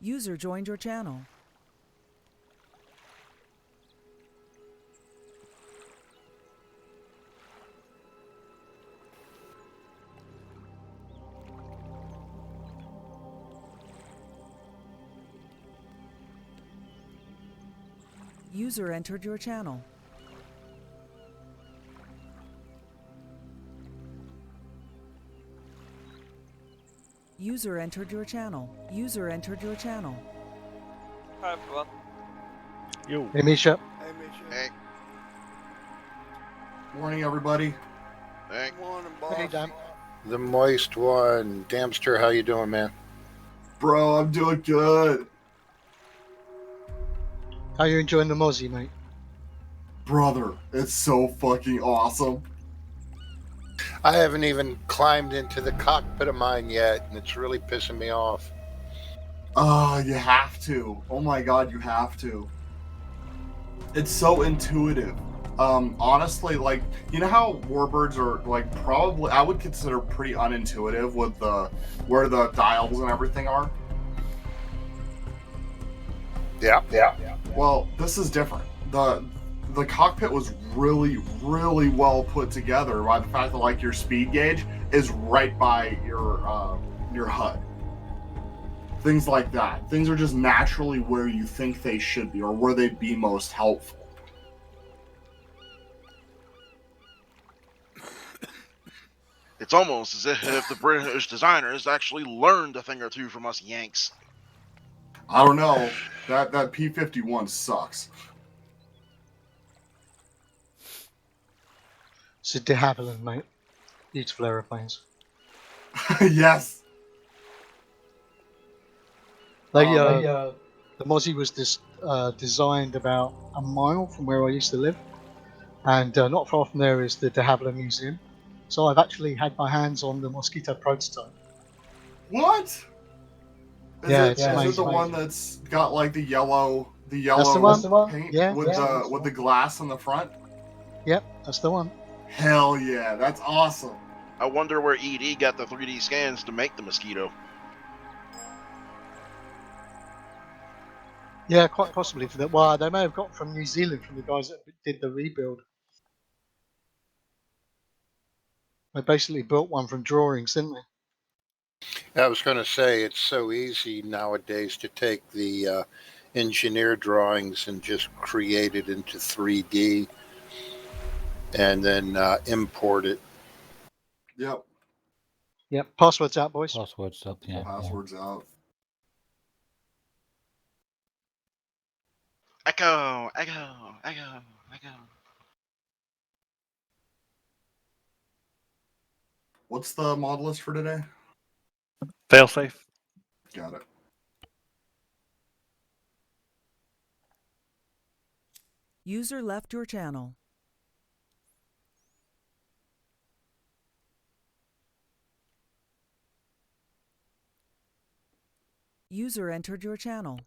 User joined your channel. User entered your channel. User entered your channel. User entered your channel. Hi everyone. Yo. Hey, Misha. Hey Misha. Hey, Morning, everybody. hey. Morning, boss. Hey, Dan. The moist one. Damster, how you doing, man? Bro, I'm doing good. How you enjoying the Mozzie, mate? Brother, it's so fucking awesome. I haven't even climbed into the cockpit of mine yet, and it's really pissing me off. You have to. Oh my god, you have to. It's so intuitive. Honestly, like, you know how warbirds are, like, probably, I would consider pretty unintuitive with where the dials and everything are? Yeah. Well, this is different. The cockpit was really, really well put together by the fact that, like, your speed gauge is right by your HUD. Things like that. Things are just naturally where you think they should be, or where they'd be most helpful. It's almost as if the British designers actually learned a thing or two from us Yanks. I don't know. That P-51 sucks. It's a de Havilland, mate. Beautiful aeroplanes. Yes. The Mozzie was designed about a mile from where I used to live, and not far from there is the de Havilland Museum. So I've actually had my hands on the Mosquito prototype. What? It's Is it amazing. the one that's got like the yellow That's the one. paint Yeah, with the glass on the front? Yep, that's the one. Hell yeah, that's awesome. I wonder where ED got the 3D scans to make the Mosquito. Yeah, quite possibly for that. Well, they may have got from New Zealand from the guys that did the rebuild. They basically built one from drawings, didn't they? I was going to say, it's so easy nowadays to take the engineer drawings and just create it into 3D and then import it. Yep. Yep. Passwords out, boys. Passwords up, yeah. Passwords out. Echo. What's the mod list for today? Failsafe. Got it. User left your channel. User entered your channel.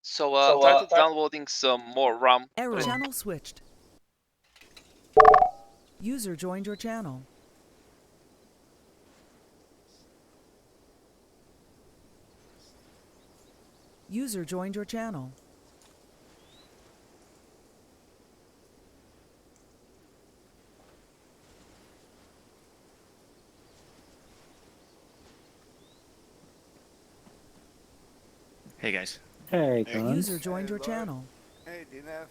So I'm trying to downloading some more RAM. Error. Channel switched. User joined your channel. User joined your channel. Hey guys. Hey guys. User joined your channel. Hey DNF.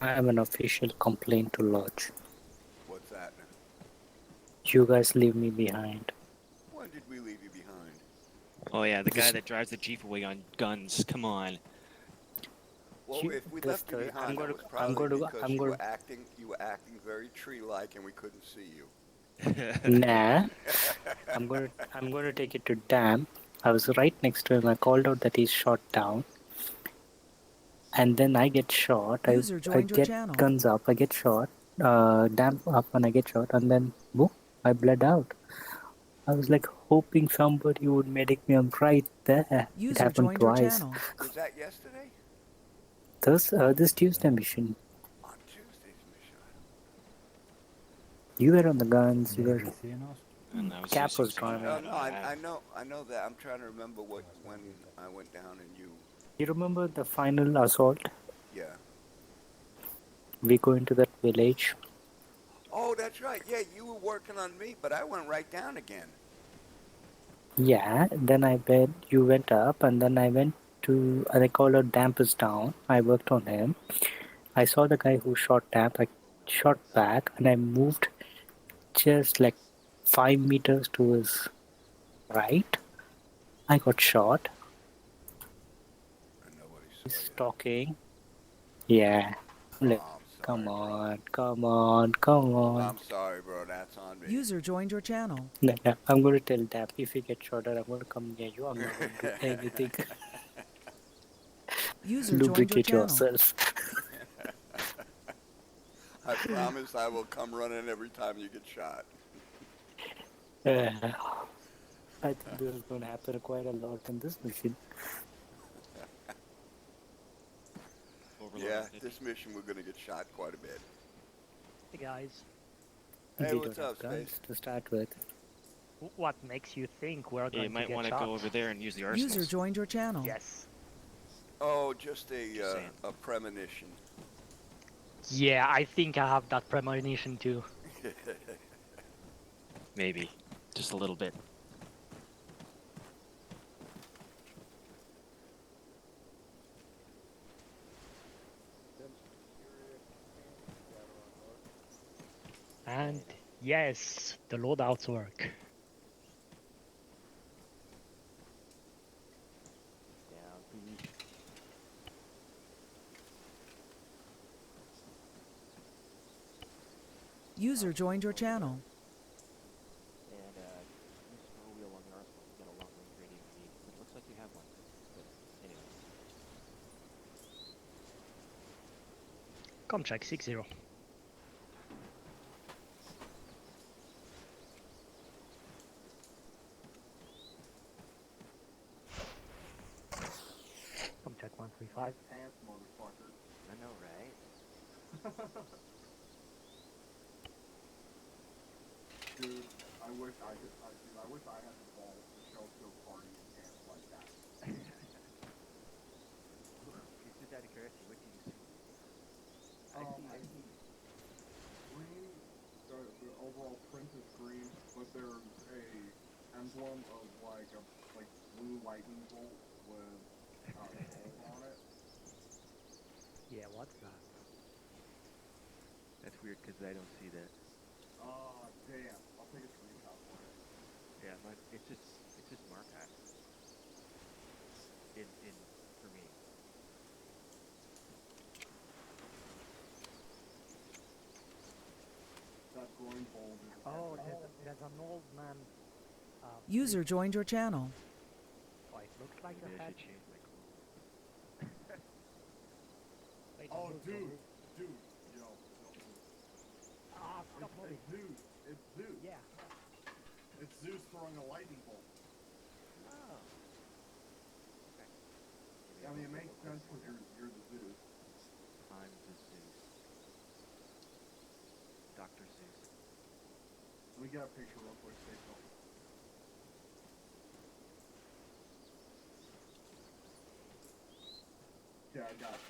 I have an official complaint to lodge. What's that? You guys leave me behind. When did we leave you behind? Oh yeah, the guy that drives the Jeep away on guns. Come on. Well, You- if we this left you guy- behind, I'm that gonna- was I'm probably gonna- because I'm you gonna- were acting very tree-like and we couldn't see you. Nah. I'm gonna take it to Dam. I was right next to him. I called out that he's shot down. And then I get shot. I User joined your get channel. guns up. I get shot. Dam up and I get shot. And then boom. I bled out. I was like hoping somebody would medic me. I'm right there. It User happened joined your twice. channel. Was that yesterday? This Tuesday mission. On Tuesday's mission. You were on the guns. You were. And I was Cap using was some of driving. No, that. no, I know that. I'm trying to remember when I went down and you. You remember the final assault? Yeah. We go into that village. Oh, that's right. Yeah, you were working on me, but I went right down again. Yeah, then you went up, and then I went to, they call it Dampers down. I worked on him. I saw the guy who shot Damp. I shot back, and I moved just like 5 meters to his right. I got shot. And nobody saw He's you. talking. Yeah. Oh, Look, I'm sorry, come bro. on, come on, come on. I'm sorry, bro. That's on me. User joined your channel. No, no, I'm going to tell Damp if you get shot at, I'm going to come near you. I'm not going to do anything. User joined your Lubricate channel. yourself. I promise I will come running every time you get shot. I think this is going to happen quite a lot in this mission. Yeah, this mission we're gonna get shot quite a bit. Hey guys, Hey, We what's don't have up, guns Space? to start with. what makes you think we're Yeah, going you to might get want to shot? go over there and use the User arsenals. joined your channel. Yes. Oh, just saying. a premonition. Yeah, I think I have that premonition too. Maybe. Just a little bit. And yes, the loadouts work. User joined your channel. And use snow wheel on the arsenal to get a long range radiant speed. It looks like you have one. But anyway. Come check 6-0. Come check 135. I know, right? Dude, I wish I had the balls to show up to a party in pants like that. Just out of curiosity, what do you see? I see green, the overall print is green, but there's a emblem of like a blue lightning bolt with gold on it. Yeah, what's that? That's weird because I don't see that. Damn. I'll take a screenshot for it. Yeah, but it's just Marpat. In for me. That growing bold is Oh, there's an old man. User joined your channel. Oh, it looks like Maybe a I head. should change my clothes. Wait, Oh, move, dude, move. yo, Ah, stop moving. it's Zeus. It's Zeus. Yeah. It's Zeus throwing a lightning bolt. Oh. Okay. I mean, it makes sense because you're the Zeus. I'm the Zeus. Dr. Zeus. Let me get a picture real quick, Stay still. Yeah, I got it.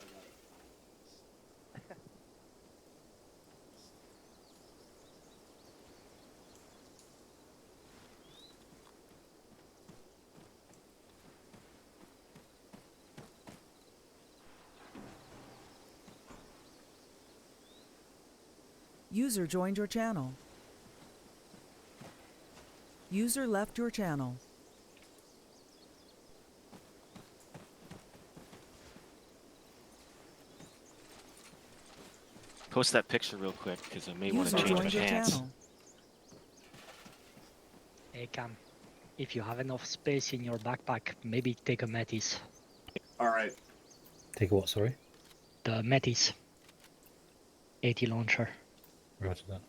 User joined your channel. User left your channel. Post that picture real quick because I may want to User change my joined your pants. channel. Hey Cam, if you have enough space in your backpack, maybe take a Metis. Alright. Take a what, sorry? The Metis. 80 launcher. Roger that.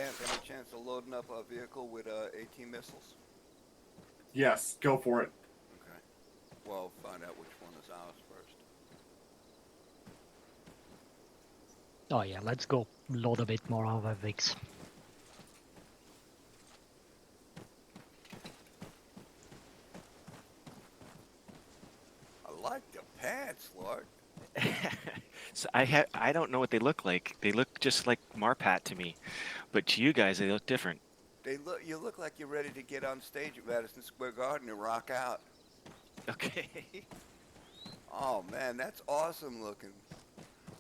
Dan, any chance of loading up a vehicle with 18 missiles? Yes, go for it. Okay. Well, find out which one is ours first. Oh yeah, let's go load a bit more of our Vix. I like the pants, Lord. So I don't know what they look like. They look just like Marpat to me, but to you guys they look different. You look like you're ready to get on stage at Madison Square Garden and rock out. Okay. Oh man, that's awesome looking.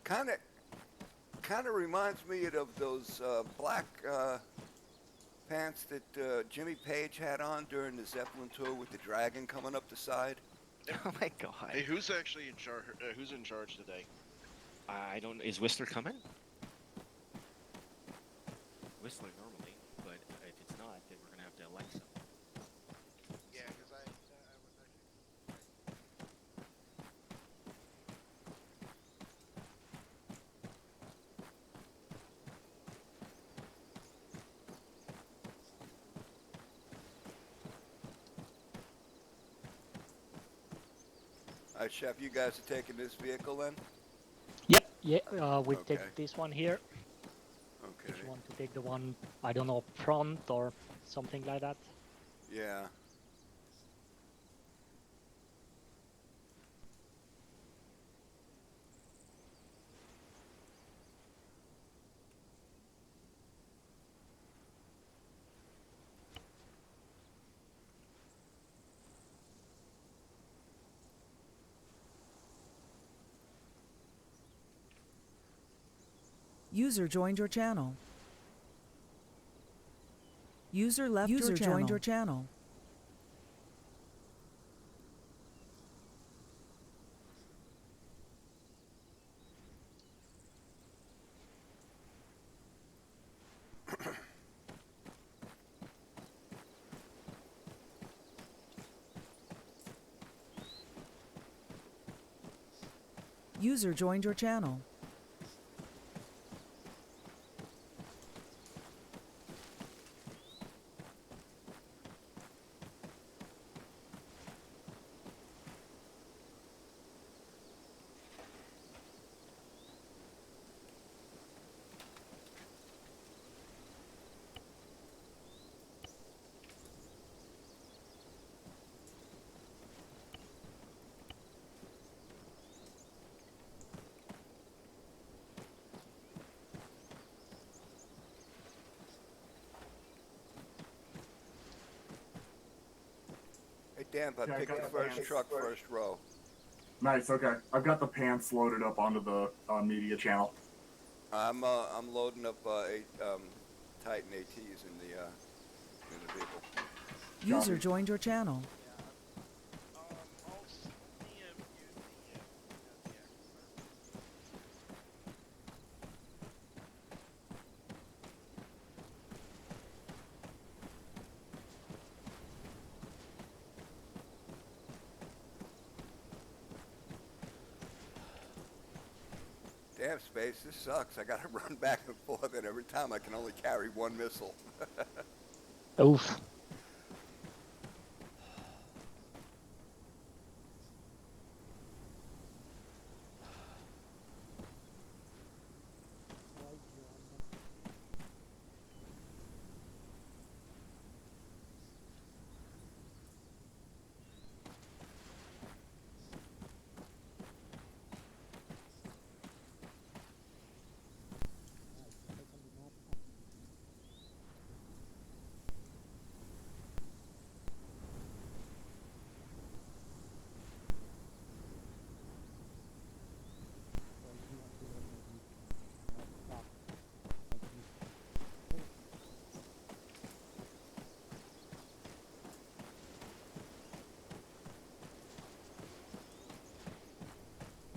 Kind of reminds me of those black pants that Jimmy Page had on during the Zeppelin tour with the dragon coming up the side. Oh my god. Hey, who's actually in charge? Who's in charge today? I don't. Is Whistler coming? Whistler normally, but if it's not, then we're gonna have to elect some. Yeah, because I was All right, Chef, you guys are taking this vehicle then? Yeah, we Okay. take this one here. Okay. If you want to take the one, I don't know, front or something like that. Yeah. User joined your channel. User left your channel. User joined your channel. User joined your channel. Hey, Dan, I Yeah, I picked got the the first pants. truck, first row. Nice. Okay, I've got the pants loaded up onto the media channel. I'm loading up Titan ATs in the vehicle. User joined your channel. Damn, Space, this sucks. I gotta run back and forth, and every time I can only carry one missile. Oof.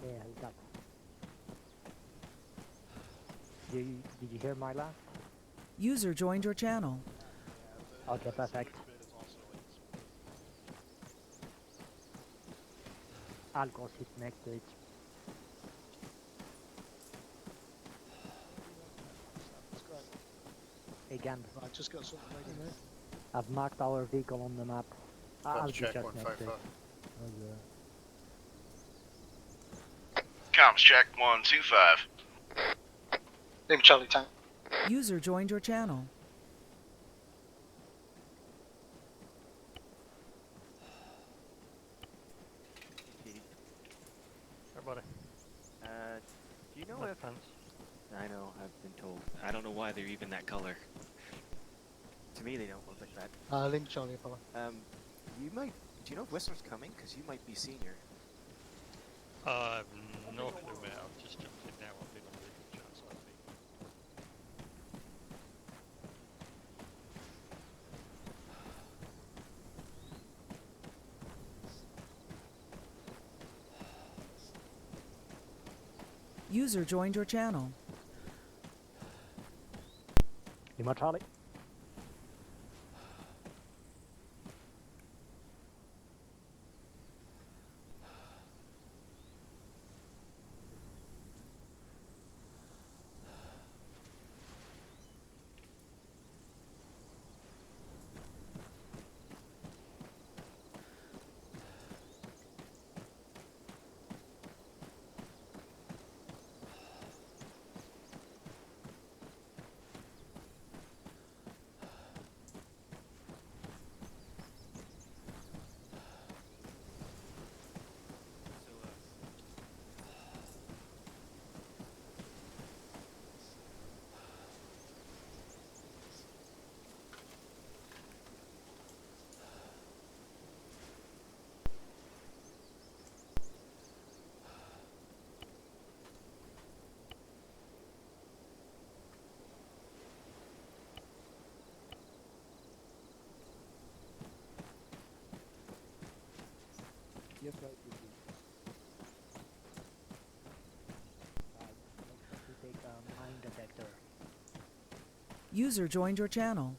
Yeah, I got. Did you hear my laugh? User joined your channel. Okay, perfect. I'll go sit next to it. Hey, again. I just got sort of radio. I've marked our vehicle on the map. I'll be check just 155. next to Comms check 125. Name Charlie Tank. User joined your channel. Everybody. Do you know if... I know, I've been told. I don't know why they're even that color. To me, they don't look like that. Link Charlie Apollo. You might... Do you know if Whistler's coming? Because you might be senior. No clue, mate. I've just jumped in now. I've been on the chat, so I think. User joined your channel. Lima Charlie. Yes, right. To take a mine detector. User joined your channel.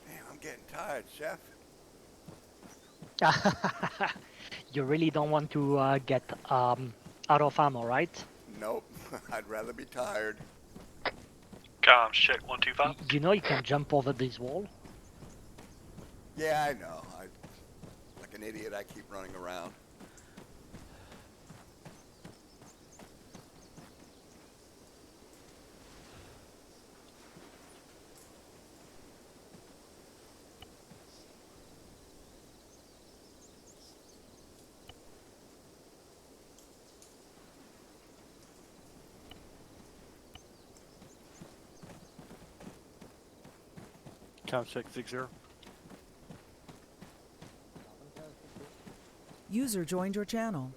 Damn, I'm getting tired, Chef. You really don't want to get out of ammo, right? Nope, I'd rather be tired. Comms check 125. You know you can jump over this wall. Yeah, I know. Like an idiot, I keep running around. Comms check 60. User joined your channel.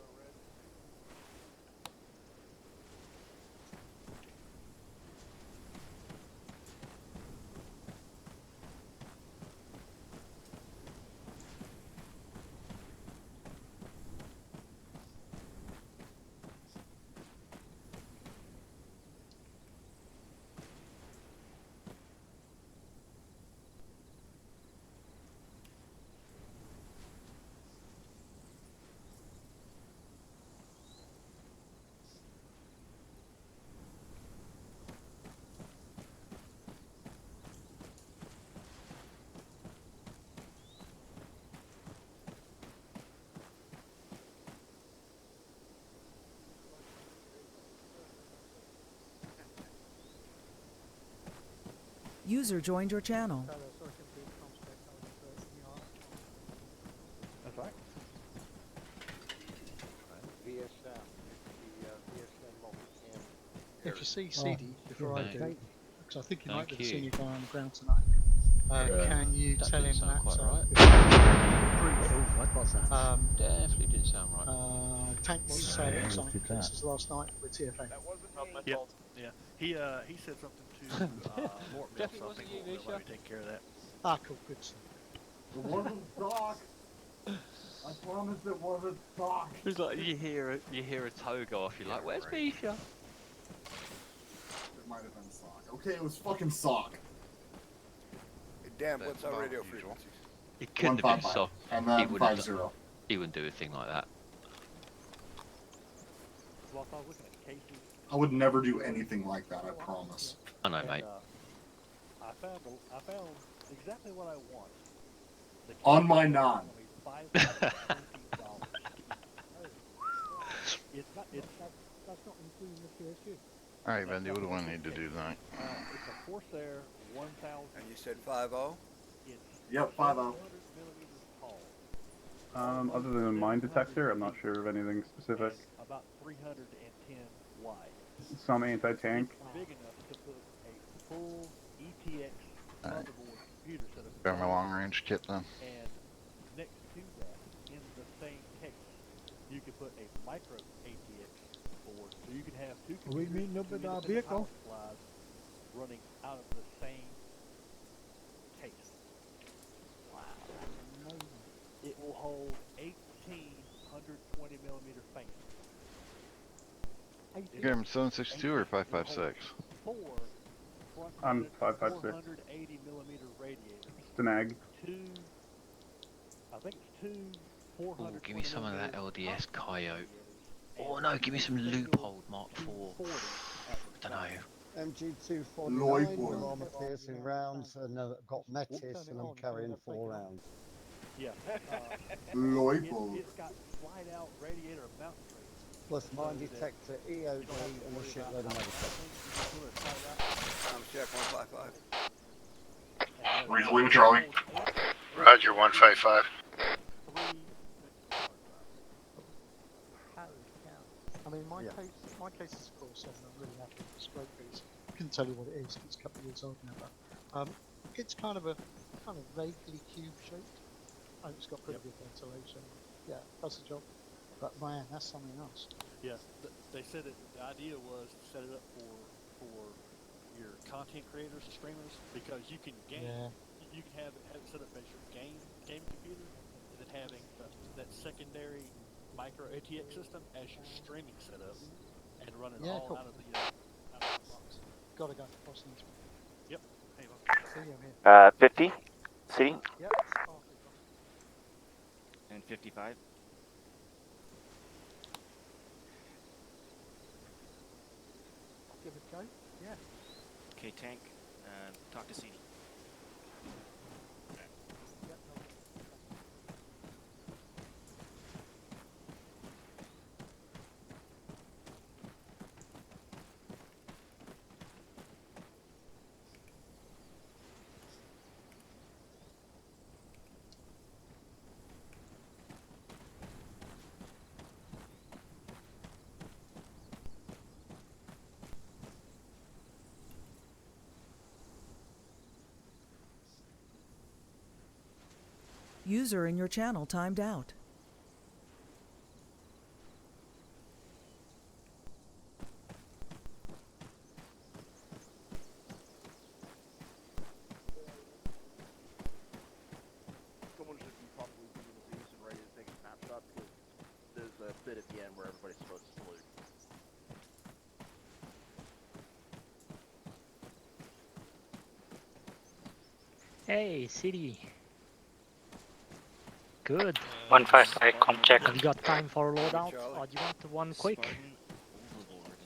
User joined your channel. That's right. If you see CD before I do, because I think he might be the Thank you. senior guy on the ground tonight, can you That tell didn't him sound that quite right. What was that? Definitely didn't didn't sound right. Tank was Yeah, saying I some always did that. fixes last night with TFA. Yep. Yeah. He said something to Lort Mill, so I think Lort Mill might be taking care of that. Ah, cool, good stuff. It wasn't stock. I promise it wasn't stock. It's like you hear a toe go off. You're like, "Where's Misha?" It might have been sock. Okay, it was fucking sock. Dan, That's what's our about radio usual. frequency? It couldn't have been 155, soft. and He then wouldn't 50. He wouldn't do a thing like that. Well, if I was looking at cases, I would never do anything like that. I promise. I know, and, mate. I found exactly what I want. The On my case non. is $520. That's not including the PSU. All right, Bendy, what do I need to do tonight? It's a Corsair 1000. And you said 5.0? It's Yep, 5.0. 700 millimeters tall. Other than a mine detector, I'm not sure of anything specific. About 310 wide. Some anti-tank. It's big enough to put a full ETX All right. motherboard computer setup. Got my long-range kit then. And next to that, in the same case, you can put a micro ATX board, so you can have two computers, meeting up two at our independent vehicle? power supplies running out of the same case. Wow. It will hold 1,820 millimeter fans. You get him 762 or 556? Four I'm 556. 480 millimeter radiators. Stenag. I think it's two 400. Oh, give me some of that LDS coyote. Oh no, give me some loophole Mark IV. I don't know. MG249 with armor piercing rounds and got Metis and I'm carrying 4 rounds. Yeah. Loipo. It's got slide out radiator mount trays. Plus mine detector, EOD and a shitload of other stuff. Time check 155. Reasonably Charlie. Roger, 155. I mean, my case is 4.7. I'm really happy with the stroke piece. I couldn't tell you what it is. It's a couple of years old now, but it's kind of vaguely cube shaped. Oh, it's got pretty good ventilation. Yeah, does the job. But man, that's something else. Yeah, they said that the idea was to set it up for your content creators, streamers, because you can game. Yeah. You can have it set up as your game computer, and then having that secondary micro ATX system as your streaming setup, and run it all cool. out of the box. Gotta go. I'll see you. Yep. Hey, See you, I'm here. 50. City. Yep. And 55. Give it a go. Yeah. Okay, tank. Talk to CD. Yep, no. User in your channel timed out. Someone should be probably doing the boost and ready to take a snapshot because there's a bit at the end where everybody's supposed to salute. Hey, City. Good. 155, comp check. Have you got time for a loadout, or do you want one quick? Spartan Overlord.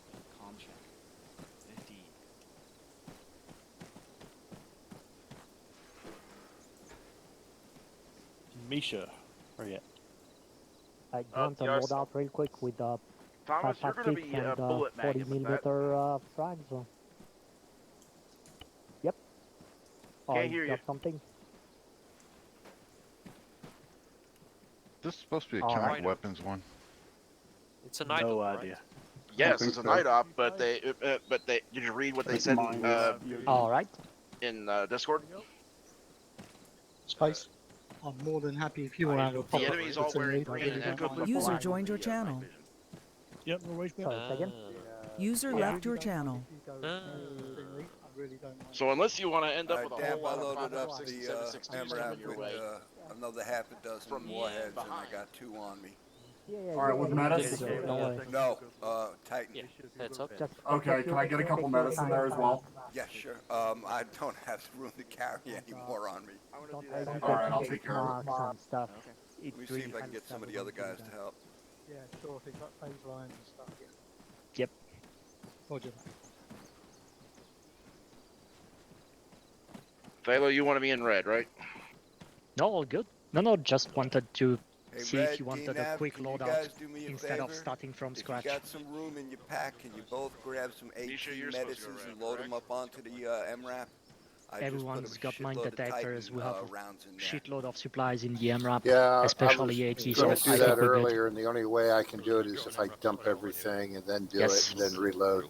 Com check. 50. Misha, where you at? I want a yes. loadout real quick with Thomas, you're going to 5.56 be and bullet 40 magnet with that. millimeter frags. Yep. Can't hear you. Got something? This is supposed to be a All chemical right. weapons one. It's a night No op, idea. Yes, think it's a so. night op, but they did you read what they said mine. in All right. Discord? Space. I'm more than happy if you want to have a The proper enemy's all team wearing lead. I green really and don't mind. have User black joined your over the night channel. vision. Yep, no worries, man. Sorry, second. User I left your really don't mind channel. if you go team lead. I really don't mind. So unless you want to end up with a Damp, whole I lot of loaded up 5.56 and the 7.62s MRAP coming your with way, another half a dozen from warheads, and I behind. got 2 on me. All right, with Metis. No, Titan. Heads up. Okay, can I get a couple Metis in there as well? Yeah, sure. I don't have room to carry any more on me. All right, I'll take care of it. And stuff. Let me see if I can get some of the other guys to help. Yeah, sure. If they've got phase lines and stuff. Yeah. Yep. Roger. Phalo, you want to be in red, right? No, all good. No, just wanted to Hey, see Red, if you wanted a D-Nav, quick can you loadout guys do me a instead of favor? starting from If scratch. you got some room in your pack, can you both grab some 18 Misha, you're supposed to go medicines red, and load them up onto the MRAP? Everyone's got mine shitload of detectors. Titan, We have rounds in a there. shitload of supplies in the MRAP, Yeah, I especially was 80. going So to do I that think we're good. earlier, and the only way I can do it is if I dump everything and then do Yes. it and then reload.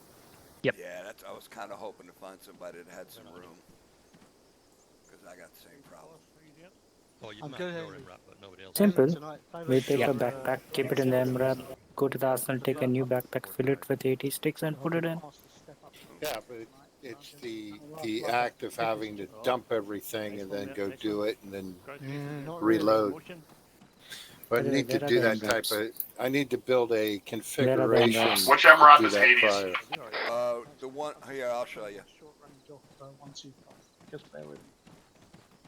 Yep. Yeah, I was kind of hoping to find somebody that had some room. Because I got the same problem. I'm good. Simple. Tonight, We take Yeah. a backpack, keep it in the MRAP, go to the arsenal, take a new backpack, fill it with 80 sticks and put it in. Yeah, but it's the act of having to dump everything and then go do it and then reload. But I need to do that type of. I need to build a configuration. Which to MRAP do is that Hades? prior. The one here, I'll show you. Short range off 125. Just bear with me.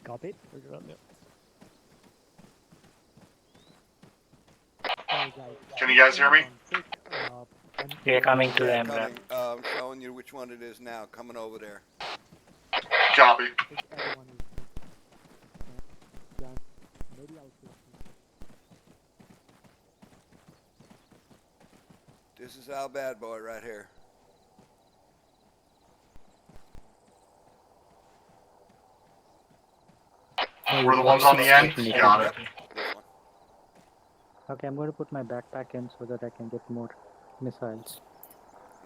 Copy. Can you guys hear me? We are coming to the Yeah, MRAP. coming. Showing you which one it is now. Coming over there. Copy. This is our bad boy right here. We're the ones on the end? Got it. Okay, I'm going to put my backpack in so that I can get more missiles.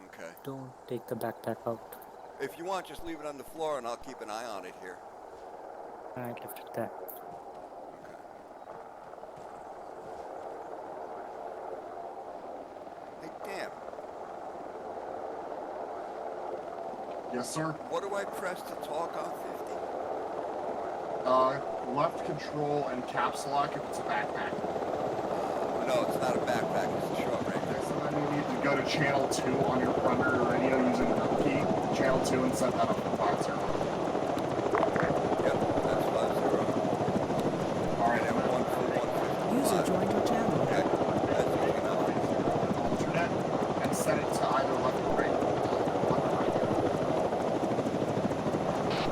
Okay. Don't take the backpack out. If you want, just leave it on the floor and I'll keep an eye on it here. I left it there. Hey, damn. Yes, sir. What do I press to talk on 50? Left control and caps lock if it's a backpack. No, it's not a backpack. It's a short range. Okay, so then you need to go to channel 2 on your primary radio using the key. Channel 2 and set that up for 50. Yep, that's 50. Alright, and 1 User joined your channel. Okay, that's easy enough. Alternate and set it to either left or right.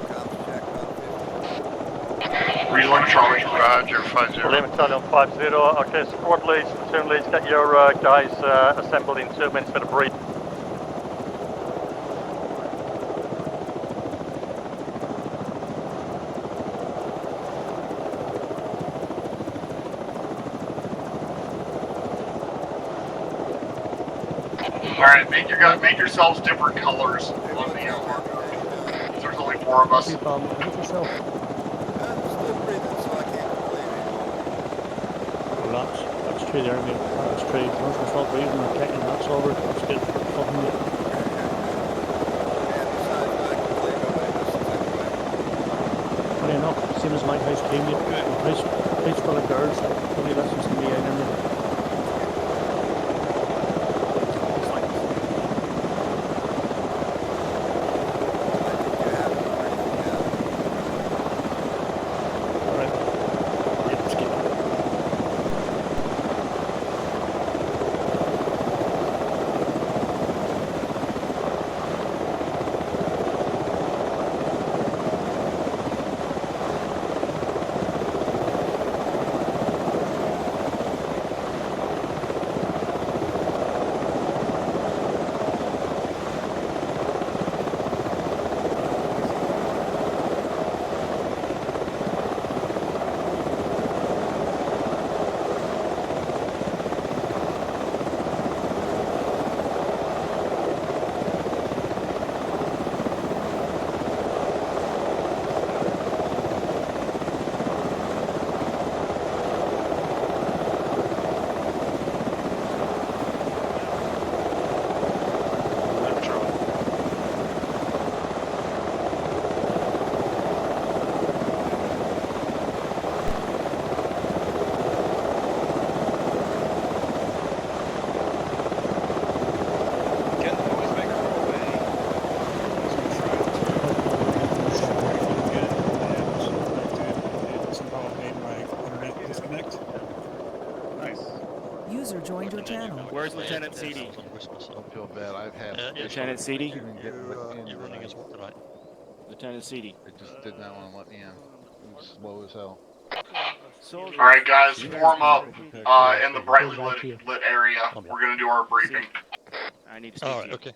Comms check on 50. Rejoin Charlie. Roger, 50. Limit Battalion 50. Okay, support leads, platoon leads, get your guys assembled in 2 minutes for the brief. Alright, make yourselves different colors on the there's only 4 of us. Still breathing, so I can't complain anymore. That's true there, mate. That's true. Once I stop breathing, I'm taking that's over. That's good for something. Funny enough, same as my house team, house full of girls that only listens to me and then your channel. Where's Lieutenant Yes, CD? I was on Christmas. Don't feel bad. I've had Lieutenant CD? even getting let in You're running as tonight. what tonight? Lieutenant CD. They just did not want to let me in. It was slow as hell. All right, guys, You guys form up in the brightly Right here. lit area. We're gonna do our briefing. I need to speak All to right. you. Okay.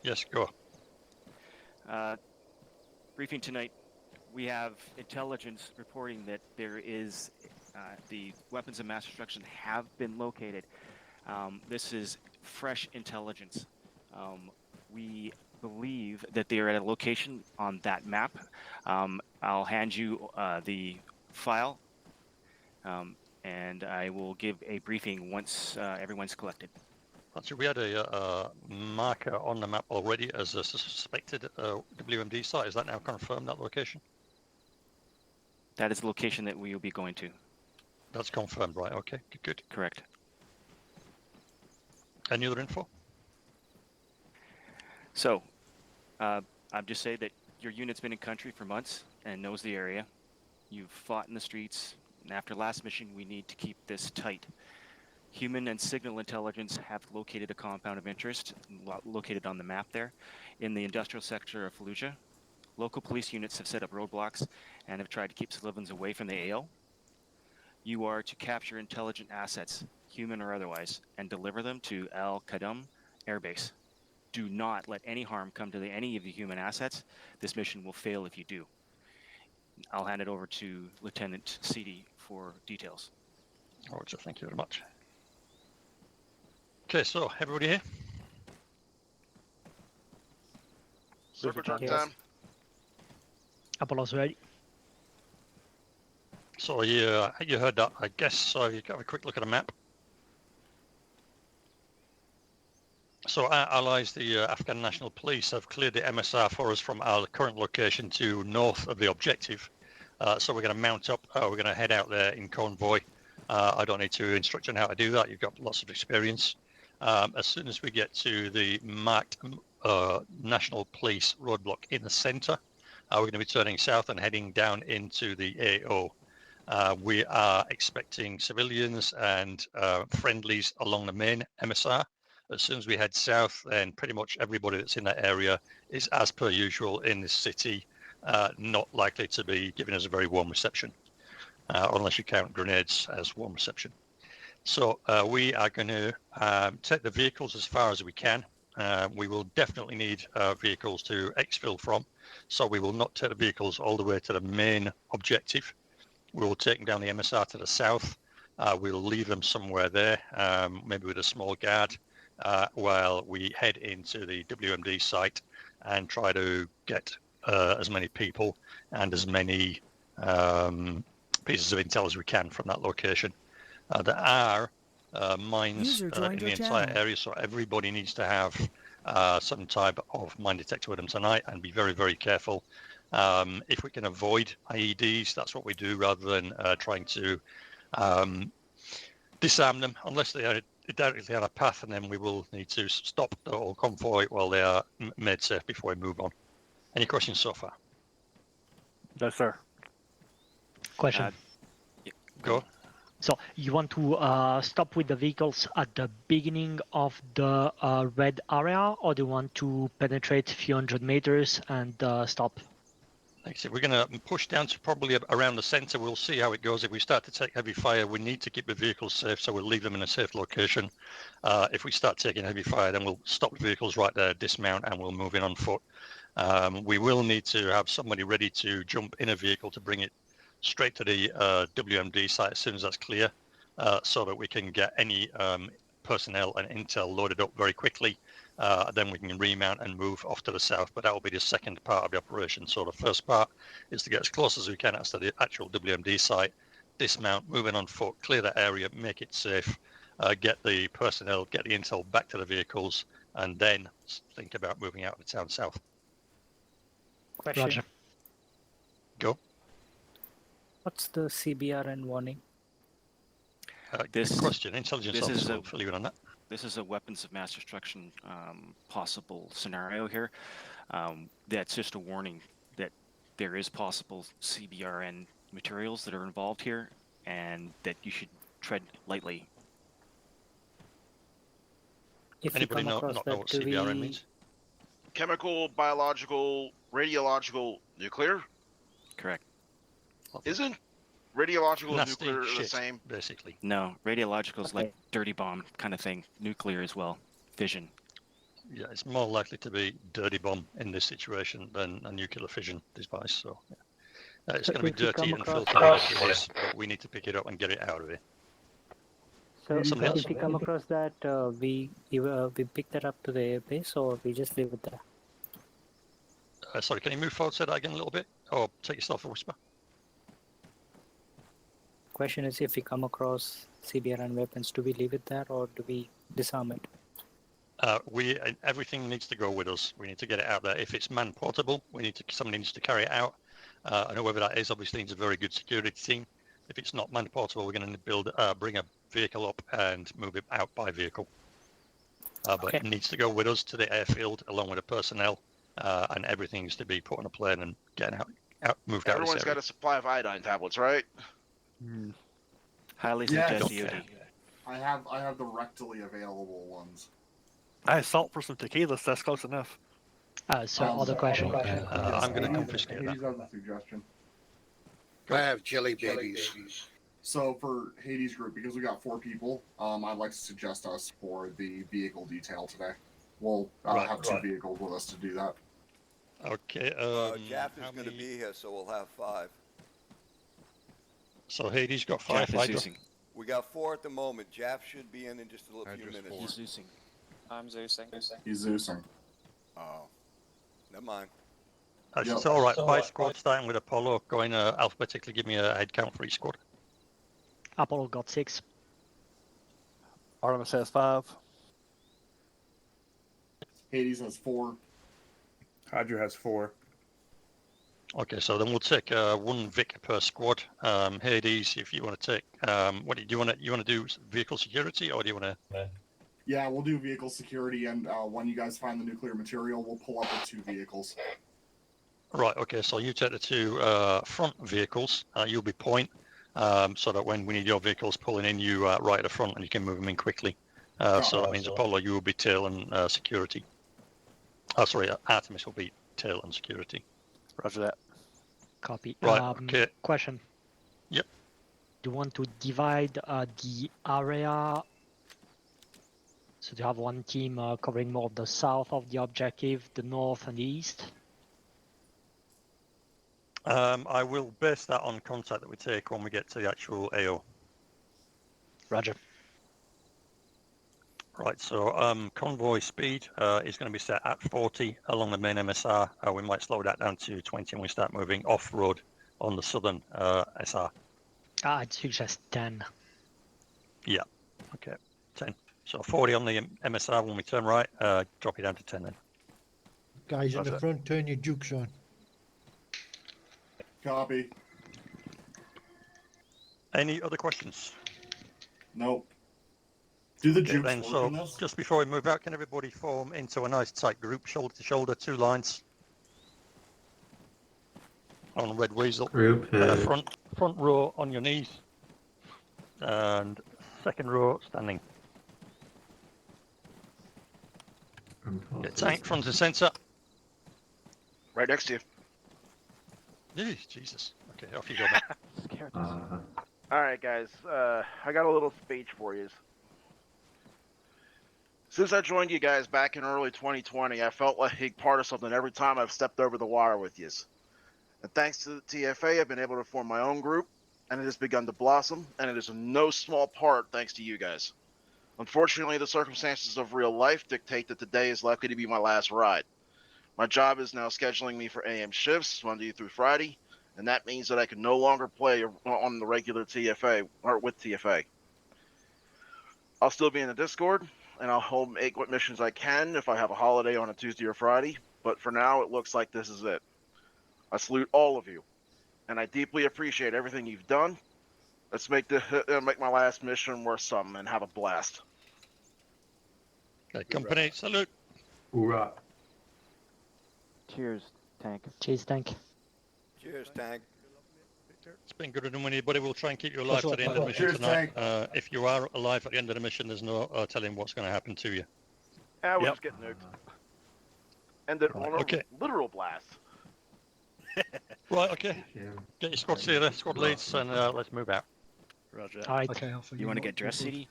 Yes. Go. Briefing tonight. We have intelligence reporting that there is the weapons of mass destruction have been located. This is fresh intelligence. We believe that they are at a location on that map. I'll hand you the file, and I will give a briefing once everyone's collected. Actually, we had a marker on the map already as a suspected WMD site. Is that now confirmed, that location? That is the location that we will be going to. That's confirmed, right? Okay, good. Correct. Any other info? So, I'll just say that your unit's been in country for months and knows the area. You've fought in the streets, and after last mission, we need to keep this tight. Human and signal intelligence have located a compound of interest, located on the map there, in the industrial sector of Fallujah. Local police units have set up roadblocks and have tried to keep civilians away from the AO. You are to capture intelligent assets, human or otherwise, and deliver them to Al Qadum Air Base. Do not let any harm come to any of the human assets. This mission will fail if you do. I'll hand it over to Lieutenant CD for details. Roger, thank you very much. Okay, so everybody here? Circle jerk Yes. time. Apollo's ready. So you heard that, I guess. So you can have a quick look at the map. So our allies, the Afghan National Police, have cleared the MSR for us from our current location to north of the objective. So we're going to mount up. We're going to head out there in convoy. I don't need to instruct you on how to do that. You've got lots of experience. As soon as we get to the marked National Police roadblock in the centre, we're going to be turning south and heading down into the AO. We are expecting civilians and friendlies along the main MSR. As soon as we head south, then pretty much everybody that's in that area is, as per usual, in this city, not likely to be giving us a very warm reception, unless you count grenades as warm reception. So we are going to take the vehicles as far as we can. We will definitely need vehicles to exfil from, so we will not take the vehicles all the way to the main objective. We will take them down the MSR to the south. We'll leave them somewhere there, maybe with a small guard, while we head into the WMD site and try to get as many people and as many pieces of intel as we can from that location. There are mines in the entire area, so everybody needs to have some type of mine detector with them tonight and be very, very careful. If we can avoid IEDs, that's what we do, rather than trying to disarm them, unless they are directly on a path, and then we will need to stop the whole convoy while they are made safe before we move on. Any questions so far? No, sir. Question. Go. So you want to stop with the vehicles at the beginning of the red area, or do you want to penetrate a few hundred meters and stop? Like I said, we're going to push down to probably around the centre. We'll see how it goes. If we start to take heavy fire, we need to keep the vehicles safe, so we'll leave them in a safe location. If we start taking heavy fire, then we'll stop the vehicles right there, dismount, and we'll move in on foot. We will need to have somebody ready to jump in a vehicle to bring it straight to the WMD site as soon as that's clear, so that we can get any personnel and intel loaded up very quickly. Then we can remount and move off to the south, but that will be the second part of the operation. So the first part is to get as close as we can to the actual WMD site, dismount, move in on foot, clear that area, make it safe, get the personnel, get the intel back to the vehicles, and then think about moving out of the town south. Question. Roger. Go. What's the CBRN warning? Good question. Intelligence officer will fill you in on that. This is a weapons of mass destruction possible scenario here. That's just a warning that there is possible CBRN materials that are involved here, and that you should tread lightly. If Anybody we come across not that, know what do CBRN we? means? Chemical, biological, radiological, nuclear? Correct. Isn't radiological and Nasty nuclear the shit, same? basically. No, radiological is like dirty bomb kind of thing. Nuclear as well. Fission. Yeah, it's more likely to be dirty bomb in this situation than a nuclear fission device. So yeah. It's So going to be if we dirty come and across filthy, whatever it is, but we need to pick it up and get it out of here. So Somebody else? if we come across that, we pick that up to the base, or we just leave it there. Sorry, can you move forward, say that again a little bit? Or take yourself a whisper? Question is, if we come across CBRN weapons, do we leave it there, or do we disarm it? Everything needs to go with us. We need to get it out there. If it's man portable, somebody needs to carry it out. And whoever that is obviously needs a very good security team. If it's not man portable, we're going to bring a vehicle up and move it out by vehicle. But it needs to go with us to the airfield along with the personnel, and everything needs to be put on a plane and getting moved out. Everyone's got a supply of iodine tablets, right? Highly Yes. suggest EOD. I have the rectally available ones. I have salt for some tequilas. That's close enough. So other question. I'm going to confiscate Hades that. has a suggestion. I have jelly babies. So for Hades group, because we got 4 people, I'd like to suggest us for the vehicle detail today. We'll have 2 vehicles with us to do that. Okay. Jaff is going to be here, so we'll have 5. So Hades got 5. We got 4 at the moment. Jaff should be in just a few minutes. He's Zeusing. I'm Zeusing. He's Zeusing. Oh, never mind. It's all right. 5 squads starting with Apollo, going alphabetically. Give me a head count for each squad. Apollo got 6. Artemis has 5. Hades has 4. Hydra has 4. Okay, so then we'll take 1 Vic per squad. Hades, if you want to take, what do you want to do? Vehicle security, or do you want to? Yeah, we'll do vehicle security, and when you guys find the nuclear material, we'll pull up with 2 vehicles. Right. Okay, so you take the 2 front vehicles. You'll be point, so that when we need your vehicles pulling in, you right at the front, and you can move them in quickly. So that means Apollo, you will be tail and security. Oh, sorry, Artemis will be tail and security. Roger that. Copy. Right. Okay. Question. Yep. Do you want to divide the area? So do you have one team covering more of the south of the objective, the north and the east? I will base that on contact that we take when we get to the actual AO. Roger. Right, so convoy speed is going to be set at 40 along the main MSR. We might slow that down to 20 and we start moving off-road on the southern SR. I'd suggest 10. Yeah, okay, 10. So 40 on the MSR when we turn right, drop it down to 10 then. Guys in the front, turn your jukes on. Copy. Any other questions? Nope. Do the Okay, jukes then, work so in this? just before we move out, can everybody form into a nice tight group, shoulder to shoulder, 2 lines on Red Weasel. Group Front row on your knees, and second row standing. Get tank front and centre. Right next to you. Jesus. Okay, off you go, mate. All right, guys. I got a little speech for you. Since I joined you guys back in early 2020, I felt like part of something every time I've stepped over the wire with you. And thanks to the TFA, I've been able to form my own group, and it has begun to blossom, and it is in no small part thanks to you guys. Unfortunately, the circumstances of real life dictate that today is likely to be my last ride. My job is now scheduling me for AM shifts, Monday through Friday, and that means that I can no longer play on the regular TFA, or with TFA. I'll still be in the Discord, and I'll make what missions I can if I have a holiday on a Tuesday or Friday, but for now it looks like this is it. I salute all of you, and I deeply appreciate everything you've done. Let's make my last mission worth something and have a blast. Okay, company, salute. Hoorah. Cheers, Tank. Cheers, Tank. Cheers, Tank. It's been good, and anybody will try and keep you alive to the end of the mission tonight. If you are alive at the end of the mission, there's no telling what's going to happen to you. we're Yep. just getting nuked. Ended on a Okay. literal blast. Right, okay. Get your squad together, squad leads, and let's move out. Roger. All right. Okay, Alpha. You want to get dressed, CD?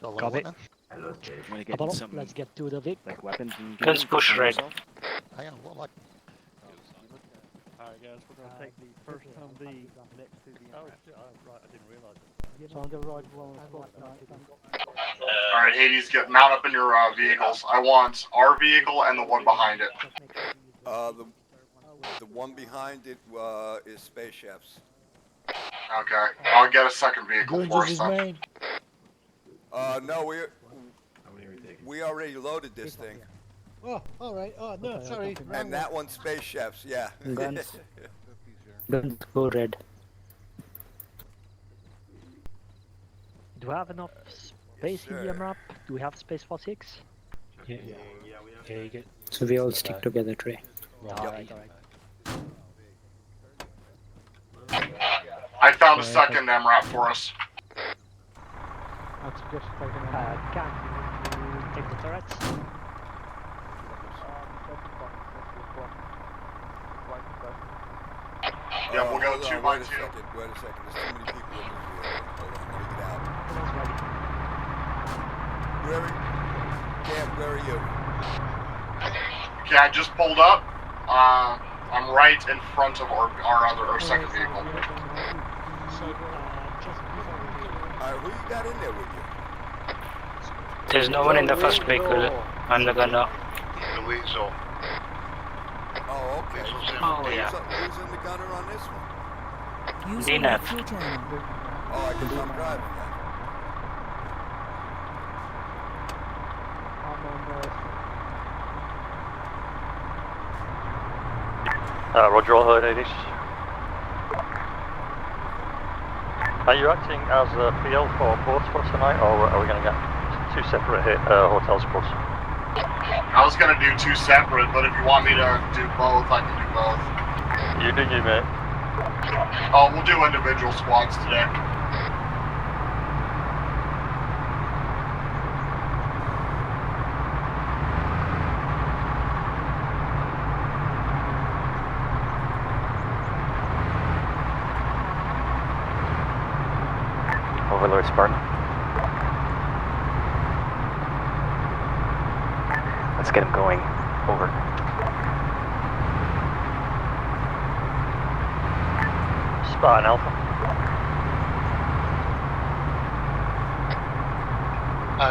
Copy. You want to get Apollo, something let's get to the Vic. like weapons and Guns gear push on red. yourself? Hang on, what like? Alright guys, we're gonna take the first Humvee next to the Oh, shit, right, I didn't realise it. So I'm gonna ride along the spot tonight. All right, Hades, mount up in your vehicles. I want our vehicle and the one behind it. The one behind it is Space Chef's. Okay, I'll get a second vehicle Guns for is us his then. main. No, we already loaded this thing. Oh, all right. Oh no, sorry. And that one's Space Chef's, yeah. Guns. Guns go red. Do we have enough space in the MRAP? Do we have space for 6? Yeah, you get. So we all stick together, Trey. Alright. I found a second MRAP for us. I'd suggest taking them. Can you take the turrets? Yeah, we'll go 2 by 2. Wait a second. There's too many people in this vehicle. Hold on, let me get out. Everyone's ready. Where are you? Okay, I just pulled up. I'm right in front of our second vehicle. Alright, who you got in there with you? There's no one in the first vehicle. I'm the gunner. The Weasel. Oh, okay. Oh, yeah. Who's in the gunner on this one? User DNF. left your channel. Oh, I guess I'm driving that. I'm on the Roger, all heard, Hades. Are you acting as a PL for boats for tonight, or are we going to get 2 separate hotel spots? I was gonna do 2 separate, but if you want me to do both, I can do both. You do you, mate. Oh, we'll do individual squads today. Overlord Spartan. Let's get him going. Over. Spartan Alpha.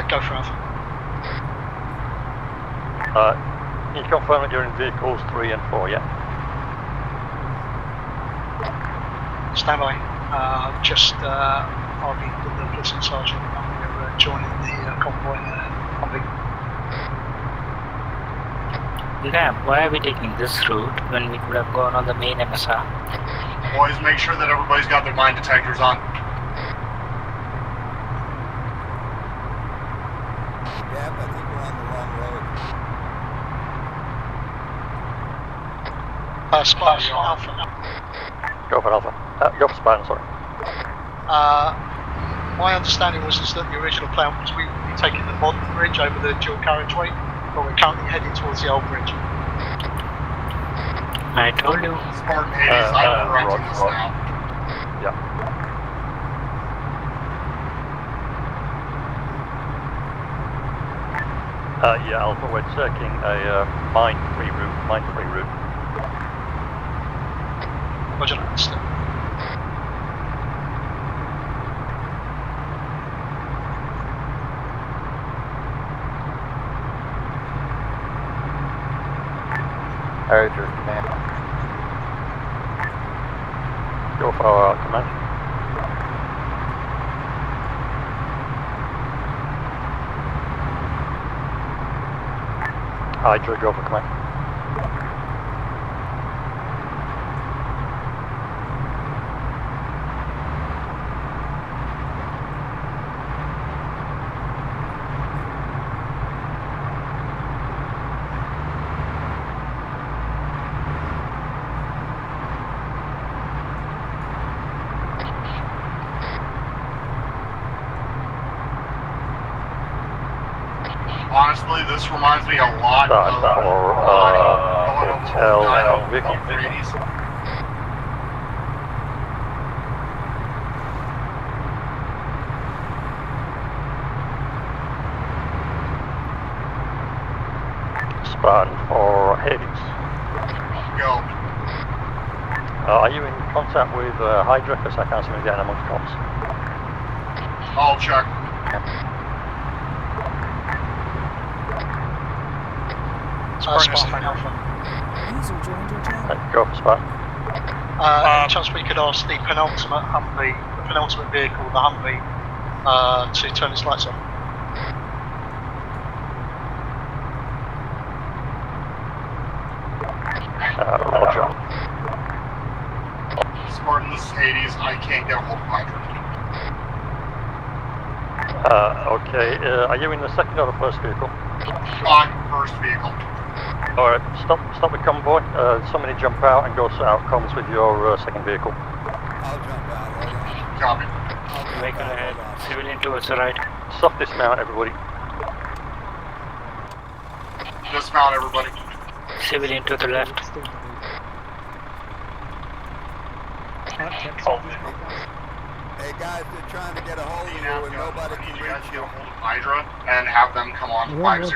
Go for Alpha. Can you confirm that you're in vehicles 3 and 4, yeah? Stand by. I'll be with the police sergeant and we're joining the convoy Humvee. Yeah, why are we taking this route when we could have gone on the main MSR? Boys, make sure that everybody's got their mine detectors on. Dab, I think we're on the wrong road. Spartan Alpha. Go for Alpha. Go for Spartan, sorry. My understanding was that the original plan was we would be taking the modern bridge over the dual carriageway, but we're currently heading towards the old bridge. I told you. Spartan Hades, I'm correcting this now. Yeah. Yeah, Alpha, we're checking a mine-free route. Roger that, understood. Roger, command. Go for command. Hydra, go for command. Weirdly, this reminds me a lot Starting of for hotel on vehicle. Spartan for Hades. Go. Are you in contact with Hydra? Because I can't seem to get amongst comms. I'll check. Spartan Alpha. User joined your channel. Go for Spartan. Any chance we could ask the penultimate Humvee, the penultimate vehicle, the Humvee, to turn its lights on? Roger. Spartan, this is Hades. I can't get a hold of Hydra. Okay, are you in the second or the first vehicle? First vehicle. Alright, stop the convoy. Somebody jump out and go out comms with your second vehicle. I'll jump out. Hold on. Copy. Vehicle ahead. Civilian towards the right. Soft dismount, everybody. Dismount, everybody. Civilian to the left. Hey guys, they're trying to get a hold of you and nobody can reach you. Get a hold of Hydra and have them come on 5-0.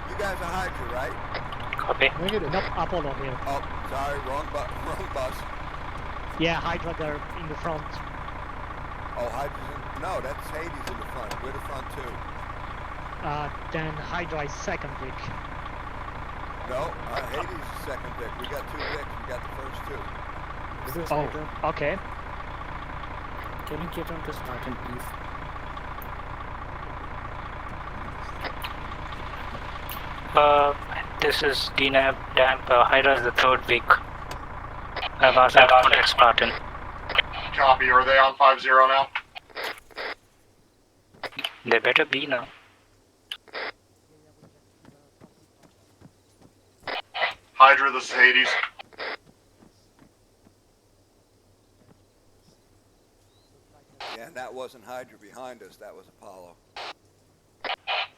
You guys are Hydra, right? Copy. Nope, Apollo here. Oh, sorry, wrong bus. Yeah, Hydra there in the front. Oh, Hydra's in... No, that's Hades in the front. We're the front too. Then Hydra is second Vic. No, Hades is second Vic. We got two Vics. We got the first two. Oh, okay. Can you get onto Spartan, please? This is DNAB, Damp, Hydra is the third week. I've asked them to contact Spartan. Copy, are they on 5-0 now? They better be now. Hydra, this is Hades. Yeah, and that wasn't Hydra behind us. That was Apollo.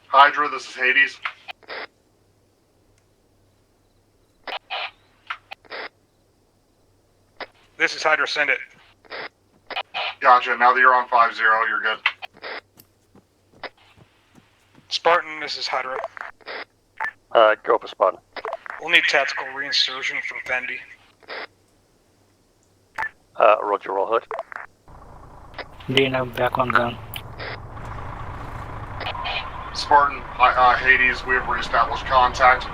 Hydra, this is Hades. This is Hydra, send it. Gotcha, now that you're on 5-0, you're good. Spartan, this is Hydra. Go for Spartan. We'll need tactical reinsertion from Fendi. Roger, all hurt. Dana, back on gun. Spartan, Hades, we have reestablished contact.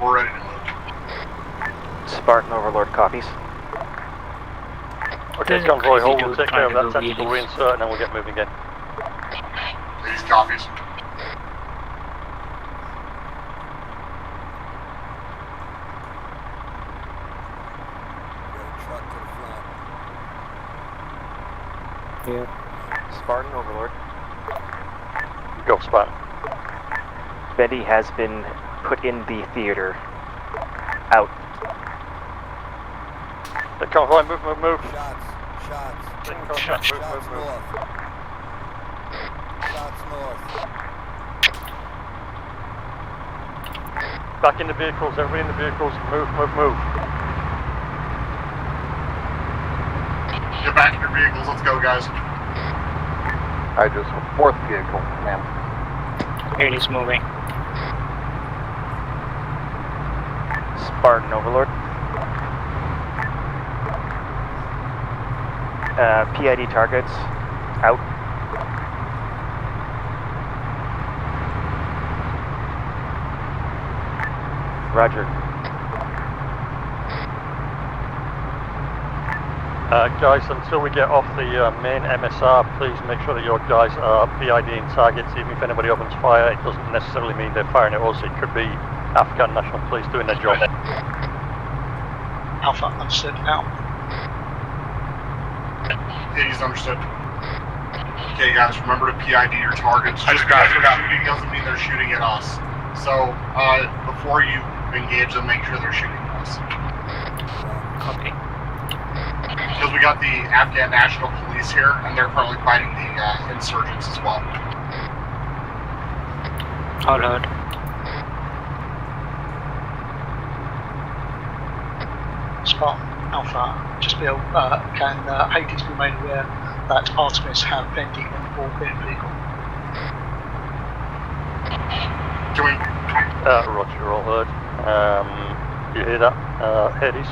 We're ready to move. Spartan Overlord copies. Okay, convoy hold, we'll take care of that tactical reinsert and then we'll get moving again. These copies. Yeah. Spartan Overlord. Go, Spartan. Betty has been put in the theater. Out. The convoy, move. Shots. Move. North. Shots north. Back in the vehicles, everybody in the vehicles, move. Get back in your vehicles, let's go, guys. I just fourth vehicle, ma'am. It is moving. Spartan Overlord. PID targets. Out. Roger. Guys, until we get off the main MSR, please make sure that your guys are PIDing targets. Even if anybody opens fire, it doesn't necessarily mean they're firing at us. It could be Afghan National Police doing their job. Alpha, understood now. Hades, understood. Okay, guys, remember to PID your targets. Just because they're shooting doesn't mean they're shooting at us. So, before you engage them, make sure they're shooting at us. Copy. Because we got the Afghan National Police here, and they're currently fighting the insurgents as well. All heard. Spartan Alpha, just can Hades be made aware that Artemis have Vendi on board their vehicle? Can we? Roger, all heard. You hear that, Hades?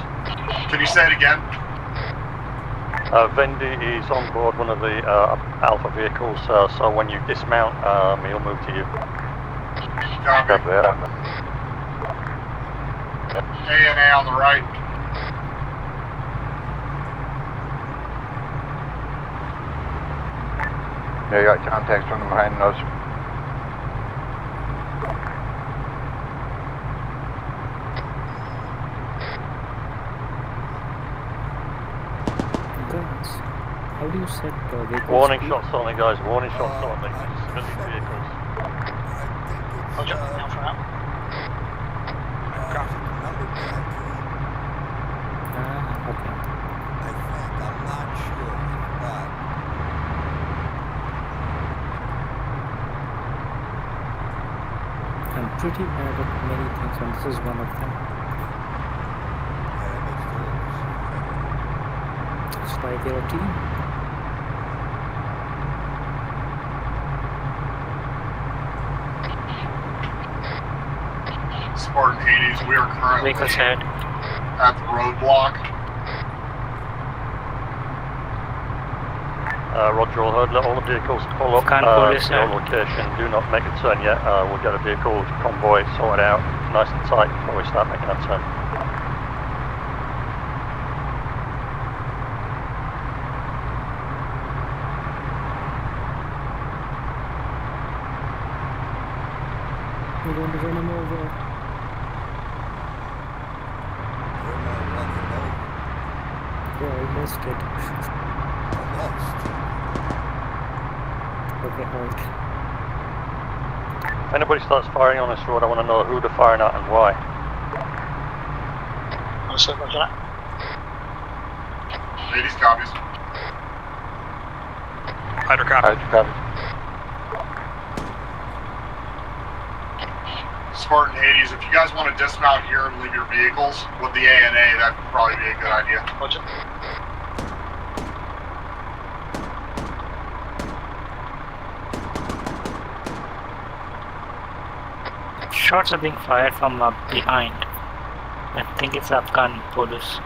Can you say it again? Vendi is on board one of the Alpha vehicles, so when you dismount, he'll move to you. Copy. A&A on the right. Yeah, you got contacts from behind us. Guys, how do you set vehicle Warning speed? shots only, guys. Warning shots only. Civilian vehicles. Roger, Alpha out. Okay. I'm not sure. I'm pretty bad at many things, and this is one of them. It's like you're a team. Spartan Hades, we are currently Vehicles ahead. at the roadblock. Roger, all heard. Let all the vehicles pull up Can't to pull your this out. location. Do not make a turn yet. We'll get a vehicle convoy sorted out nice and tight before we start making that turn. We're going to run him over. Yeah, almost did. Okay, halt. If anybody starts firing on this road, I want to know who they're firing at and why. Understood, Roger that. Hades copies. Hydra copy. Spartan Hades, if you guys want to dismount here and leave your vehicles with the A&A, that'd probably be a good idea. Roger. Shots are being fired from behind. I think it's Afghan police.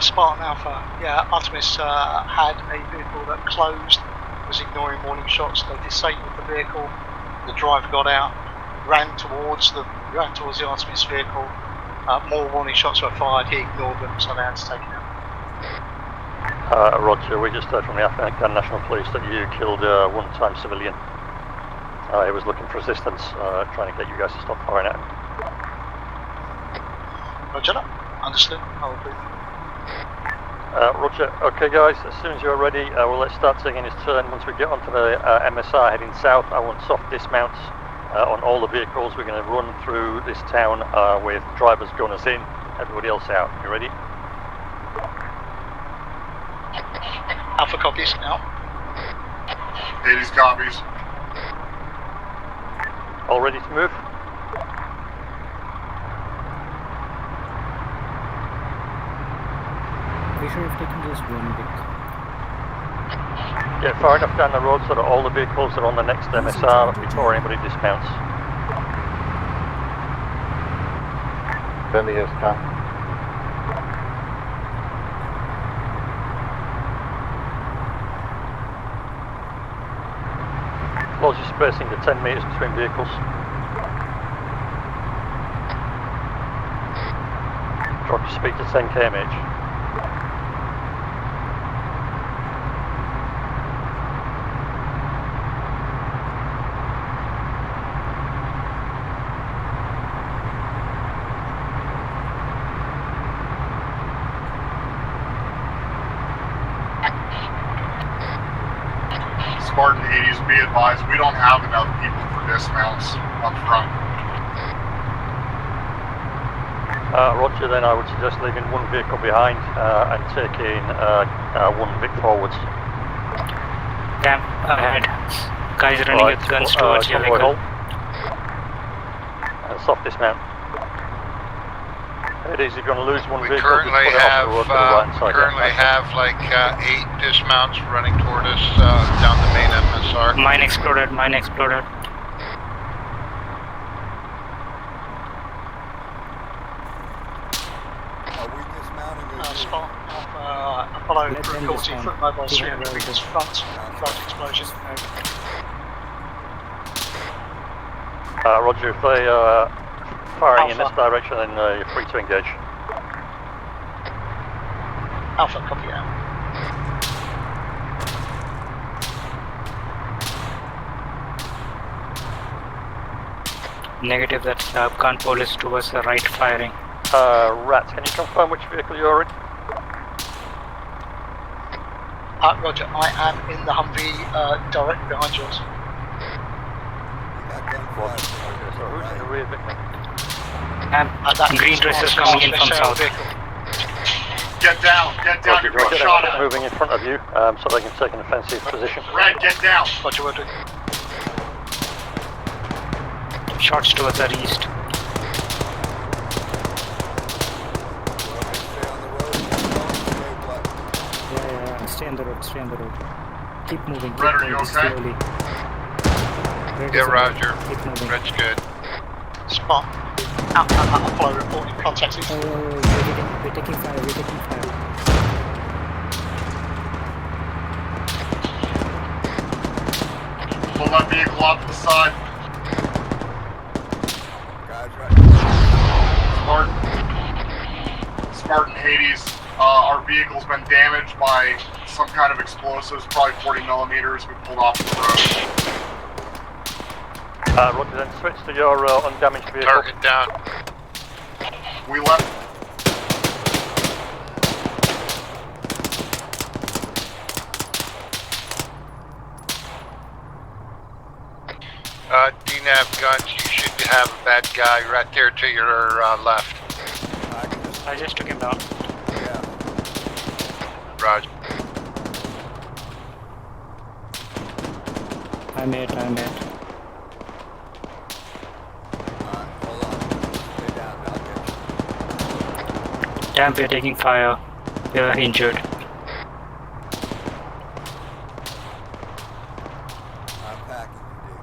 Spartan Alpha, yeah, Artemis had a vehicle that closed, was ignoring warning shots. They disabled the vehicle. The driver got out, ran towards the Artemis vehicle. More warning shots were fired. He ignored them, so they had to take it out. Roger, we just heard from the Afghan National Police that you killed a one-time civilian. He was looking for assistance, trying to get you guys to stop firing at him. Roger that. Understood. I'll agree. Roger. Okay, guys, as soon as you're ready, well, let's start taking his turn. Once we get onto the MSR heading south, I want soft dismounts on all the vehicles. We're going to run through this town with drivers gunners in, everybody else out. You ready? Alpha copies now. Hades copies. All ready to move? We should have taken just one bit. Get far enough down the road so that all the vehicles are on the next MSR before anybody dismounts. Bendy is time. Close your spacing to 10 metres between vehicles. Drop your speed to 10 km/h. Spartan Hades, be advised, we don't have enough people for dismounts up front. Roger, then I would suggest leaving one vehicle behind and taking one Vic forwards. Damp ahead. Guys running with guns towards your convoy vehicle. halt. Soft dismount. It is, you're going to lose one We vehicle, just put it off the road to the right hand side. currently have like 8 dismounts running toward us down the main MSR. Mine exploded, mine exploded. Are we dismounting or you? Spot Apollo Group 40 foot mobile 300 meters front explosion. Roger, if they are firing in this direction, then you're free to engage. Alpha, copy out. Negative, that's Afghan police towards the right firing. Rat, can you confirm which vehicle you're in? Roger, I am in the Humvee directly behind yours. So who's in the rear vehicle? Green dress is coming in from south. Get down, Roger, you're being shot at. moving in front of you, so they can take an offensive position. Red, get down. Roger, Roger. Shots towards the east. Yeah, stay on the road, stay on the road. Keep moving, keep Red, are you moving okay? slowly. Red Yeah, is Roger. keep moving. Red's good. Spot. Apollo reporting contact. We're taking fire, we're taking fire. Pull that vehicle off to the side. Guys, right. Spartan Hades. Our vehicle's been damaged by some kind of explosives, probably 40 millimeters. We pulled off the road. Roger, then switch to your undamaged vehicle. Target down. We left. DNAV guns, you should have a bad guy right there to your left. I just took him down. Yeah. Roger. I'm it. Hold on. Stay down, I'll get you. Damn, we're taking fire. We're injured. I'm packing you, dude.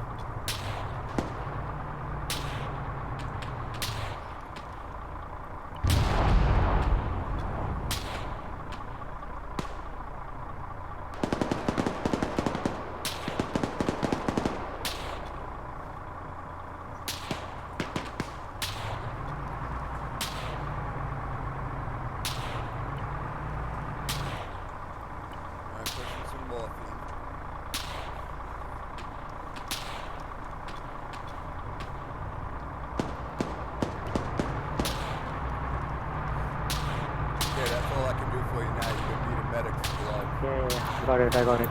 I'm pushing some morphine. Okay, that's all I can do for you now. You're gonna need a medic's glove. Yeah, got it, I got it.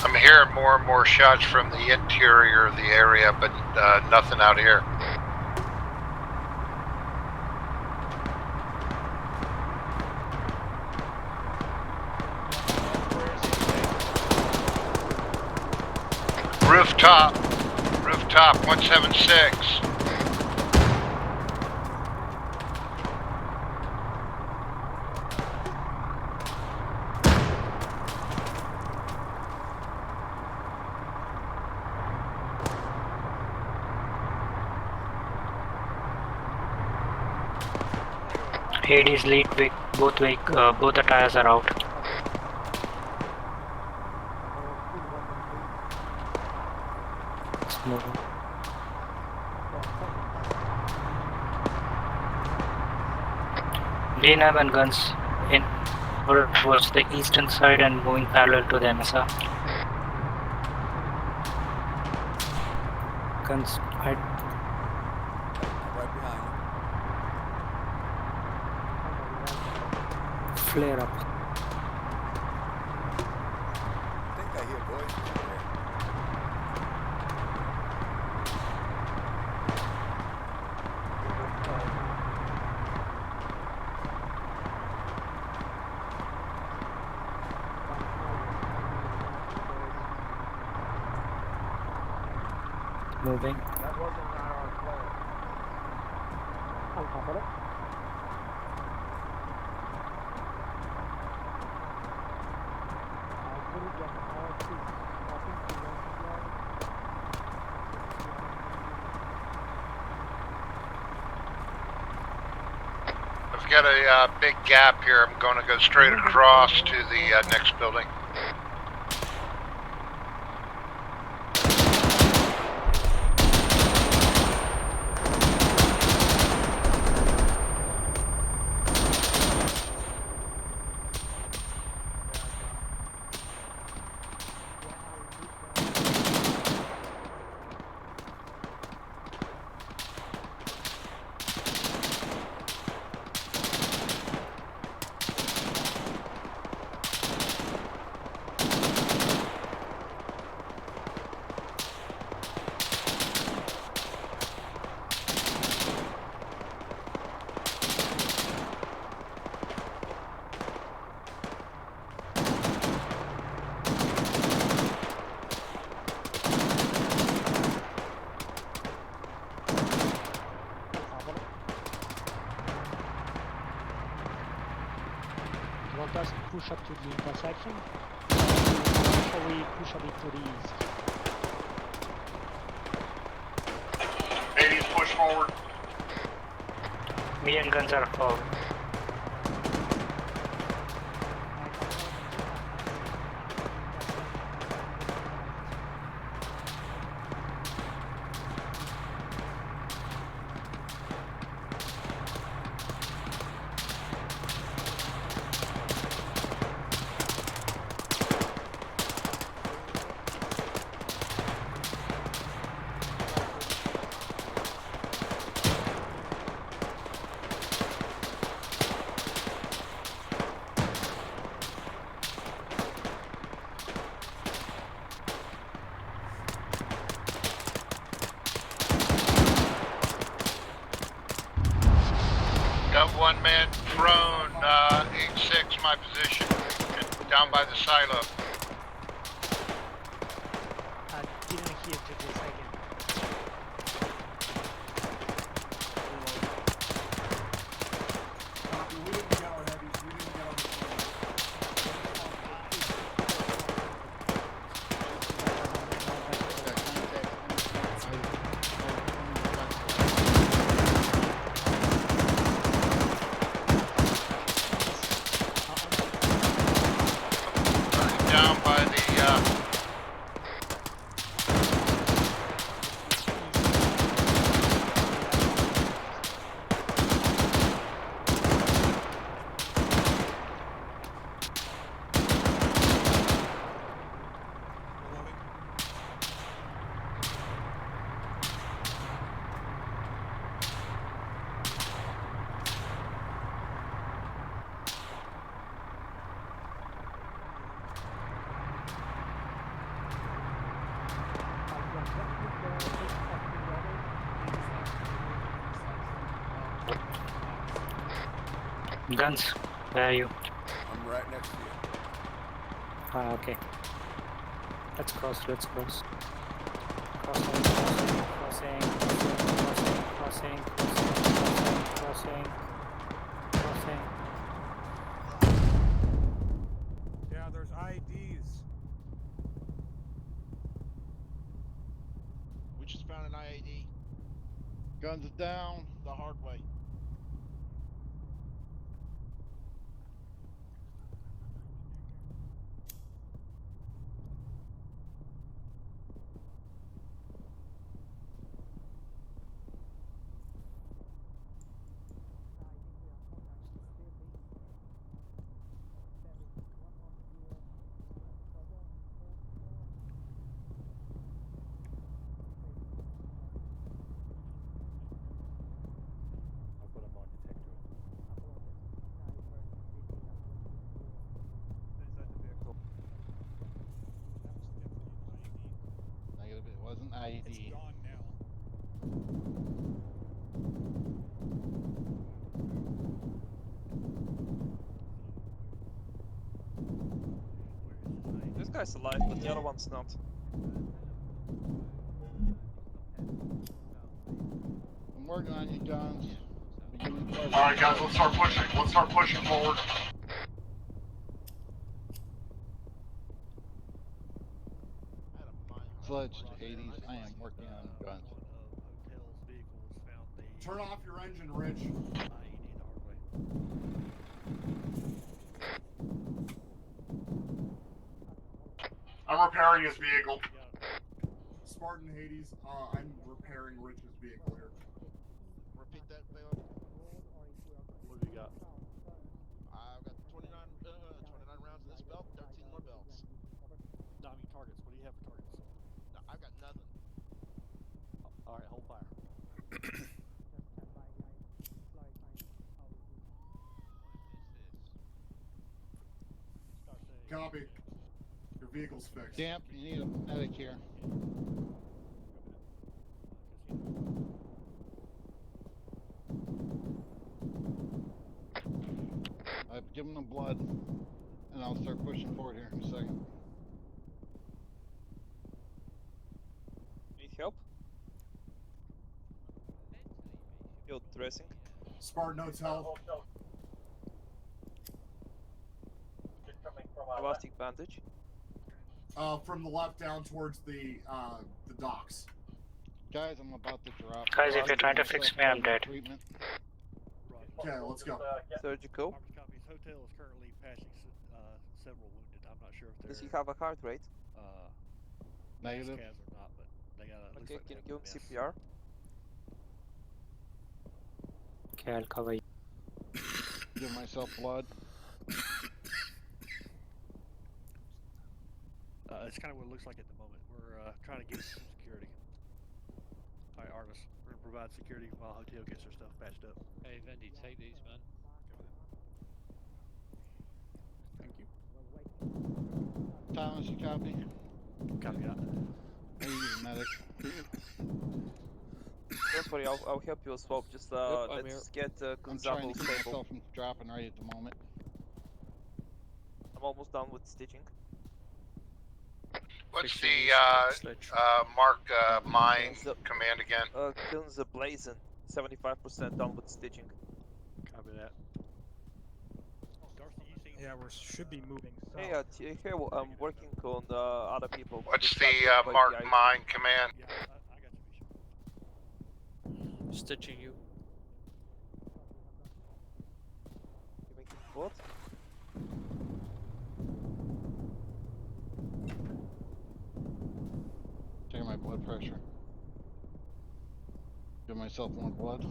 I'm hearing more and more shots from the interior of the area, but nothing out here. Rooftop 176. Hades lead, both the tires are out. It's moving. DNAV and guns in towards the eastern side and moving parallel to the MSR. Guns, Right behind you. flare up. I think I hear voices in there. Moving. That wasn't an IR player. On top of it. I've got a big gap here. I'm going to go straight across to the next building. Want us to push up to the intersection? Or we push a bit to the east? Ladies, push forward. Me and guns are forward. Got one man prone, 8-6, my position, down by the silo. I didn't hear to this again. We didn't get our heavies. We didn't get our Down by the, Guns, where are you? I'm right next to you. Ah, okay. Let's cross. Crossing. Yeah, there's IEDs. We just found an IAD. Guns down the hard way. I've got a mine detector. Inside the vehicle. Negative, it wasn't IED. It's gone now. This guy's alive, but the other one's not. working on you, guns. All right, guys, let's start pushing. Let's start pushing forward. Fledged 80s. I am working on guns. Hotel's vehicles found the Turn off your engine, Rich. Indian Hardway. I'm repairing his vehicle. Spartan Hades, I'm repairing Rich's vehicle here. Repeat that, Baylor. What have you got? I've got 29 rounds in this belt, 13 more belts. No, I mean targets. What do you have for targets? No, I've got nothing. All right, hold fire. Copy. Your vehicle's fixed. Damp, you need a medic here. I've given them blood, and I'll start pushing forward here in a second. Need help? Field dressing. Spartan Hotel. Elastic bandage. From the left down towards the docks. Guys, I'm about to drop. Guys, if you're trying to fix me, I'm dead. Okay, let's go. Surgical. Copies. Hotel is currently passing several wounded. I'm not sure if they're. Does he have a heart rate? Negative. Or not, but they got a. Okay, can you give him CPR? Okay, I'll cover you. Give myself blood. It's kind of what it looks like at the moment. We're trying to get some security. All right, Arvis, we're gonna provide security while Hotel gets their stuff patched up. Hey, Vendy, take these, man. Thank you. Thomas, you copy? Copy that. I need a medic. Don't worry, I'll help you as well. Just let's get I'm trying Gonzalo to keep stable. myself from dropping right at the moment. I'm almost done with stitching. What's the Mark mine command again? Kills the blazon. 75% done with stitching. Copy that. Darcy, you see? Yeah, we should be moving south. Hey, here I'm working on other people. What's the Mark mine command? Yeah, I got you. Stitching you. You making what? Taking my blood pressure. Give myself more blood.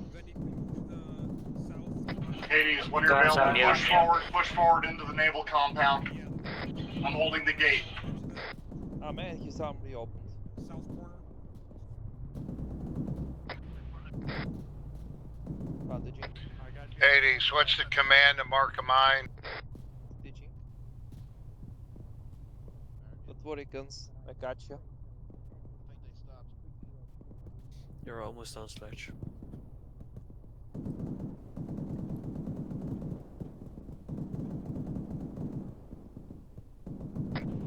Hades, when you're available, push forward into the naval compound. I'm holding the gate. Oh man, his arm reopened. South corner. Bandaging. Hades, what's the command to mark a mine? Stitching. Don't worry, guns. I got you. You're almost on Sledge.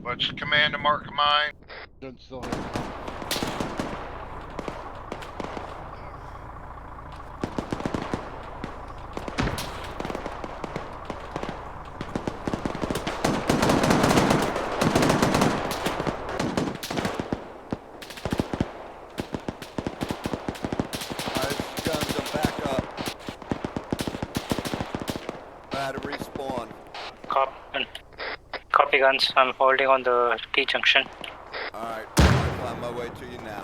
What's the command to mark a mine? Gun still here. Copy guns. I'm holding on the T junction. Alright, I'm on my way to you now.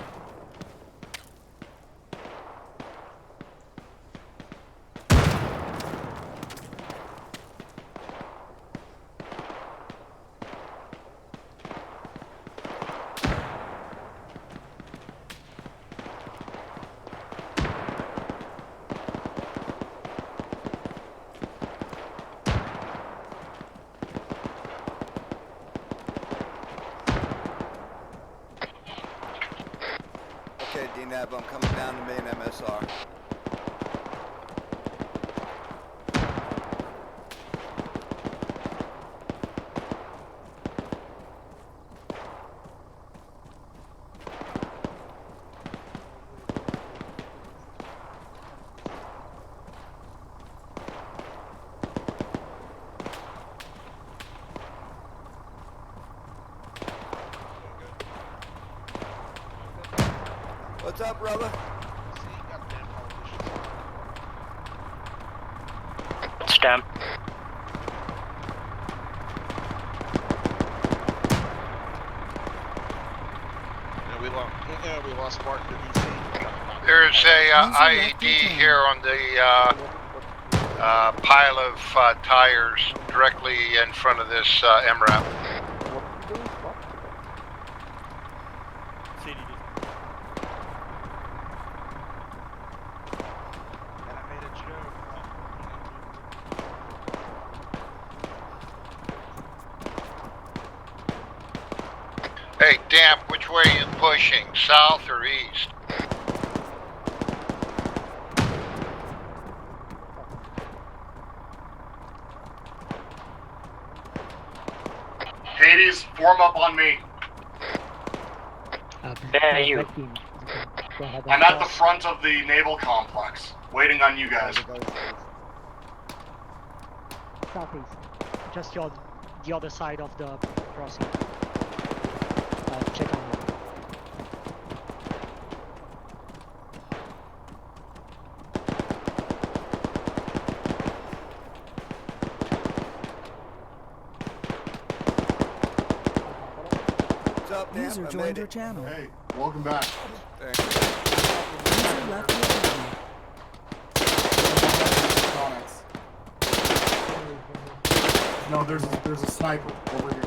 Okay, DNAB, I'm coming down to main MSR. What's up, brother? Stamp. We lost Martin to DC. There's a IED here on the pile of tires directly in front of this MRAP. Hey, Damp, which way are you pushing, south or east? Hades, form up on me. Where are you? I'm at the front of the naval complex, waiting on you guys. Southeast. Just the other side of the crossing. Check on it. What's up, Dan? User joined your channel. Hey, welcome back. Thanks. User left your channel. No, there's a sniper over here.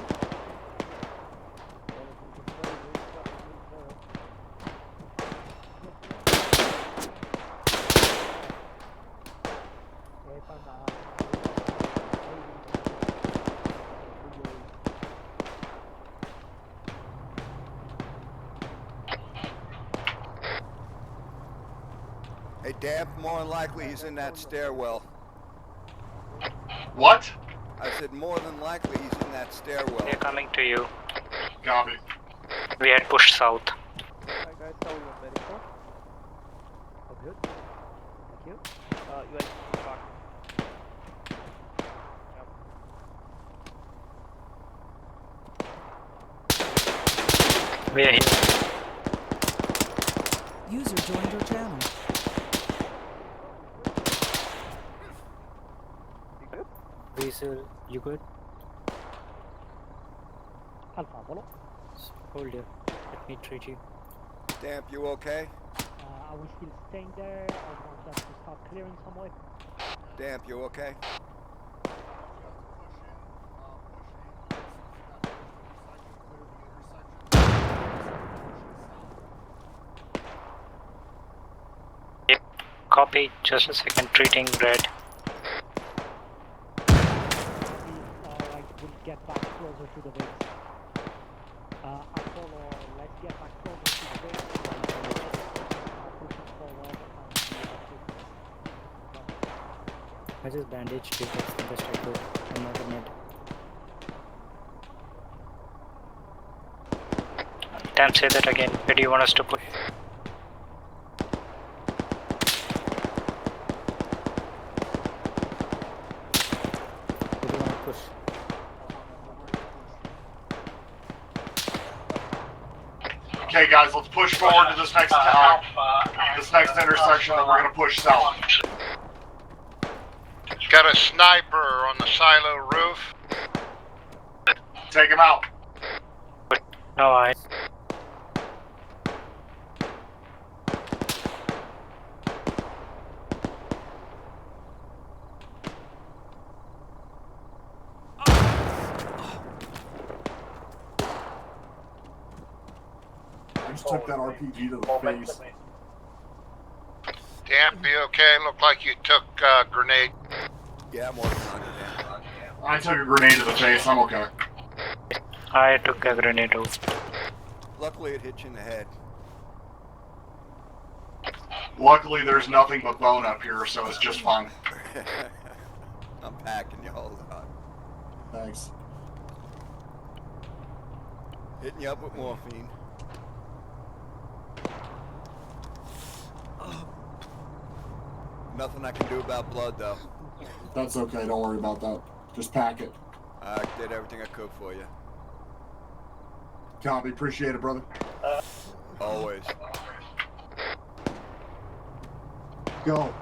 Hey, Damp, more than likely he's in that stairwell. What? I said more than likely he's in that stairwell. They're coming to you. Copy. We had pushed south. Hi guys, how are you, medical? Oh, good. Thank you. You guys can talk. We are here. User joined your channel. Weasel, you good? Alpha, follow. Hold you. Let me treat you. Damp, you okay? Are we still staying there? I want us to start clearing somewhere. Damp, you okay? Yep. Copy. Just a second. Treating red. We'll get back closer to the base. Apollo, let's get back closer to the base. Pushing forward I just bandaged you. That's the best I could. I'm not a med. Damn, say that again. Where do you want us to push? Where do you want to push? Okay, guys, let's push forward to this next intersection, and we're gonna push south. Got a sniper on the silo roof. Take him out. No, I. I just took that RPG to the face. Damp, you okay? Looked like you took a grenade. Yeah, I'm working on it, Damp. I took a grenade to the face. I'm okay. I took a grenade too. Luckily, it hit you in the head. Luckily, there's nothing but bone up here, so it's just fine. I'm packing you, hold on. Thanks. Hitting you up with morphine. Nothing I can do about blood, though. That's okay. Don't worry about that. Just pack it. I did everything I could for you. Copy. Appreciate it, brother. Always. Go.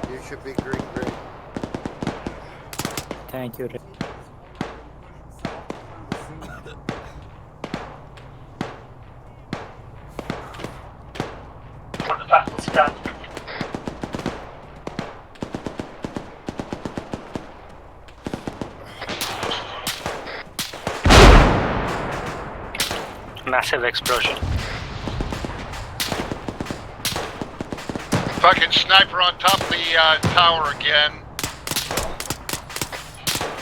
You should be green. Thank you, Rick. What the battle's done. Massive explosion. Fucking sniper on top of the tower again.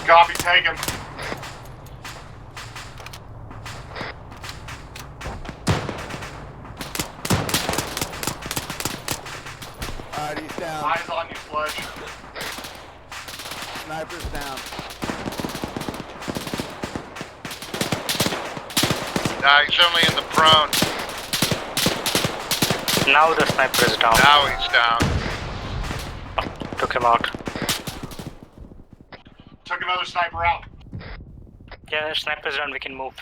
Copy, take him. Alright, he's down. Eyes on you, Sledge. Sniper's down. Nah, he's only in the prone. Now the sniper is down. Now he's down. Took him out. Took another sniper out. Yeah, the sniper's down, we can move.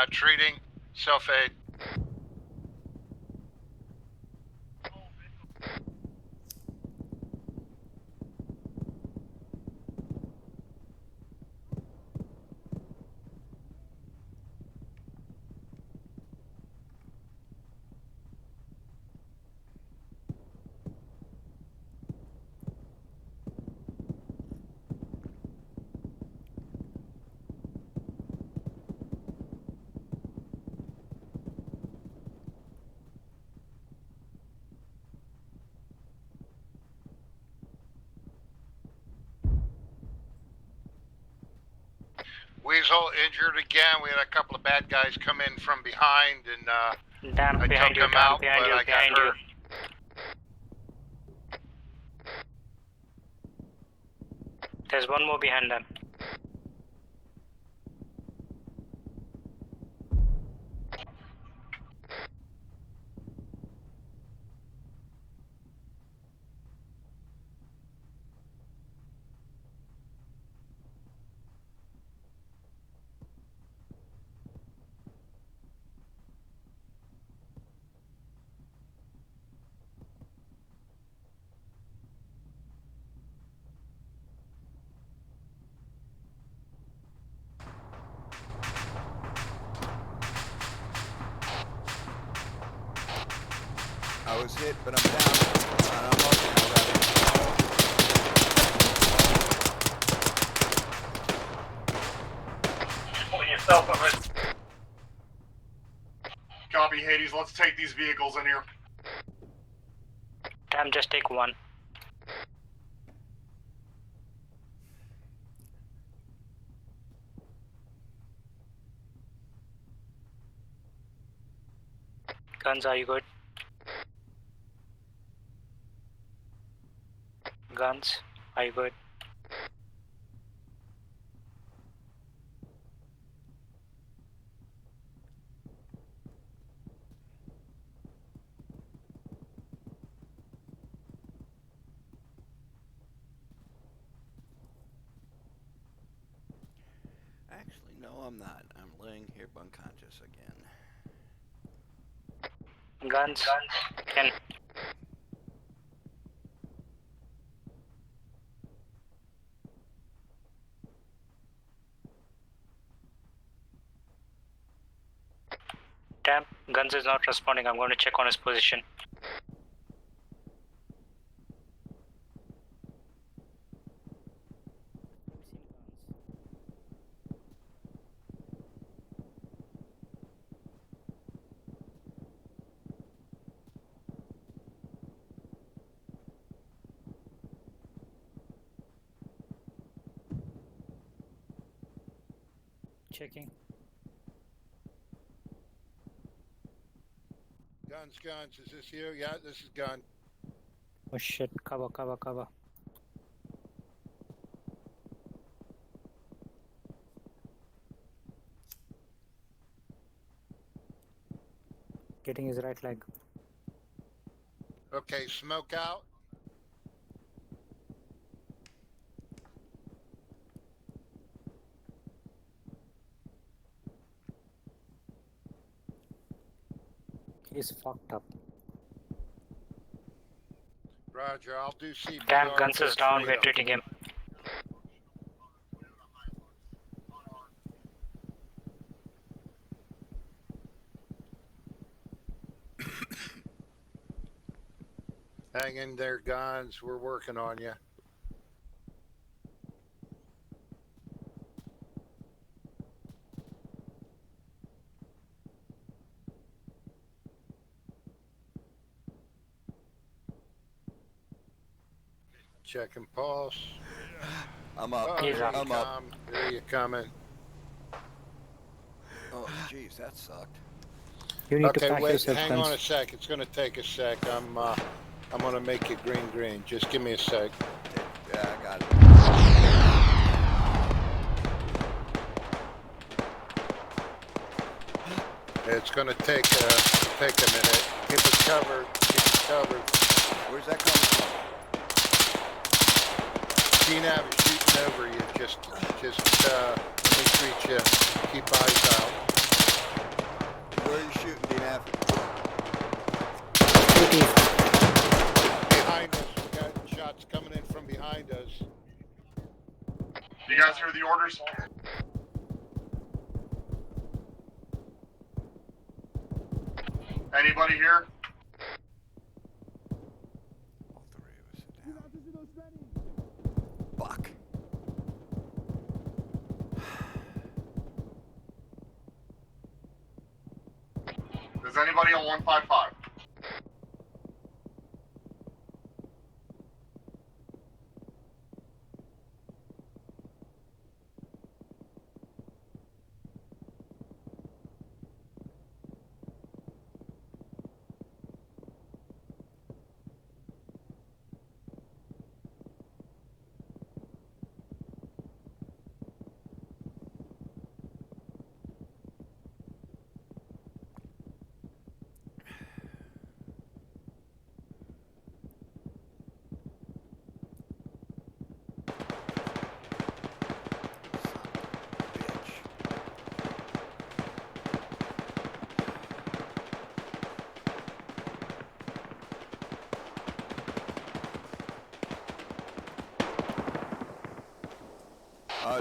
Treating. Self-aid. Weasel injured again. We had a couple of bad guys come in from behind, and Dan, I behind took you, them Dan, out, behind but you, I got behind you. hurt. There's one more behind them. I was hit, but I'm down. And I'm up Putting yourself at risk. Copy, Hades. Let's take these vehicles in here. Damn, just take one. Guns, are you good? Guns, are you good? Actually, no, I'm not. I'm laying here unconscious again. Guns, can. Damn, Guns is not responding. I'm going to check on his position. Checking. Guns, is this you? Yeah, this is Gun. Oh shit, cover, cover, cover. Getting his right leg. Okay, smoke out. He's fucked up. Roger, I'll do CPR. Damn, guns is down. We're treating him. Hang in there, guns. We're working on you. Checking pulse. I'm up. Oh, here I'm you up. come. Here you coming. Oh, jeez, that sucked. You need to Okay, pack wait. yourself, Hang guns. on a sec. It's gonna take a sec. I'm gonna make you green. Just give me a sec. Yeah, I got it. It's gonna take a minute. Keep it covered. Where's that coming from? DNAV is shooting over you. Just let me treat you. Keep eyes out. Where are you shooting, DNAV? Behind us. We got shots coming in from behind us. You guys hear the orders? Anybody here? All three of us are down. Fuck. Is anybody on 155?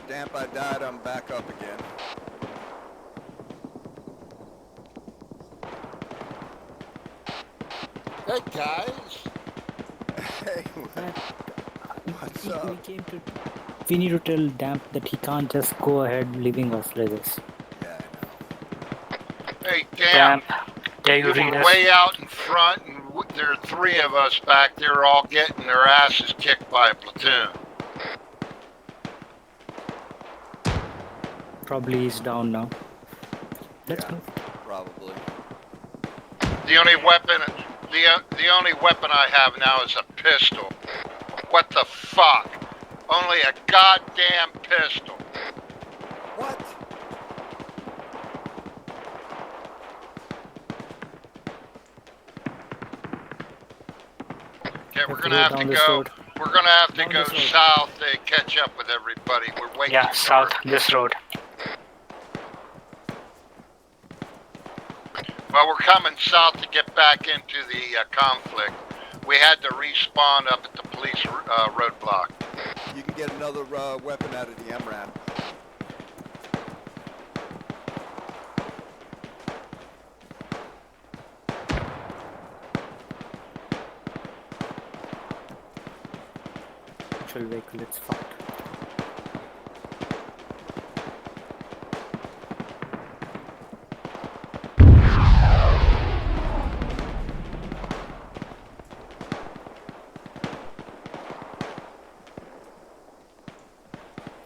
Damp, I died. I'm back up again. Hey guys. Hey, what's up? We need to tell Damp that he can't just go ahead leaving us like this. Yeah, I know. Hey, Damp. Yeah, You were way out in front, and there are three of us back there all getting their asses kicked by a platoon. Probably he's down now. Let's move. Probably. The only weapon I have now is a pistol. What the fuck? Only a goddamn pistol. What? Okay, we're gonna have to go. We're gonna have to go south to catch up with everybody. We're way too south, north. this road. Well, we're coming south to get back into the conflict. We had to respawn up at the police roadblock. You can get another weapon out of the MRAP. Actual vehicle, it's fucked.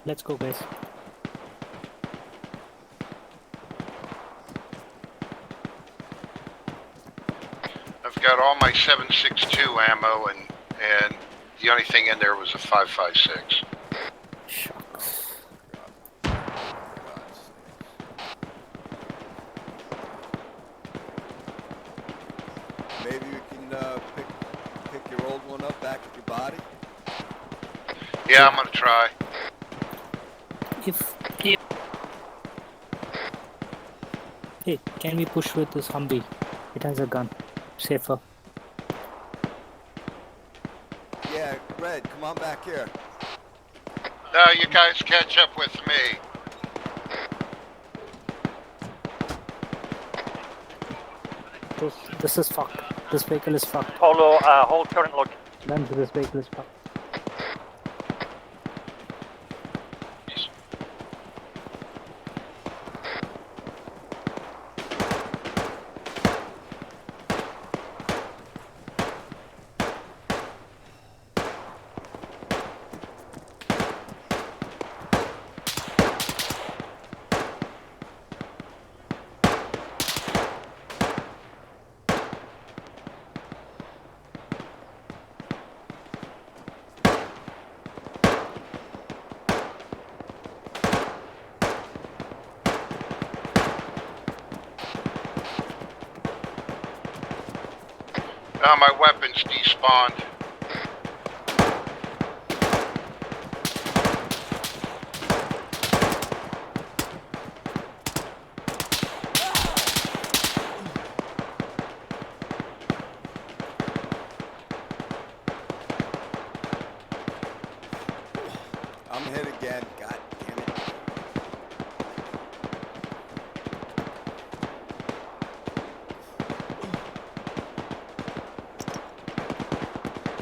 Let's go, guys. I've got all my 7.62 ammo, and the only thing in there was a 5.56. Shucks. Maybe you can pick your old one up back at your body. Yeah, I'm gonna try. Hey, can we push with this Humvee? It has a gun. Safer. Yeah, Red, come on back here. No, you guys catch up with me. This is fucked. This vehicle is fucked. Polo, hold current log. Guns, this vehicle is fucked. Oh, my weapons despawned. I'm hit again. God damn it.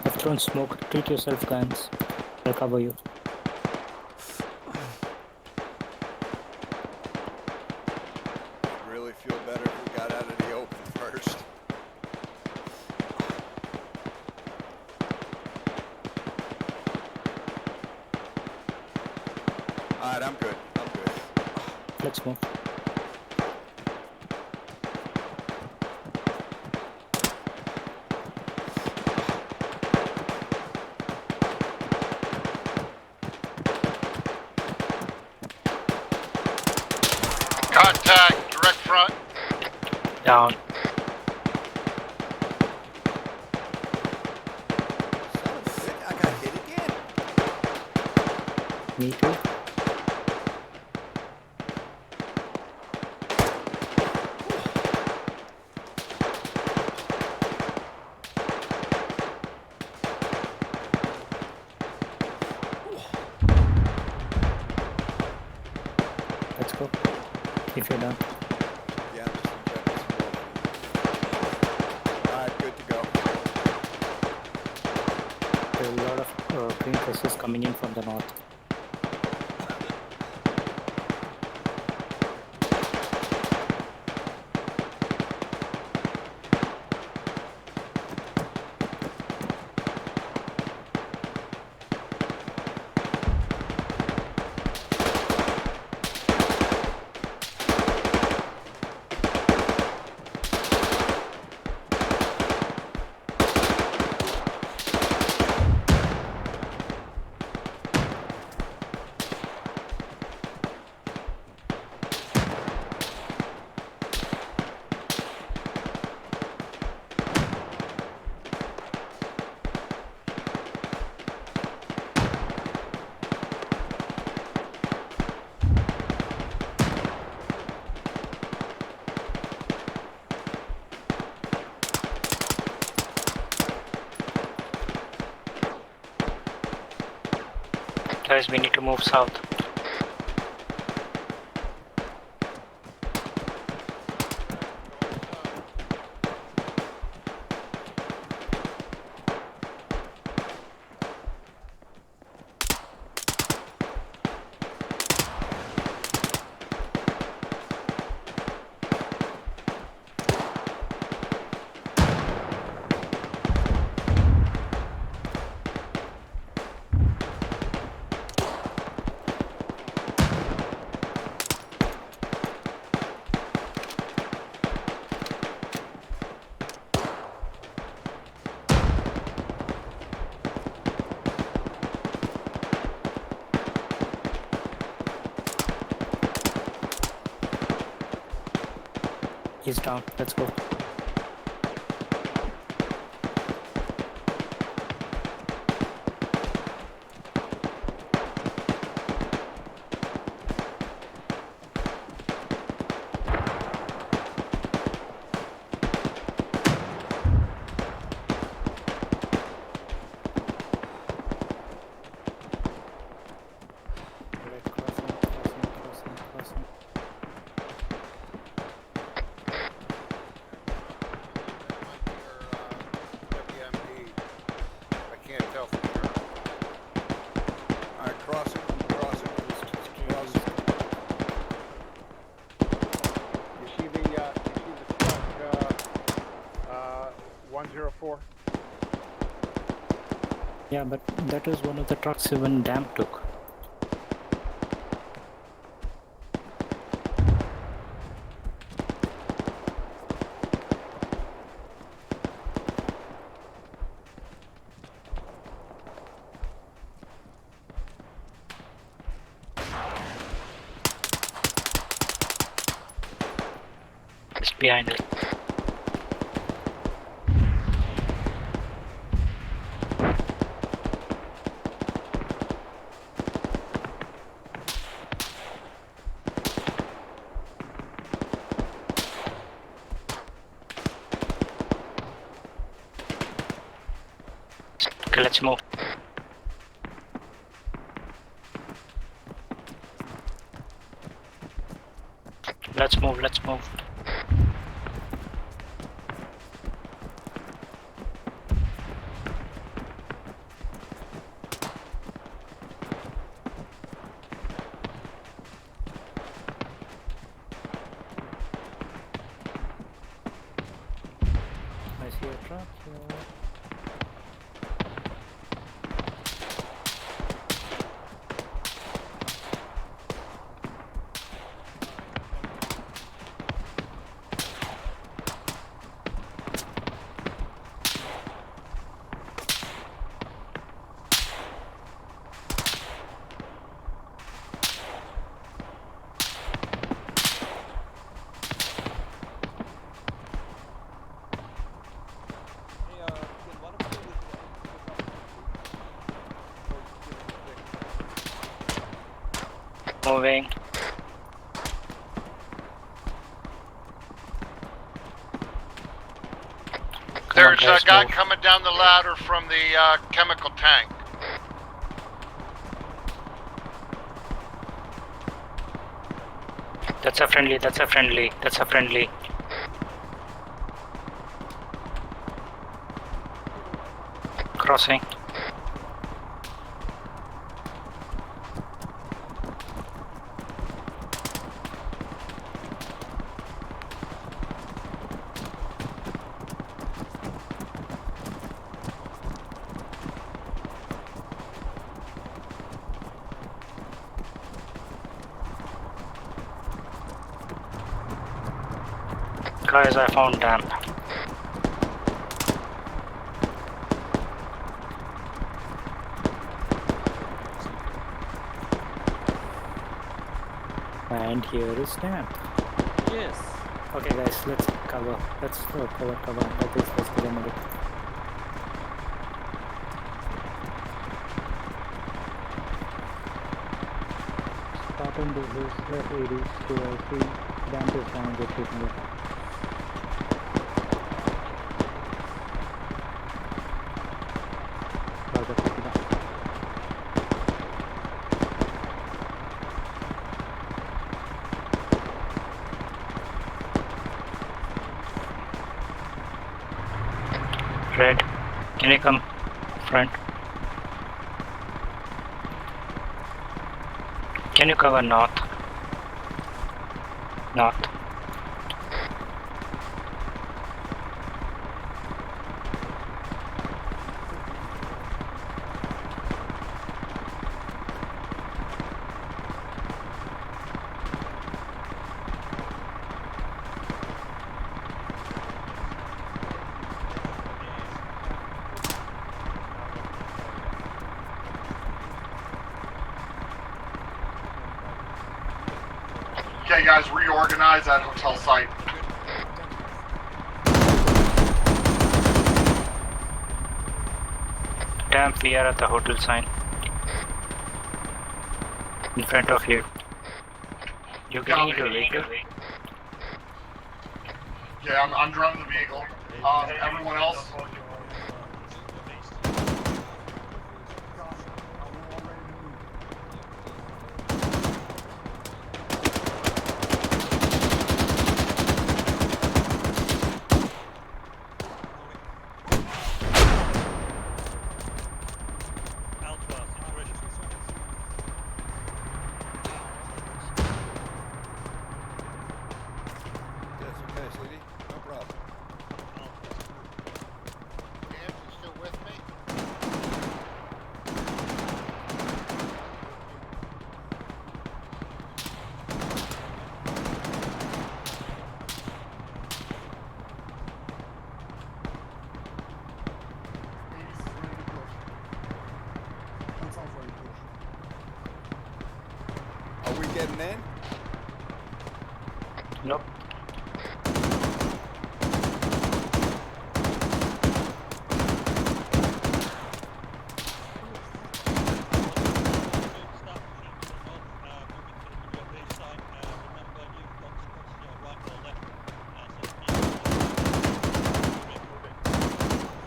I've thrown smoke. Treat yourself, guns. I'll cover you. I'd really feel better if we got out of the open first. Alright, I'm good. I'm good. Let's move. Contact, direct front. Down. Son of a bitch, I got hit again. Me too. Let's go. If you're done. Yeah, I'm just injecting some morphine. Alright, good to go. There are a lot of green crystals coming in from the north. Guys, we need to move south. He's down. Let's go. 104. Yeah, but that is one of the trucks even Damp took. It's behind it. Okay, let's move. Let's move, let's move. I see a truck here. Moving. There's a guys, guy move. coming down the ladder from the chemical tank. That's a friendly, that's a friendly, that's a friendly. Crossing. Guys, I found Damp. And here is Damp. Yes. Okay guys, let's cover. Let's cover. Let's get a minute. Starting to lose left 80, so I see Damp is down, they're taking it. Red, can you come front? Can you cover north? North. Okay, guys, reorganize that hotel site. Damp, we are at the hotel sign. In front of you. You getting into a vehicle? Yeah, I'm driving the vehicle. Everyone else? That's okay, sweetie. No problem. coming in? Nope.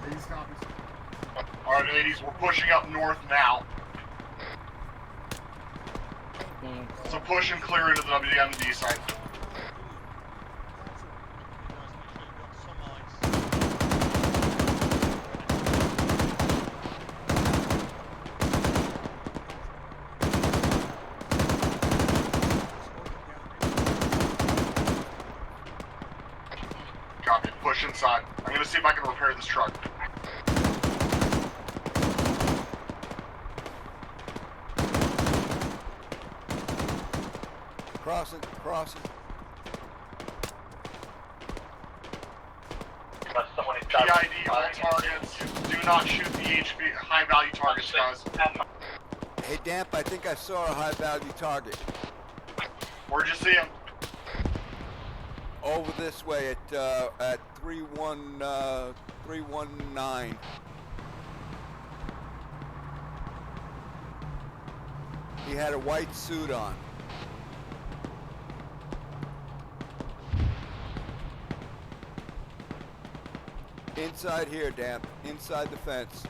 These copies. Alright, ladies, we're pushing up north now. So push and clear into the WMD site. Copy. Push inside. I'm gonna see if I can repair this truck. Crossing, crossing. PID all targets. Do not shoot the HV high value targets, guys. Hey, Damp, I think I saw a high-value target. Where'd you see him? Over this way at 319. He had a white suit on. Inside here, Damp. Inside the fence.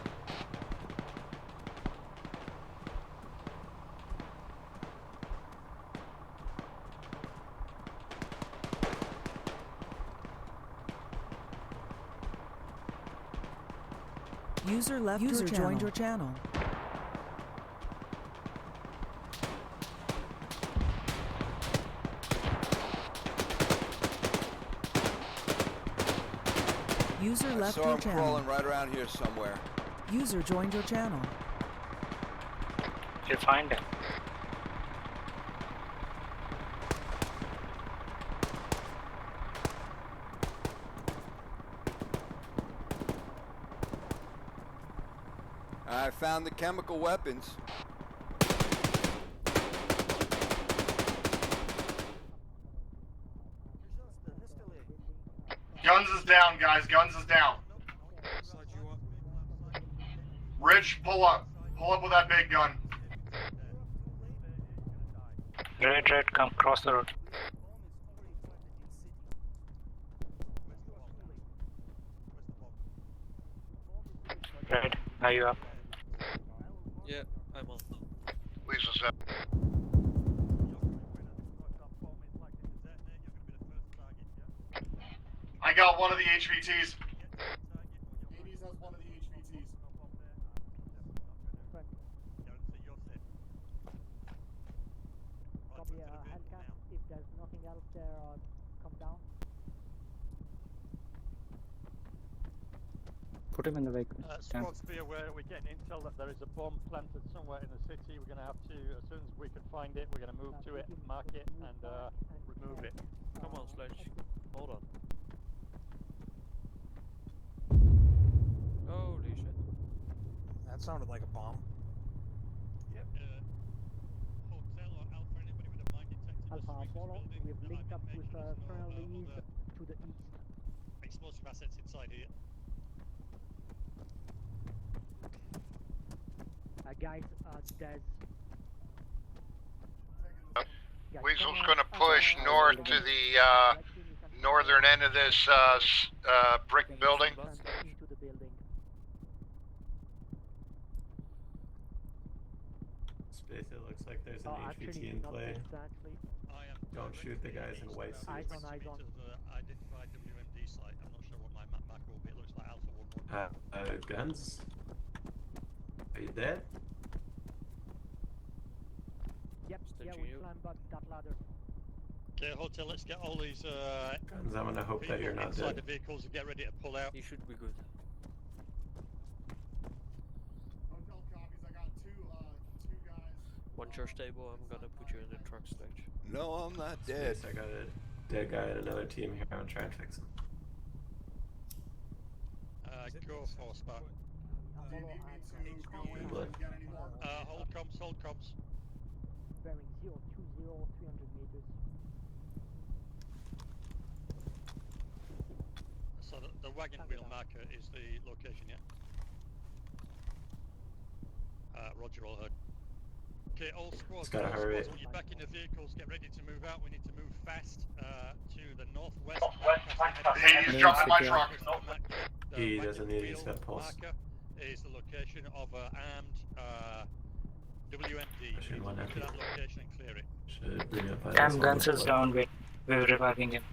User left User joined your channel. User left I saw your him channel. crawling right around here somewhere. User joined your channel. You find him. I found the chemical weapons. Guns is down, guys. Guns is down. Rich, pull up. Pull up with that big gun. Red, come cross the road. Red, are you up? Yeah, I'm on. Weasel's up. I got one of the HVTs. Hades has one of the HVTs. Copy, Hellcat, if there's nothing else there, come down. Put him in the vehicle. Squads, be aware we're getting intel that there is a bomb planted somewhere in the city. We're going to have to, as soon as we can find it, we're going to move to it, mark it, and remove it. Come on, Sledge. Hold on. Holy shit. That sounded like a bomb. Yep. Hotel or Alpha, anybody with a mine detector? Alpha Apollo, we've linked up with friendlies to the east. Explosive assets inside here. Guys, there's... Weasel's going to push north to the northern end of this brick building. Into the building. Space, it looks like there's an HVT in play. Exactly. Don't shoot the guys in white suits. Eyes on, eyes on. Identified WMD site. I'm not sure what my map marker will be. It looks like Alpha 1-1. Guns? Are you dead? Yep, yeah, we climbed up that ladder. Okay, Hotel, let's get all these Guns, I'm gonna hope that you're not inside dead. the vehicles and get ready to pull out. You should be good. Hotel copies. I got two guys. Once you're stable, I'm gonna put you in the truck, Sledge. No, I'm not dead. Space, I got a dead guy in another team here. I'm gonna try and fix him. Go for spot. Blood. Hold comms, hold comms. bearing 020, 300 meters. So the wagon wheel marker is the location, yeah? Roger, all heard. Okay, all squads, gotta hurry. when you're back in the vehicles, get ready to move out. We need to move fast to the northwest. Hades, jump in my truck. He doesn't need it, he's got pulse. Marker is the location of armed WMD. Pushing Move 190. to that location and clear it. Should bring up Cam Guns is down, we're reviving him.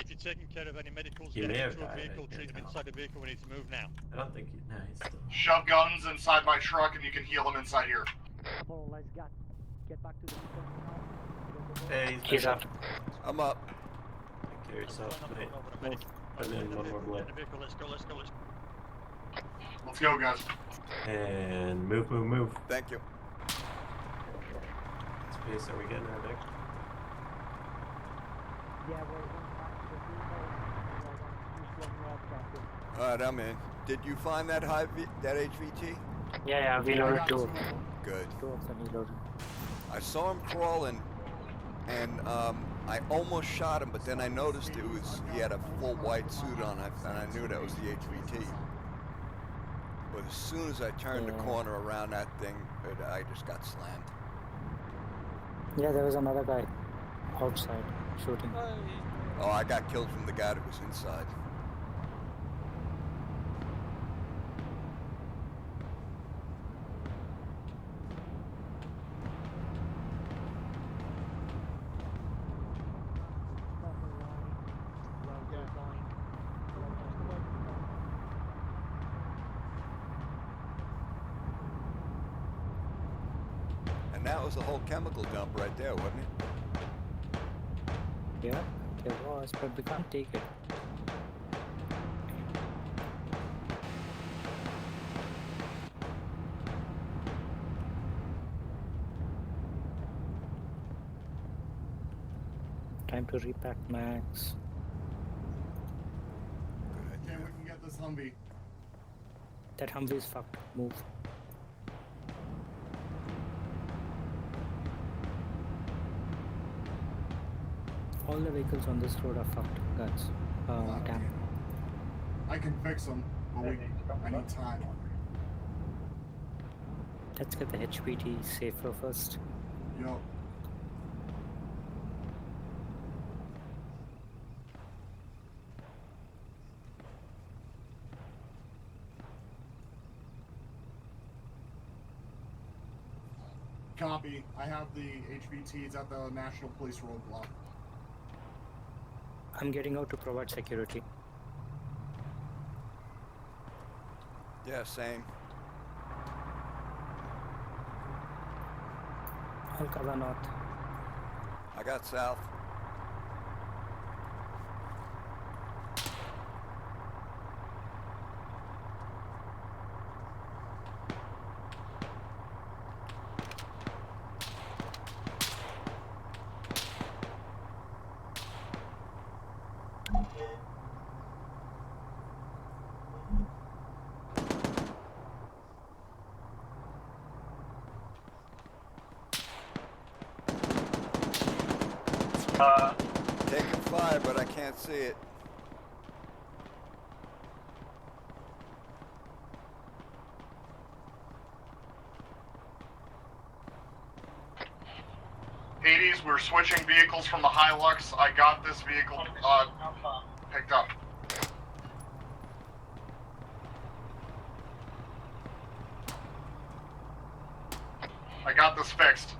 If you're taking care of any medicals, He get may have into a died, vehicle, I treat them can't inside the vehicle. We need to move now. I don't think no, he's still. Shove guns inside my truck and you can heal them inside here. Apollo, let's get back to the vehicle now. Hey, He's up. I'm up. Take care of yourself, mate. And then one more blood. Let's go. Let's go, guys. And move. Thank you. Space, are we getting our deck? Yeah, we're going back to the vehicle. Alright, I'm in. Did you find that that HVT? Yeah, we loaded two. Good. Two of them he loaded. I saw him crawling, and I almost shot him, but then I noticed he had a full white suit on, and I knew that was the HVT. But as soon as I turned the corner around that thing, I just got slammed. Yeah, there was another guy outside shooting. Oh, I got killed from the guy that was inside. And that was the whole chemical dump right there, wasn't it? Yeah, there was, but we can't take it. Time to repack max. Okay, we can get this Humvee. That Humvee is fucked. Move. All the vehicles on this road are fucked, guys. Damn. I can fix them, but I need time. Let's get the HPT safer first. Yup. Copy. I have the HVTs at the National Police roadblock. I'm getting out to provide security. Yeah, same. I'll cover north. I got south. Taking fire, but I can't see it. Hades, we're switching vehicles from the Hilux. I got this vehicle picked up. I got this fixed.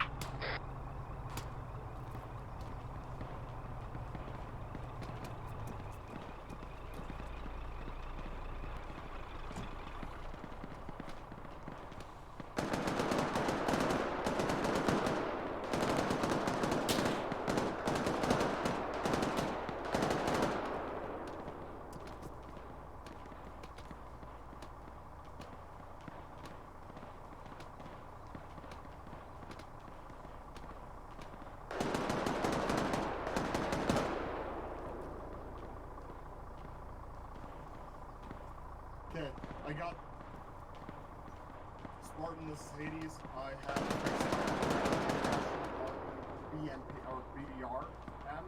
Okay, I got Spartan, this is Hades. I have BNP or BDR M.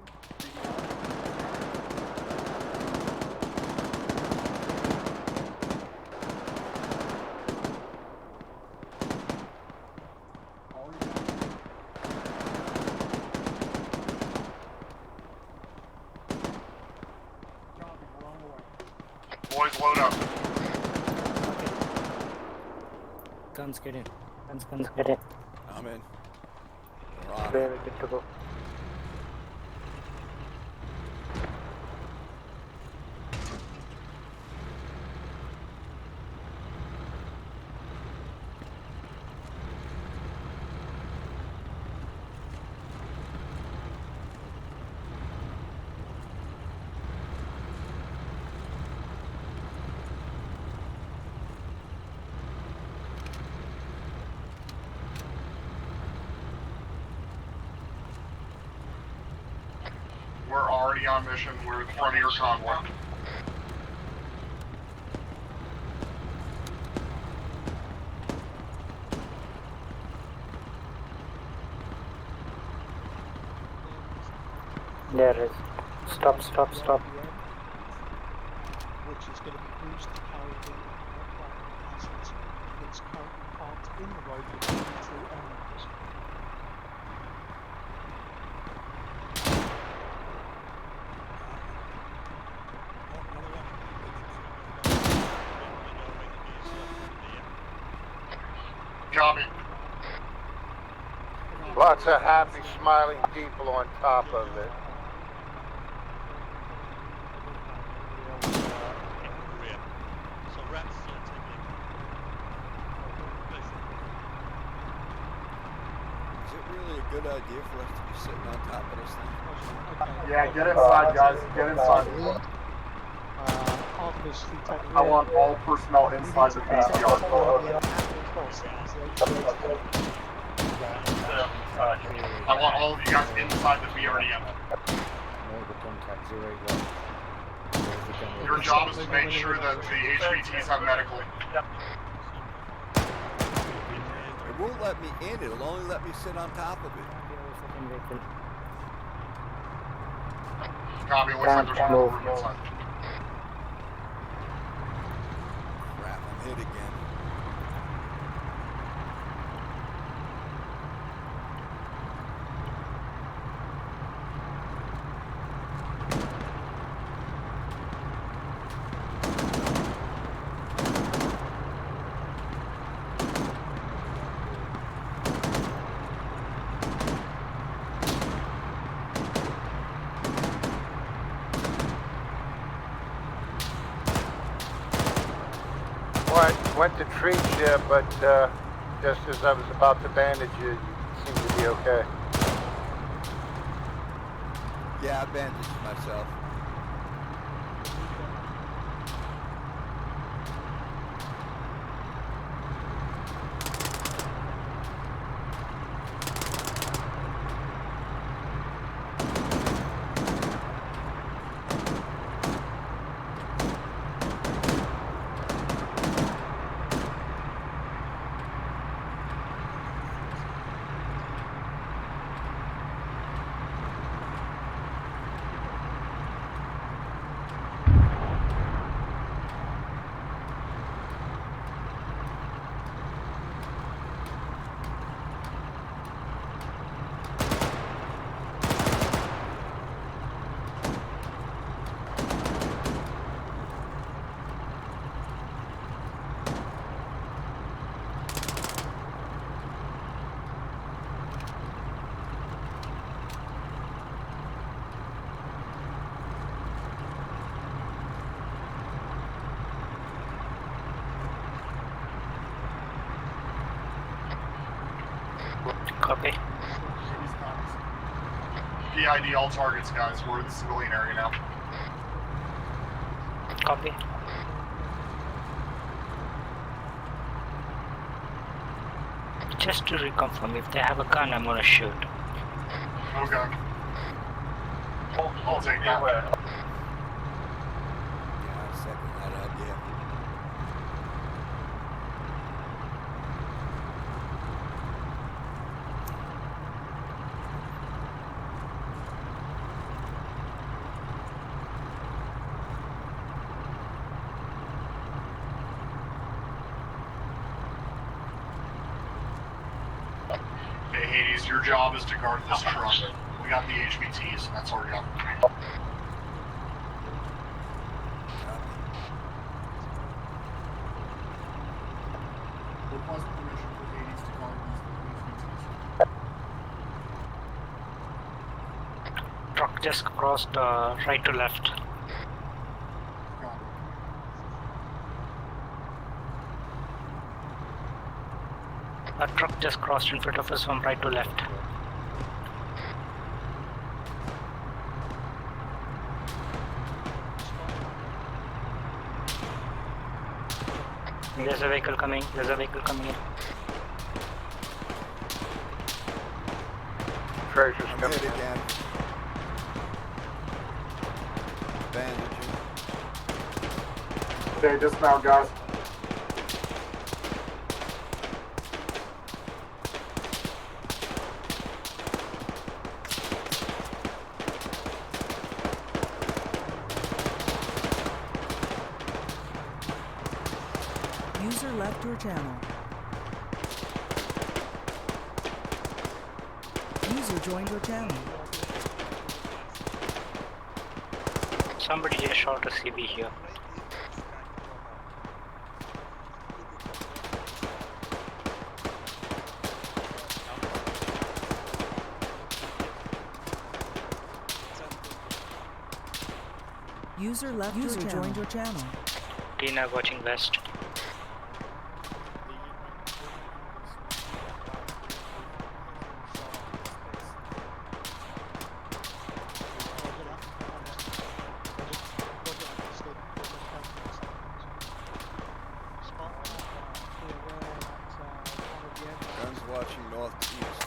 Boys, load up. Guns, get in. Guns, get in. I'm in. We're on We're it. good to go. We're already on mission. We're in front of your convoy. There it is. Stop. Which is going to be used to carry the assets that's currently parked in the road between the two areas. Copy. Lots of happy, smiling people on top of it. Is it really a good idea for us to be sitting on top of this thing? Yeah, get inside, guys. Get inside. I want all personnel inside the BCR. I want all of you guys inside the BRDM. Your job is to make sure that the HVTs have medical. It won't let me in. It'll only let me sit on top of it. Copy. Looks like there's one more room inside. Crap, I'm hit again. Went to treat you, but just as I was about to bandage you, you seemed to be okay. Yeah, I bandaged myself. Copy. PID all targets, guys. We're in the civilian area now. Copy. Just to reconfirm, if they have a gun, I'm gonna shoot. Okay. I'll take that. Yeah, I second that up, yeah. Hades, your job is to guard this truck. We got the HVTs, and that's our job. Request permission for Hades to guard these HVTs. Truck just crossed right to left. A truck just crossed in front of us from right to left. There's a vehicle coming. There's a vehicle coming in. Treasure's I'm coming hit in. again. Bandaging. Okay, dismount, guys. User left your channel. User joined your channel. Somebody just shot a CB here. User left your channel. Joined your channel. Tina watching west. Guns watching northeast.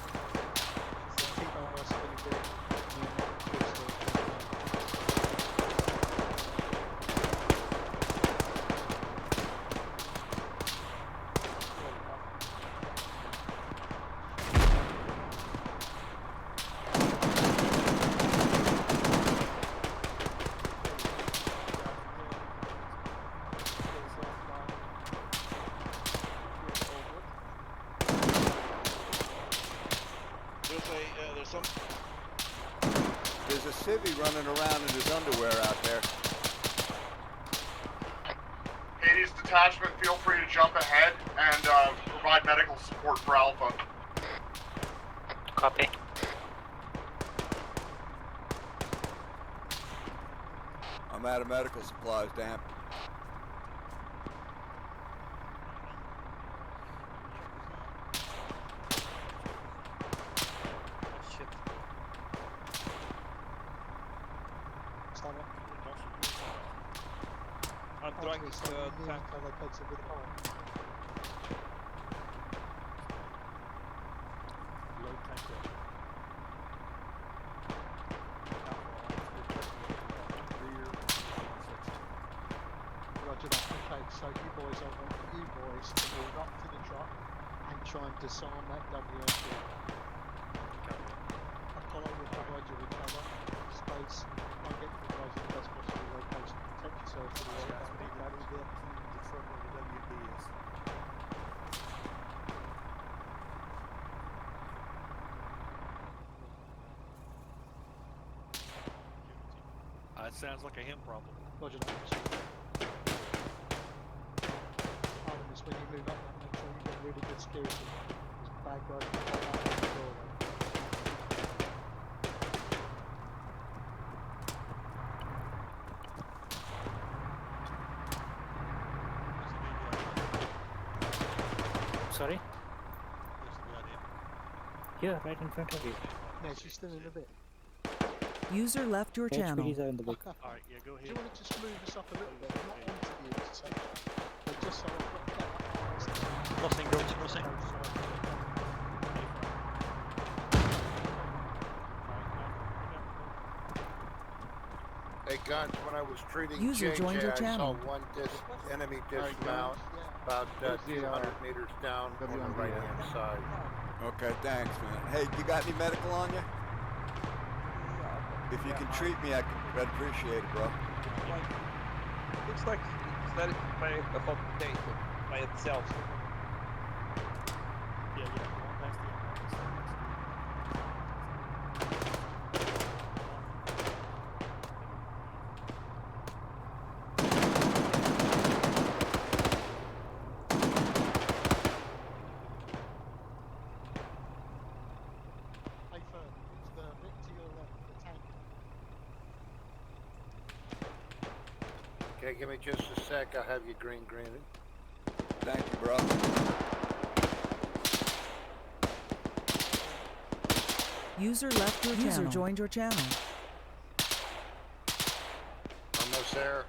There's a civvy running around in his underwear out there. Hades detachment, feel free to jump ahead and provide medical support for Alpha. Copy. I'm out of medical supplies, damn. Anthrax tank. Low tank. Roger that. Okay, so you boys, I want you boys to move up to the truck and try and disarm that WMG. Apollo will provide you with cover, space, I'll get you guys in the best possible location. Protect yourselves to the right. That will be up to the truck where the WD is. It sounds like a him problem. Roger that. Artemis, when you move up, make sure you get really good security. There's bad guys that come out of the doorway. Sorry? Yeah, right in front of you. No, she's still in a bit. User left your channel. HPDs are in the book. Alright, yeah, go ahead. Do you want to just move us up a little bit? Not onto the intersection, but just so I've got that. Crossing, girls, crossing. Hey, Guns, when I was treating User joined your JJ, I saw channel. one enemy dismount about 200 meters down on the right-hand side. Okay, thanks, man. Hey, you got any medical on you? If you can treat me, I'd appreciate it, bro. Looks like it's not by about data by itself. Yeah, that's the Okay, give me just a sec. I'll have you green. Thank you, bro. User left your channel. User joined your channel. Almost there.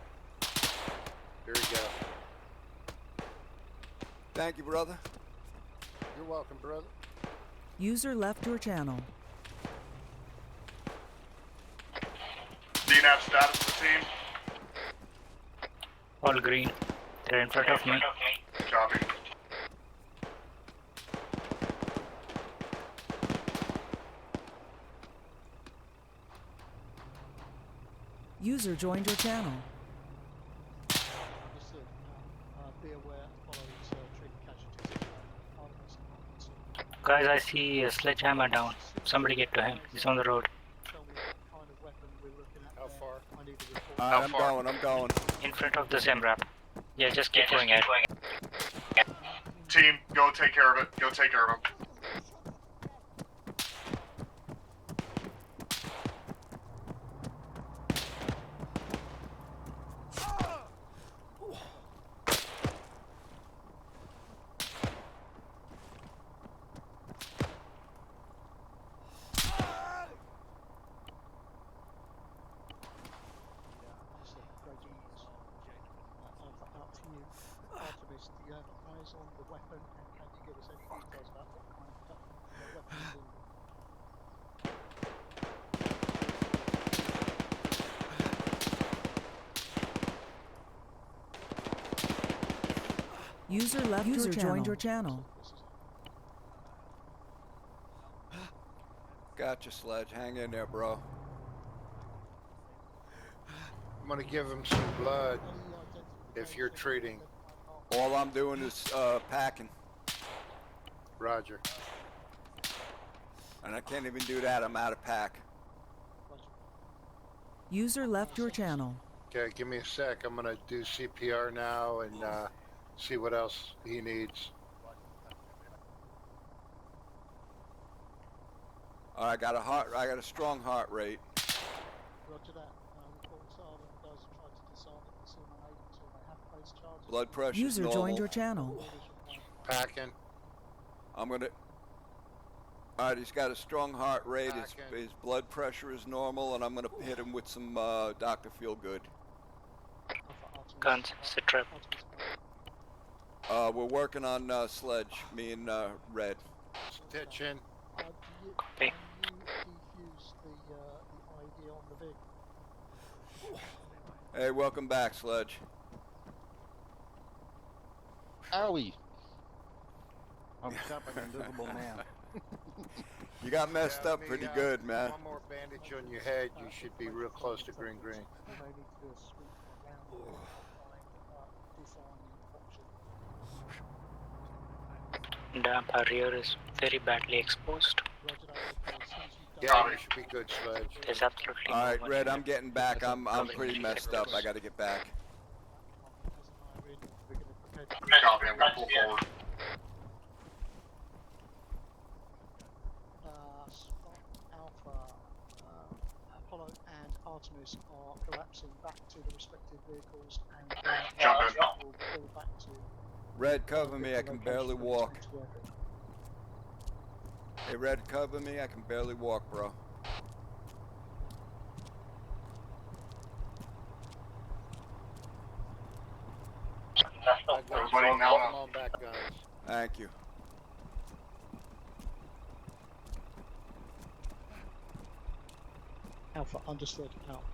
Here we go. Thank you, brother. You're welcome, brother. User left your channel. DNAV status of the team. All green. They're in front of me. Copy. User joined your channel. Understood. Be aware, follows trigger casualties. Guys, I see a sledgehammer down. Somebody get to him. He's on the road. Tell me what kind of weapon we're looking at. How far? I need a report. Alright, I'm going. In front of the Zemrap. Yeah, just keep going ahead. Team, go take care of it. Go take care of him. Out to you. Artemis, do you have eyes on the weapon and can you give us any details about what kind of weapon? User left User joined your channel. Gotcha, Sledge. Hang in there, bro. I'm gonna give him some blood if you're treating. All I'm doing is packing. Roger. And I can't even do that. I'm out of pack. User left your channel. Okay, give me a sec. I'm gonna do CPR now and see what else he needs. I got a strong heart rate. Roger that. Reports are that the guys have tried to disarm it, they seem unable to. They have faced charges. Blood pressure. User normal. joined your channel. Packing. I'm gonna. Alright, he's got a strong heart rate. His blood pressure is normal, and I'm gonna hit him with some Dr. Feelgood. Guns, sit trap. We're working on Sledge, me and Red. Stitching. Copy. Can you defuse the ID on the vehicle? Hey, welcome back, Sledge. Owie! I'm stuck like an invisible man. You got messed up pretty good, man. One more bandage on your head, you should be real close to green. We may need to do a sweep around and find disarming option. Damp, our rear is very badly exposed. Yeah, you should be good, Sledge. There's absolutely no Alright, one Red, here. I'm getting back. I'm pretty messed up. I gotta get back. Copy, I'm gonna pull forward. Alpha, Apollo and Artemis are collapsing back to the respective vehicles and Jump in. will pull back to Red, cover me. I can barely walk. Hey, Red, cover me. I can barely walk, bro. Everybody now. Come on back, guys. Thank you. Alpha, understood. Out.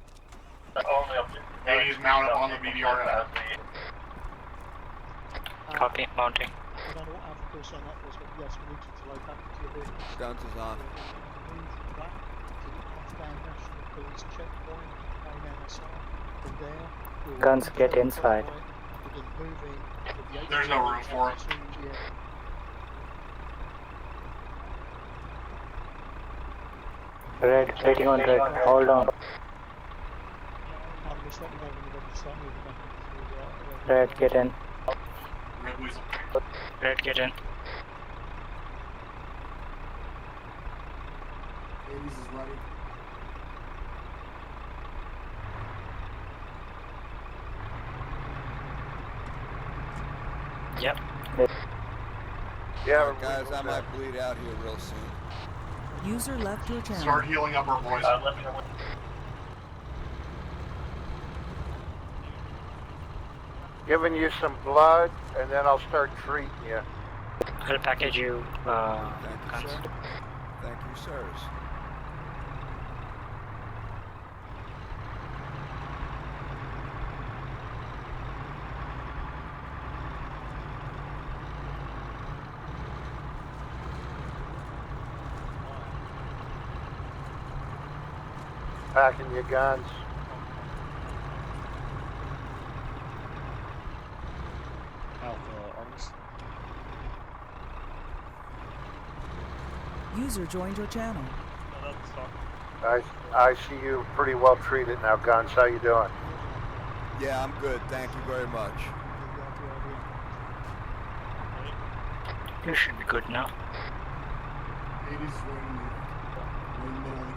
He's mounted on the BDR now. Copy, mounting. I don't know what Alpha course on that was, but yes, we need you to load back into your vehicles. Guns is on. Move back to the Afghan National Police checkpoint, main MSR. From there, we'll Guns, get inside. begin moving with the There's no room for it. Red, waiting on red. Hold on. Red, get in. Red Weasel. Red, get in. Hades is ready. Yep. Yeah, all right, guys, I might bleed out here real soon. User left your channel. Start healing up our boys. Let me know. Giving you some blood, and then I'll start treating you. I'll package you. Thank you, sir. Thank you, sirs. Packing your guns. User joined your channel. I see you pretty well treated now, Guns. How you doing? Yeah, I'm good. Thank you very much. You should be good now. 80's right in the middle of the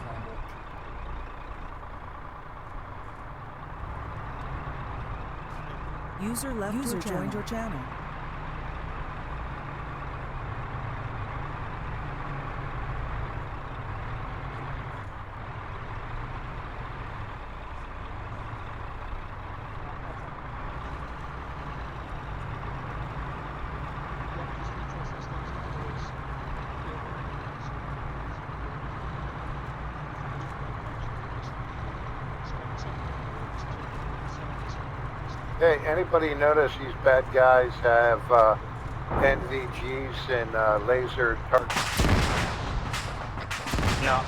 combo. User left your channel. Joined your channel. Hey, anybody notice these bad guys have NVGs and laser targets? No.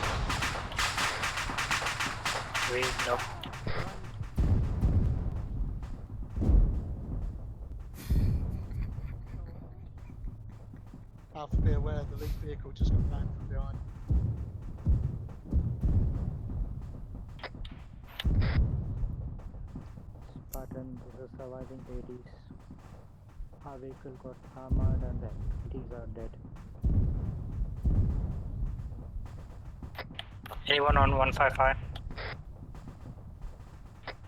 No. Alpha, be aware the lead vehicle just got banned from behind. Spartan, this is surviving 80s. Our vehicle got armored and the 80s are dead. Anyone on 155?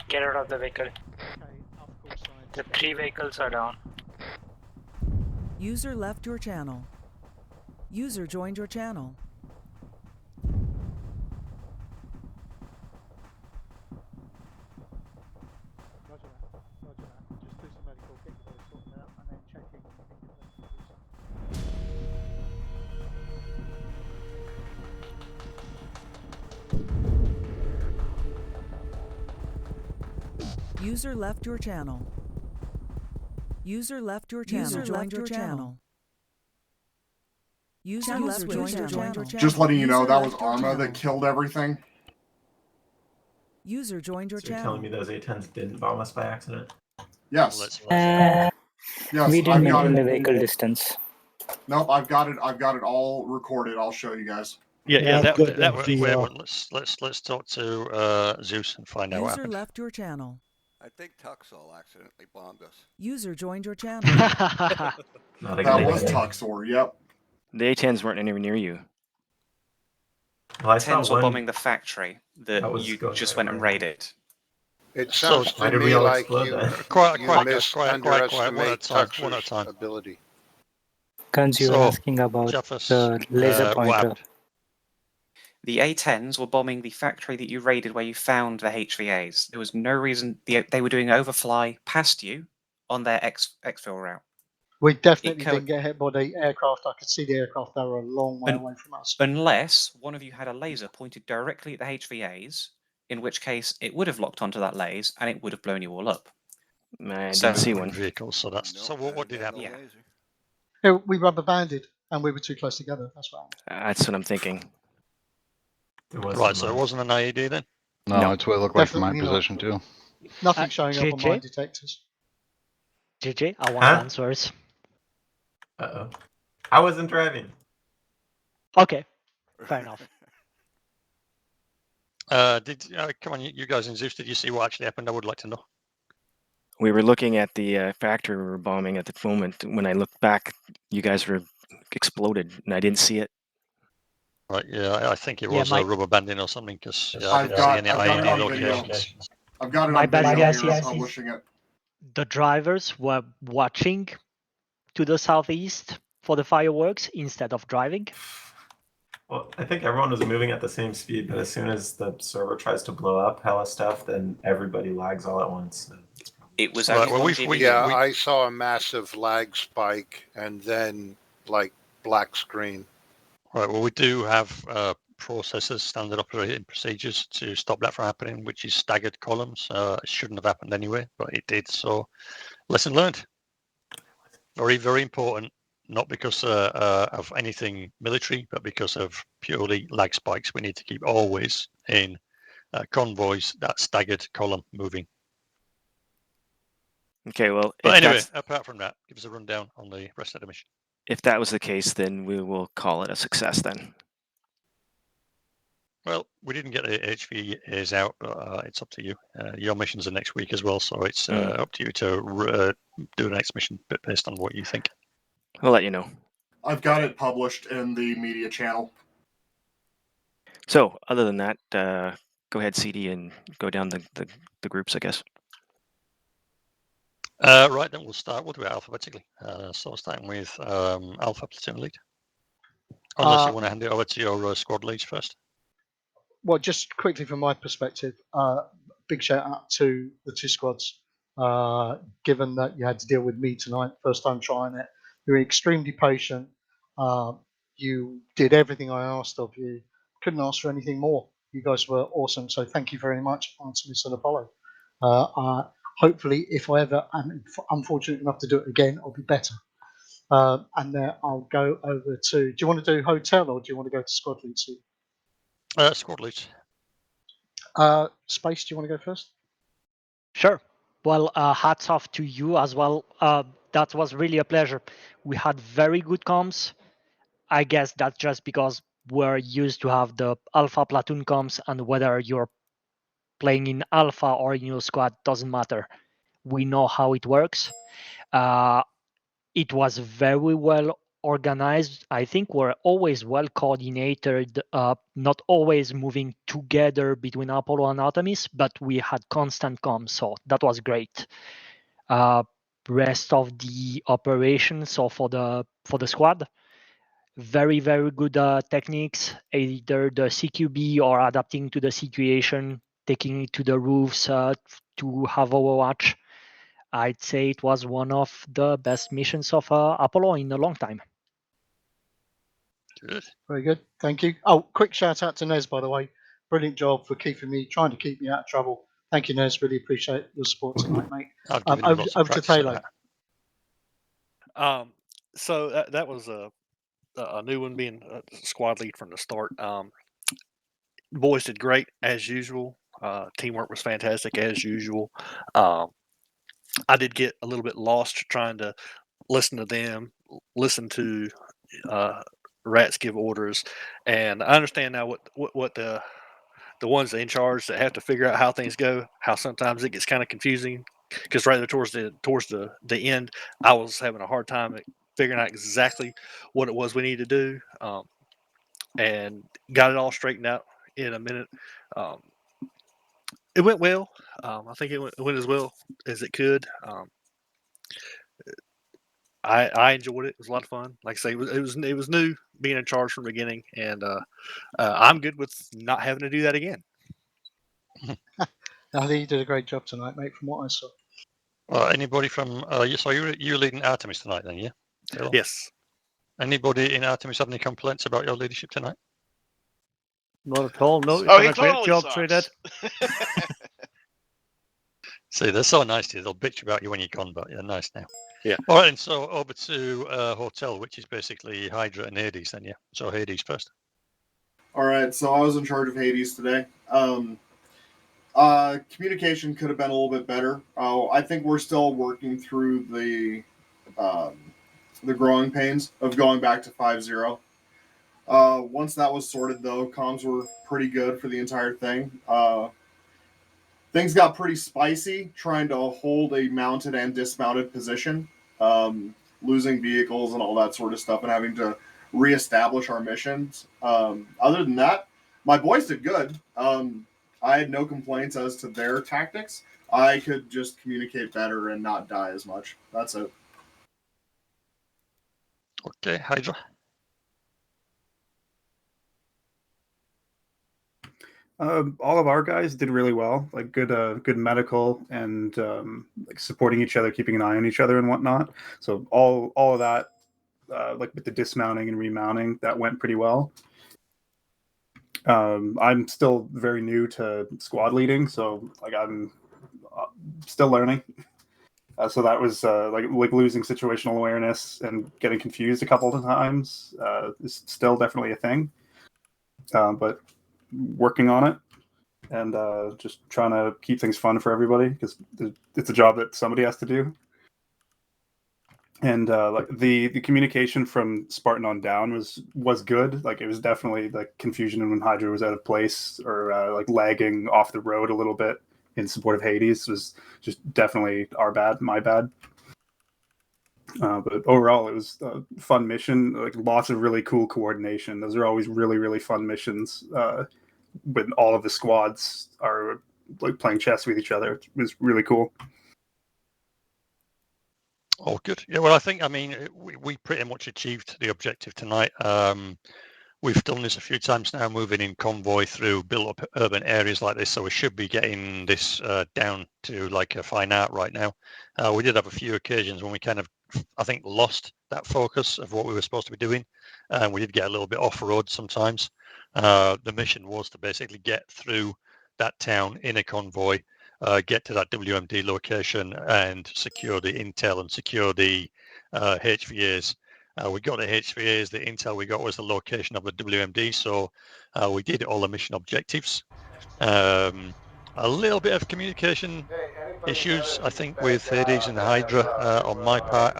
Get out of the vehicle. The 3 vehicles are down. User left your channel. User joined your channel. Roger that. Roger that. Just do some medical, get your boys sorted out, and then check in when you think you're ready to do something. User left your channel. User left your channel. User joined your channel. User left joined your channel. Just letting you know, that was Arma that killed everything. User joined your So you're channel. telling me those A10s didn't bomb us by accident? Yes. Yes, we didn't maintain the vehicle it. distance. Nope, I've got it all recorded. I'll show you guys. Let's talk to Zeus and find out what User happened. left your channel. I think Tuxall accidentally bombed us. User joined your channel. That was Tuxor, yep. The A10s weren't anywhere near you. Well, I saw A10s were one bombing the factory that was you going just right went and around. raided. It sounds why to did we me all like explode you, then? underestimate Tuxor's ability. Guns, you were asking about the laser pointer. The A10s were bombing the factory that you raided where you found the HVAs. There was no reason they were doing overfly past you on their exfil route. We definitely didn't get hit by the aircraft. I could see the aircraft. They were a long way away from us. Unless one of you had a laser pointed directly at the HVAs, in which case it would have locked onto that laser and it would have blown you all up. I didn't see one. Vehicles, so that's so. What did happen? Yeah, we rubber banded and we were too close together. That's what happened. That's what I'm thinking. Right, so it wasn't an IED then? No, that's what it looked like from my Definitely not. position too. Nothing showing up on my JJ? detectors. JJ, I want answers. Uh-oh. I wasn't driving. Okay, fair enough. Come on, you guys in Zeus, did you see what actually happened? I would like to know. We were looking at the factory we were bombing at the moment. When I looked back, you guys were exploded, and I didn't see it. Right, yeah, I think it was a rubber banding or something, because I didn't see any I've got it IED on video. locations. I've got it My on bad, video guys, here. yes. Publishing it. The drivers were watching to the southeast for the fireworks instead of driving? Well, I think everyone was moving at the same speed, but as soon as the server tries to blow up hella stuff, then everybody lags all at once. It was Right, only well, I saw a massive lag spike and then like black screen. Right, well, we do have processes, standard operating procedures to stop that from happening, which is staggered columns. It shouldn't have happened anyway, but it did. So, lesson learned. Very, very important. Not because of anything military, but because of purely lag spikes. We need to keep always in convoys that staggered column moving. Okay, well, But if anyway, that's, apart from that, give us a rundown on the rest of the mission. if that was the case, then we will call it a success then. Well, we didn't get the HVAs out, but it's up to you. Your missions are next week as well, so it's up to you to do the next mission based on what you think. We'll let you know. I've got it published in the media channel. So, other than that, go ahead, CD, and go down the groups, I guess. Right, then we'll start. We'll do it alphabetically. So starting with Alpha Platoon Lead. Unless you want to hand it over to your squad leads first. Well, just quickly from my perspective, big shout out to the two squads. Given that you had to deal with me tonight, first time trying it, you were extremely patient. You did everything I asked of you. Couldn't ask for anything more. You guys were awesome. So thank you very much, Artemis and Apollo. Hopefully, if I ever am unfortunate enough to do it again, I'll be better. And then I'll go over to. Do you want to do hotel or do you want to go to squad lead? Squad leads. Space, do you want to go first? Sure. Well, hats off to you as well. That was really a pleasure. We had very good comms. I guess that's just because we're used to have the alpha platoon comms, and whether you're playing in alpha or in your squad doesn't matter. We know how it works. It was very well organized. I think we're always well coordinated, not always moving together between Apollo and Artemis, but we had constant comms, so that was great. Rest of the operations, so for the squad, very good techniques, either the CQB or adapting to the situation, taking it to the roofs to have overwatch. I'd say it was one of the best missions of Apollo in a long time. Good. Very good. Thank you. Oh, quick shout out to Nez, by the way. Brilliant job for trying to keep me out of trouble. Thank you, Nez. Really appreciate your support tonight, mate. Over to Thalo. So that was a new one, being a squad lead from the start. Boys did great as usual. Teamwork was fantastic as usual. I did get a little bit lost trying to listen to them, listen to rats give orders, and I understand now what the ones in charge that have to figure out how things go, how sometimes it gets kind of confusing, because right there towards the end, I was having a hard time figuring out exactly what it was we needed to do, and got it all straightened out in a minute. It went well. I think it went as well as it could. I enjoyed it. It was a lot of fun. Like I say, it was new being in charge from the beginning, and I'm good with not having to do that again. I think you did a great job tonight, mate. From what I saw. Well, anybody from so you're leading Artemis tonight, then, yeah? Taylor? Yes. Anybody in Artemis have any complaints about your leadership tonight? Not at all. No, you've Oh, done he a great clearly job, sucks. Trinidad. See, they're so nice to you. They'll bitch about you when you're gone, but you're nice now. Yeah. All right, and so over to Hotel, which is basically Hydra and Hades, then, yeah? So Hades first. All right, so I was in charge of Hades today. Communication could have been a little bit better. I think we're still working through the growing pains of going back to 5.0. Once that was sorted, though, comms were pretty good for the entire thing. Things got pretty spicy trying to hold a mounted and dismounted position, losing vehicles and all that sort of stuff, and having to reestablish our missions. Other than that, my boys did good. I had no complaints as to their tactics. I could just communicate better and not die as much. That's it. Okay, Hydra. All of our guys did really well, like good medical and like supporting each other, keeping an eye on each other and whatnot. So all of that, like with the dismounting and remounting, that went pretty well. I'm still very new to squad leading, so like I'm still learning. So that was like losing situational awareness and getting confused a couple of times is still definitely a thing, but working on it and just trying to keep things fun for everybody because it's a job that somebody has to do. And like the communication from Spartan on down was good. Like it was definitely like confusion when Hydra was out of place or like lagging off the road a little bit in support of Hades was just definitely my bad. But overall, it was a fun mission. Like lots of really cool coordination. Those are always really fun missions. When all of the squads are like playing chess with each other, it was really cool. Oh, good. Yeah, well, I mean, we pretty much achieved the objective tonight. We've done this a few times now, moving in convoy through built-up urban areas like this, so we should be getting this down to like a fine art right now. We did have a few occasions when we kind of, I think, lost that focus of what we were supposed to be doing, and we did get a little bit off-road sometimes. The mission was to basically get through that town in a convoy, get to that WMD location and secure the intel and secure the HVAs. We got the HVAs, the intel we got was the location of the WMD, so we did all the mission objectives. A little bit of communication issues, I think, with Hades and Hydra on my part.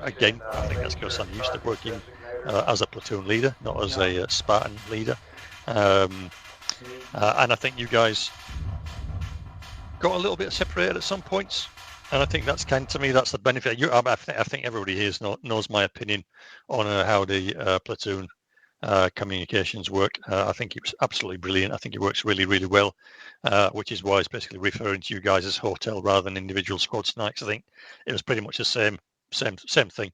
Again, I think that's because I'm used to working as a platoon leader, not as a Spartan leader. And I think you guys got a little bit separated at some points. And I think that's to me, that's the benefit. I think everybody here knows my opinion on how the platoon communications work. I think it's absolutely brilliant. I think it works really well, which is why it's basically referring to you guys as hotel rather than individual squad snipes. I think it was pretty much the same thing.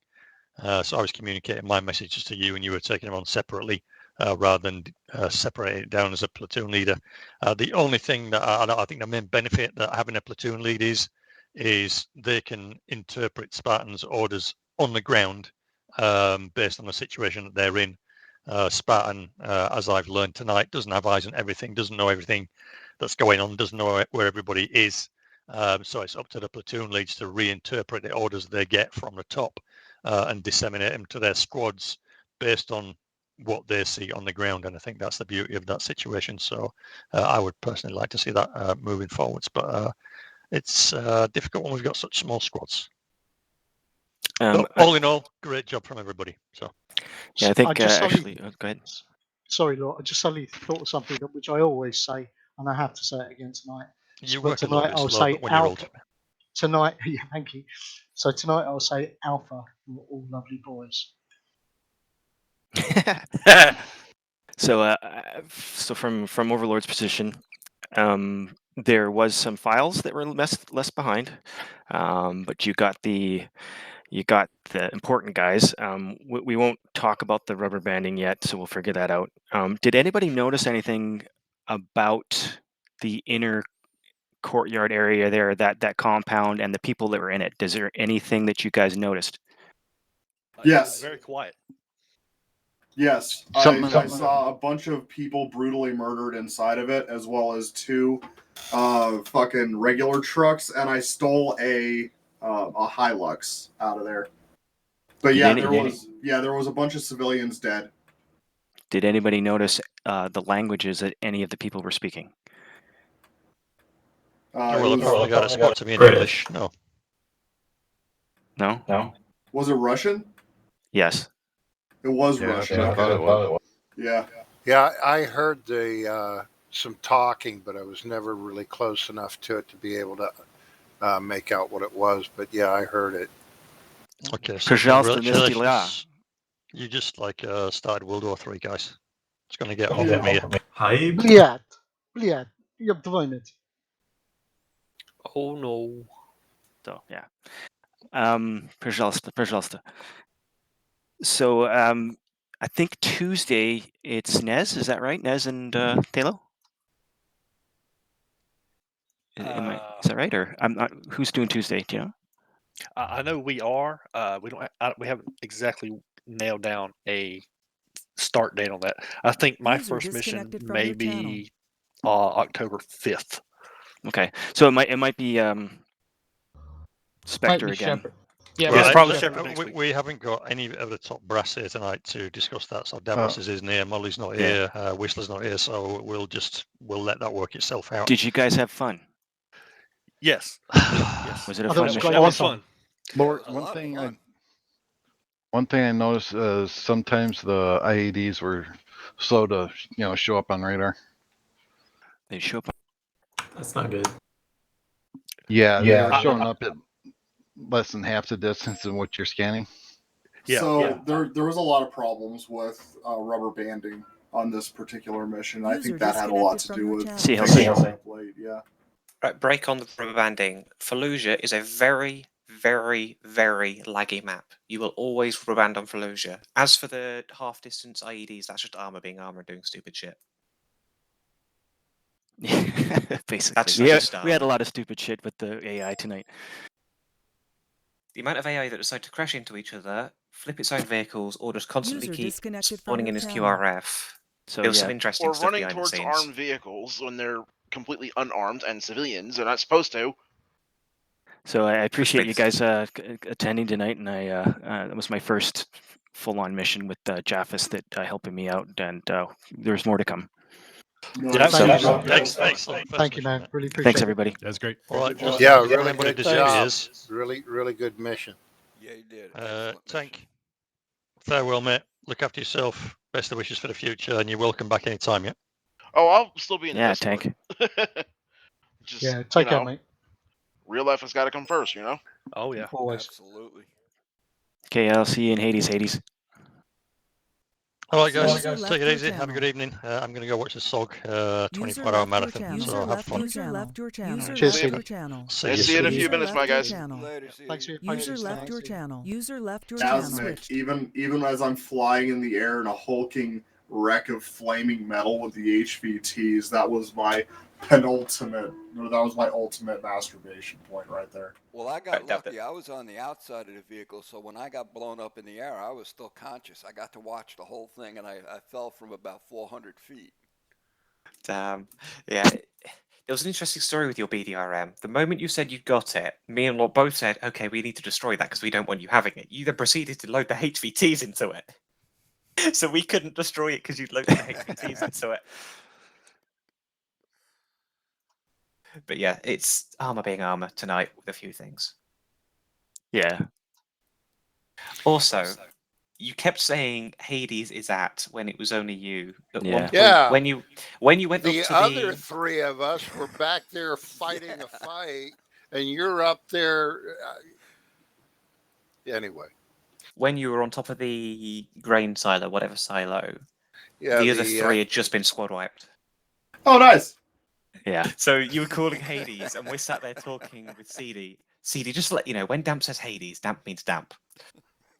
So I was communicating my messages to you, and you were taking them on separately rather than separating it down as a platoon leader. The only thing that I think the main benefit that having a platoon lead is they can interpret Spartans' orders on the ground based on the situation that they're in. Spartan, as I've learned tonight, doesn't have eyes on everything, doesn't know everything that's going on, doesn't know where everybody is. So it's up to the platoon leads to reinterpret the orders they get from the top and disseminate them to their squads based on what they see on the ground. And I think that's the beauty of that situation. So I would personally like to see that moving forwards. It's difficult when we've got such small squads. But all in all, great job from everybody. So yeah, I think I just actually, go ahead. Sorry, Lord, I just suddenly thought of something which I always say, and I have to say it again tonight. You But work a little tonight bit I'll slow, say but when you're old. alpha. Tonight, yeah, thank you. So tonight I'll say alpha. You're all lovely boys. So, so from Overlord's position, there was some files that were left behind, but you got the important guys. We won't talk about the rubber banding yet, so we'll figure that out. Did anybody notice anything about the inner courtyard area there, that compound, and the people that were in it? Is there anything that you guys noticed? It was Yes. very quiet. Yes, I saw a bunch of people brutally murdered inside of it, as well as two fucking regular trucks, and I stole a Hilux out of there. But yeah, there was a bunch of civilians dead. Did anybody notice the languages that any of the people were speaking? Well, I probably got a spot to me in English. No. No? Was it Russian? Yes. It was Russian. I thought it was. Yeah. Yeah, I heard some talking, but I was never really close enough to it to be able to make out what it was. But yeah, I heard it. Okay, so congratulations. You just started World War III, guys. It's going to get hot for me. Hype. Bliad, you have deployment. Oh no. So yeah. Пожалуйста. So I think Tuesday it's Nez. Is that right? Nez and Talo. Is that right? Or I'm not. Who's doing Tuesday? Do you know? I know we are. We don't. We haven't exactly nailed down a start date on that. I think my User first mission disconnected from may your channel. be October 5th. Okay, so it might be Spectre be again. Shepard. Yeah, Right, it's probably Shepard next we, week. we haven't got any of the top brass here tonight to discuss that. So Davos is near, Molly's not here, Whistler's not here, so we'll let that work itself out. Did you guys have fun? Yes. Yes. Was it a I thought fun it was mission? quite That was awesome. fun. Lord, A lot of fun. one thing I noticed is sometimes the IEDs were slow to show up on radar. They show up. That's not good. Yeah, they were showing up at less than half the distance than what you're scanning. Yeah, So there was a lot of problems with rubber banding on this particular mission. I think that had a lot to do with finishing up late. Yeah. Right, break on the rubber banding. Fallujah is a very, very, very laggy map. You will always rubber band on Fallujah. As for the half distance IEDs, that's just armor being armor and doing stupid shit. Basically, That's we just had a armor. lot of stupid shit with the AI tonight. The amount of AI that decide to crash into each other, flip its own vehicles, or just constantly User keep disconnected from spawning your in as channel. QRF. So There was some interesting Or stuff running behind the towards scenes. armed vehicles when they're completely unarmed and civilians. They're not supposed to. So I appreciate you guys attending tonight, and that was my first full-on mission with Jaffis that helping me out, and there's more to come. Yeah, Excellent. Thank you, man. Really appreciate Thanks, it. everybody. That's great. All right, just Yeah, before really anybody good job. disappears, Really good mission. Yeah, you did. Excellent Tank, mission. farewell, mate. Look after yourself. Best of wishes for the future, and you're welcome back anytime, yeah? Oh, I'll still be in the Yeah, Discord. Tank. Just, Yeah, take care, mate. Real life has got to come first, Oh, yeah. Always. Absolutely. Okay, I'll see you in Hades. All right, guys. User Take left it your easy. Have a good channel. evening. I'm going to go watch the SOG User 24-hour left your marathon. channel. So have fun. User left your channel. User Cheers, left your Steve. channel. See you See you in a soon. few minutes, my guys. Later, see Thanks you. for your User patience. left your Thanks. channel. User left your channel. Asmik, even as I'm flying in the air in a hulking wreck of flaming metal with the HVTs, that was my ultimate masturbation point right there. Well, I got lucky. I was on the outside of the vehicle, so when I got blown up in the air, I was still conscious. I got to watch the whole thing, and I fell from about 400 feet. Damn. Yeah. There was an interesting story with your BDRM. The moment you said you got it, me and Lord both said, okay, we need to destroy that because we don't want you having it. You then proceeded to load the HVTs into it. So we couldn't destroy it because you'd loaded the HVTs into it. But yeah, it's armor being armor tonight with a few things. Yeah. Also, you kept saying Hades is at when it was only you. At one point, Yeah. when you went The up to other the three of us were back there fighting a fight, and you're up there. Anyway. When you were on top of the grain silo, whatever silo, Yeah, the other three had just been squad wiped. Oh, nice. Yeah. So you were calling Hades, and we're sat there talking with CD. CD, just to let you know, when Damp says Hades, Damp means Damp.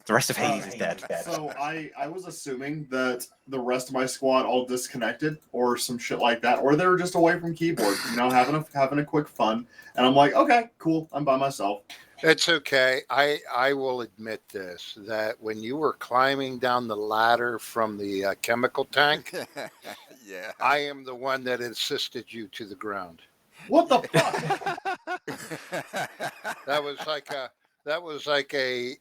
The rest of Hades is dead. So I was assuming that the rest of my squad all disconnected or some shit like that, or they were just away from keyboard, having a quick fun. And I'm like, okay, cool, I'm by myself. It's okay. I will admit this, that when you were climbing down the ladder from the chemical tank, yeah, I am the one that assisted you to the ground. What the fuck? That was like a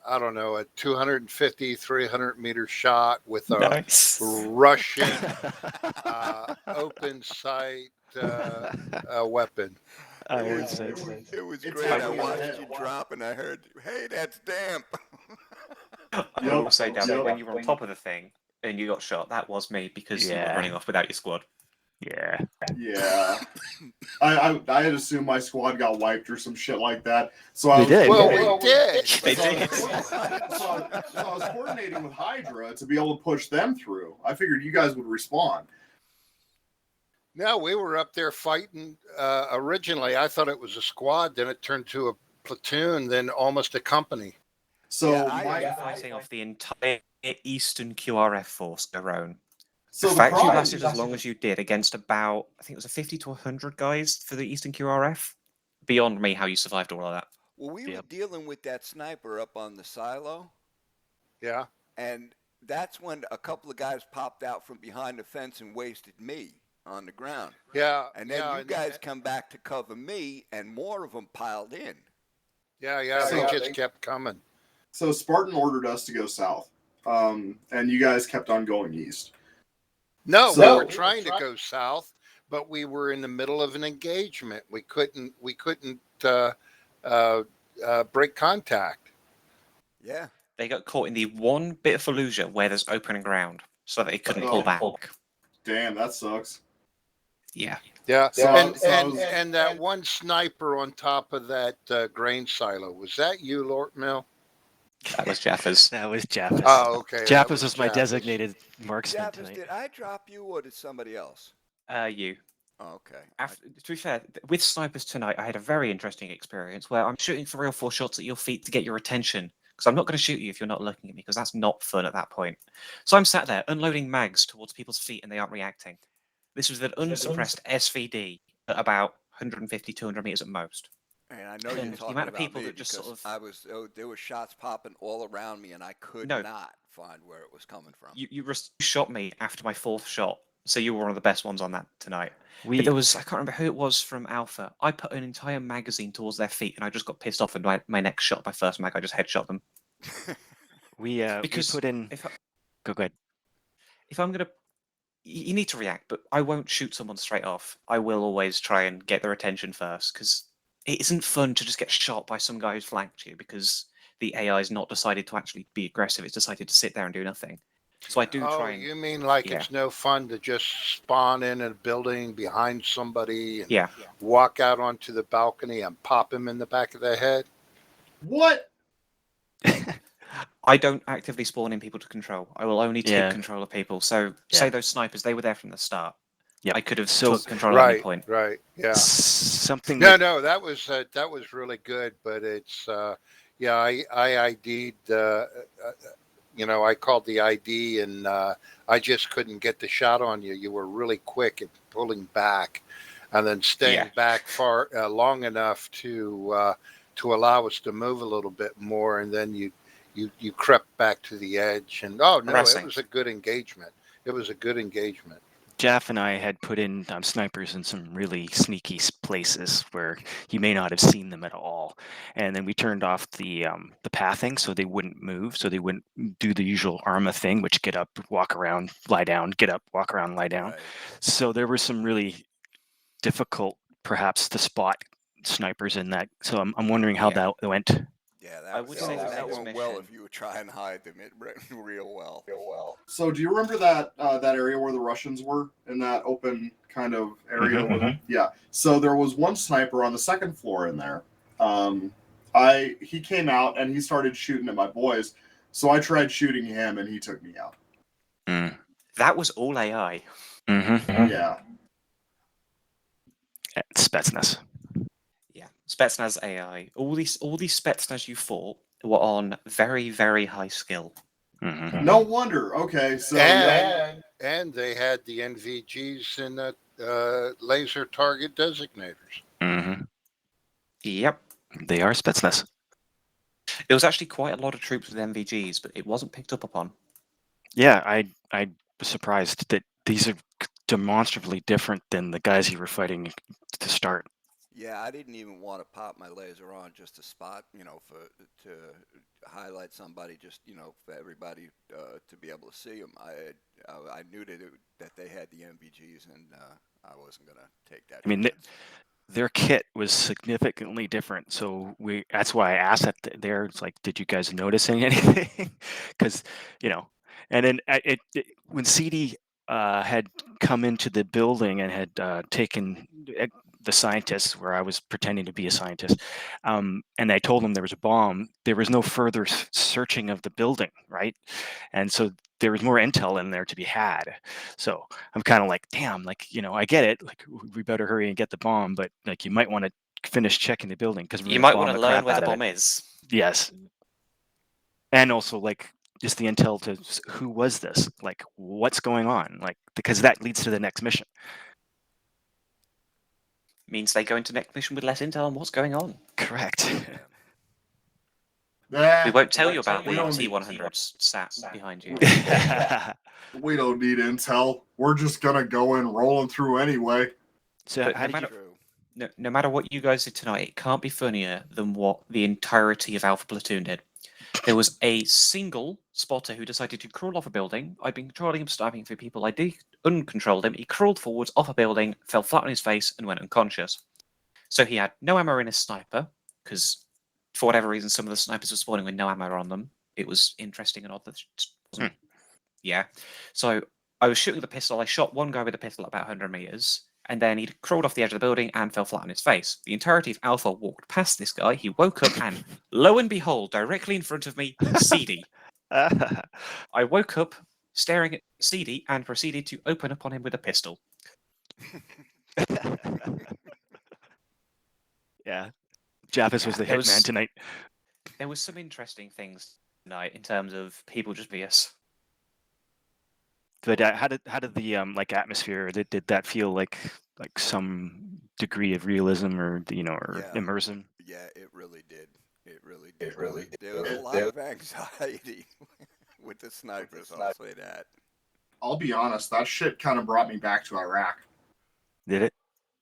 I don't know, a 250, 300 meter shot with a Nice. Russian open sight weapon. It was great. I watched you drop, and I heard, "Hey, that's Damp." I will say, Damp, when you were on top of the thing and you got shot, that was me because you were running off without your squad. Yeah. Yeah. I had assumed my squad got wiped or some shit like that. So I They was did. Well, we did. They did. So I was coordinating with Hydra to be able to push them through. I figured you guys would respond. No, we were up there fighting. Originally, I thought it was a squad. Then it turned to a platoon. Then almost a company. So You're fighting off the entire Eastern QRF force, Garone. So the the fact you problem- lasted as long as you did against about, I think it was a 50 to 100 guys for the Eastern QRF, beyond me how you survived all of that. Well, we were dealing with that sniper up on the silo. Yeah. And that's when a couple of guys popped out from behind the fence and wasted me on the ground. Yeah. And then yeah, you guys come back to cover me, and more of them piled in. Yeah, So- they just kept coming. So Spartan ordered us to go south, and you guys kept on going east. No, So- we were trying to go south, but we were in the middle of an engagement. We couldn't break contact. Yeah. They got caught in the one bit of Fallujah where there's open ground, so that they couldn't Oh. pull back. Damn, that sucks. Yeah. Yeah, So- and, so- and, and that one sniper on top of that grain silo, was that you, Lord Mill? That was Jaffers. That was Jaffers. Oh, okay. that Jaffers was my Jaffers. designated marksman Jaffers, tonight. did I drop you or did somebody else? You. Oh, okay. To be fair, with snipers tonight, I had a very interesting experience where I'm shooting 3 or 4 shots at your feet to get your attention. Because I'm not going to shoot you if you're not looking at me, because that's not fun at that point. So I'm sat there unloading mags towards people's feet and they aren't reacting. This was an unsuppressed SVD at about 150, 200 meters at most. And I know you're And the talking amount of about people me that just because sort of there were shots popping all around me, and I could No. not find where it was coming from. you shot me after my 4th shot, so you were one of the best ones on that tonight. We- But there was, I can't remember who it was from Alpha. I put an entire magazine towards their feet, and I just got pissed off. And my next shot, my first mag, I just headshot them. We Because put in. if I, Go ahead. if I'm gonna, you need to react, but I won't shoot someone straight off. I will always try and get their attention first, because it isn't fun to just get shot by some guy who's flanked you because the AI has not decided to actually be aggressive. It's decided to sit there and do nothing. So I do try and. You mean like yeah. it's no fun to just spawn in a building behind somebody and Yeah. walk out onto the balcony and pop him in the back of the head? What? I don't actively spawn in people to control. I will only take Yeah. control of people. So Yeah. say those snipers, they were there from the start. Yep. I could have So- took control at any point. Right. Yeah. Something. No, that was really good, but it's I ID'd I called the ID and I just couldn't get the shot on you. You were really quick at pulling back, and then staying back far long enough to allow us to move a little bit more, and then you crept back to the edge. And it was a good engagement. It was a good engagement. Jeff and I had put in snipers in some really sneaky places where you may not have seen them at all, and then we turned off the pathing so they wouldn't move, so they wouldn't do the usual ARMA thing, which get up, walk around, lie down, get up, walk around, lie down. Right. So there were some really difficult, perhaps, to spot snipers in that. So I'm wondering how that went. Yeah, I would say that next went well mission- if you were trying to hide them real well. So do you remember that that area where the Russians were in that open kind of area? Yeah. So there was one sniper on the 2nd floor in there. He came out and he started shooting at my boys. So I tried shooting him and he took me out. That was all AI. Yeah. Spetsnaz. Yeah, Spetsnaz AI. All these Spetsnaz you fought were on very, very high skill. No wonder. Okay, so and they had the NVGs and laser target designators. Yep. They are Spetsnaz. There was actually quite a lot of troops with NVGs, but it wasn't picked up upon. Yeah, I was surprised that these are demonstrably different than the guys you were fighting to start. Yeah, I didn't even want to pop my laser on just to spot, to highlight somebody, just for everybody to be able to see them. I knew that they had the MVGs, and I wasn't gonna take that. I mean, their kit was significantly different, so that's why I asked that there. It's like, did you guys notice anything? Because and then when CD had come into the building and had taken the scientists, where I was pretending to be a scientist, and I told them there was a bomb, there was no further searching of the building, right? And so there was more intel in there to be had. So I'm kind of like, damn, I get it, we better hurry and get the bomb, but you might want to finish checking the building because You might want to learn where the bomb is. Yes. and also like just the intel to who was this, like what's going on, like because that leads to the next mission. Means they go into next mission with less intel on what's going on. Correct. We won't tell you about the we don't T-100s sat behind you. We don't need intel. We're just gonna go in rolling through anyway. So But how did no matter what you guys did tonight, it can't be funnier than what the entirety of Alpha Platoon did. There was a single spotter who decided to crawl off a building. I'd been controlling him, sniping for people. I uncontrolled him. He crawled forwards off a building, fell flat on his face, and went unconscious. So he had no ammo in his sniper, because for whatever reason, some of the snipers were spawning with no ammo on them. It was interesting and odd that it just wasn't. Yeah. So I was shooting with a pistol. I shot one guy with a pistol at about 100 meters, and then he crawled off the edge of the building and fell flat on his face. The entirety of Alpha walked past this guy. He woke up, and lo and behold, directly in front of me, CD. I woke up staring at CD and proceeded to open up on him with a pistol. Yeah, Javis was the hitman tonight. There was some interesting things tonight in terms of people just BS. But how did the like atmosphere? Did that feel like some degree of realism or or immersion? Yeah, it really did. It really did. There was a lot of anxiety with the snipers. I'll say that. I'll be honest. That shit kind of brought me back to Iraq. Did it?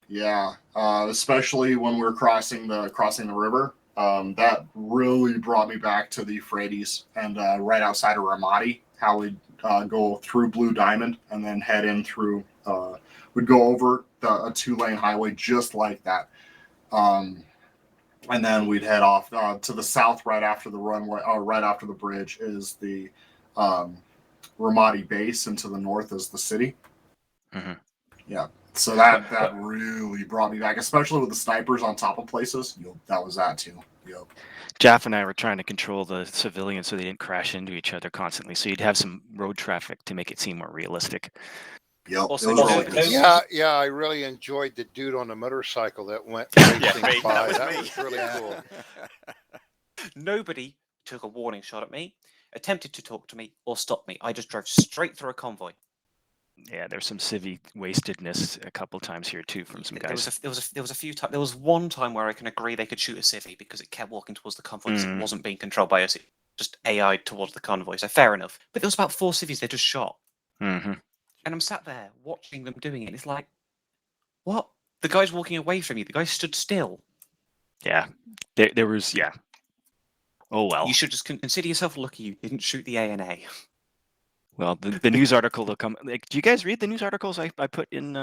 Yeah, especially when we were crossing the river. That really brought me back to the Euphrates and right outside of Ramadi. How we'd go through Blue Diamond and then head in through. We'd go over a 2-lane highway just like that, and then we'd head off to the south right after the runway. Right after the bridge is the Ramadi base, and to the north is the city. Mm-hmm. Yeah. So that really brought me back, especially with the snipers on top of places. That was that too. Yep. Jaff and I were trying to control the civilians so they didn't crash into each other constantly. So you'd have some road traffic to make it seem more realistic. Yep. Yeah, I really enjoyed the dude on the motorcycle that went racing by. That was really cool. Nobody took a warning shot at me, attempted to talk to me, or stop me. I just drove straight through a convoy. Yeah, there's some civvy wastedness a couple times here too from some guys. There was a few times. There was one time where I can agree they could shoot a civvy because it kept walking towards the convoy because it wasn't being controlled by us. It just AI'd towards the convoy. So fair enough. But there was about 4 civvies they just shot. Mm-hmm. And I'm sat there watching them doing it. It's like, what? The guy's walking away from you. The guy stood still. Yeah, there was Oh well. You should just consider yourself lucky you didn't shoot the ANA. Well, the news article will come. Like, do you guys read the news articles I put in?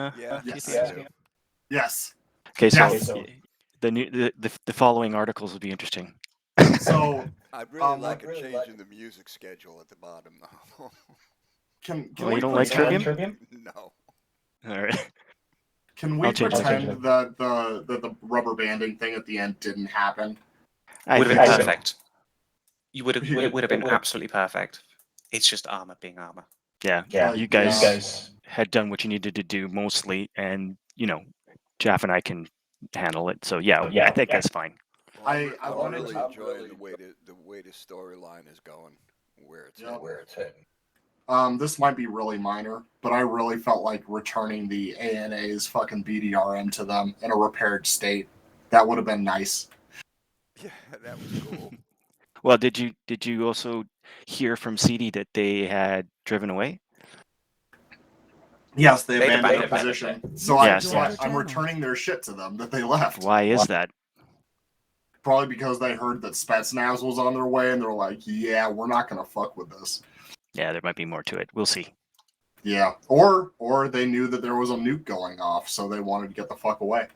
Yes. Okay, so the following articles will be interesting. So I'd really like a change in the music schedule at the bottom, though. Can you don't like Trivium? No. All right. Can we pretend that the rubber banding thing at the end didn't happen? Would have been perfect. It would have been absolutely perfect. It's just armor being armor. Yeah. You guys had done what you needed to do mostly, and Jaff and I can handle it. So yeah, I think that's fine. I'm really enjoying the way the storyline is going, where it's heading. This might be really minor, but I really felt like returning the ANA's fucking BDRM to them in a repaired state. That would have been nice. Yeah, that was cool. Well, did you also hear from CD that they had driven away? Yes, they abandoned their position. So yes. I'm returning their shit to them that they left. Why is that? Probably because they heard that Spetsnaz was on their way, and they're like, "Yeah, we're not gonna fuck with this." Yeah, there might be more to it. We'll see. Yeah, or they knew that there was a nuke going off, so they wanted to get the fuck away.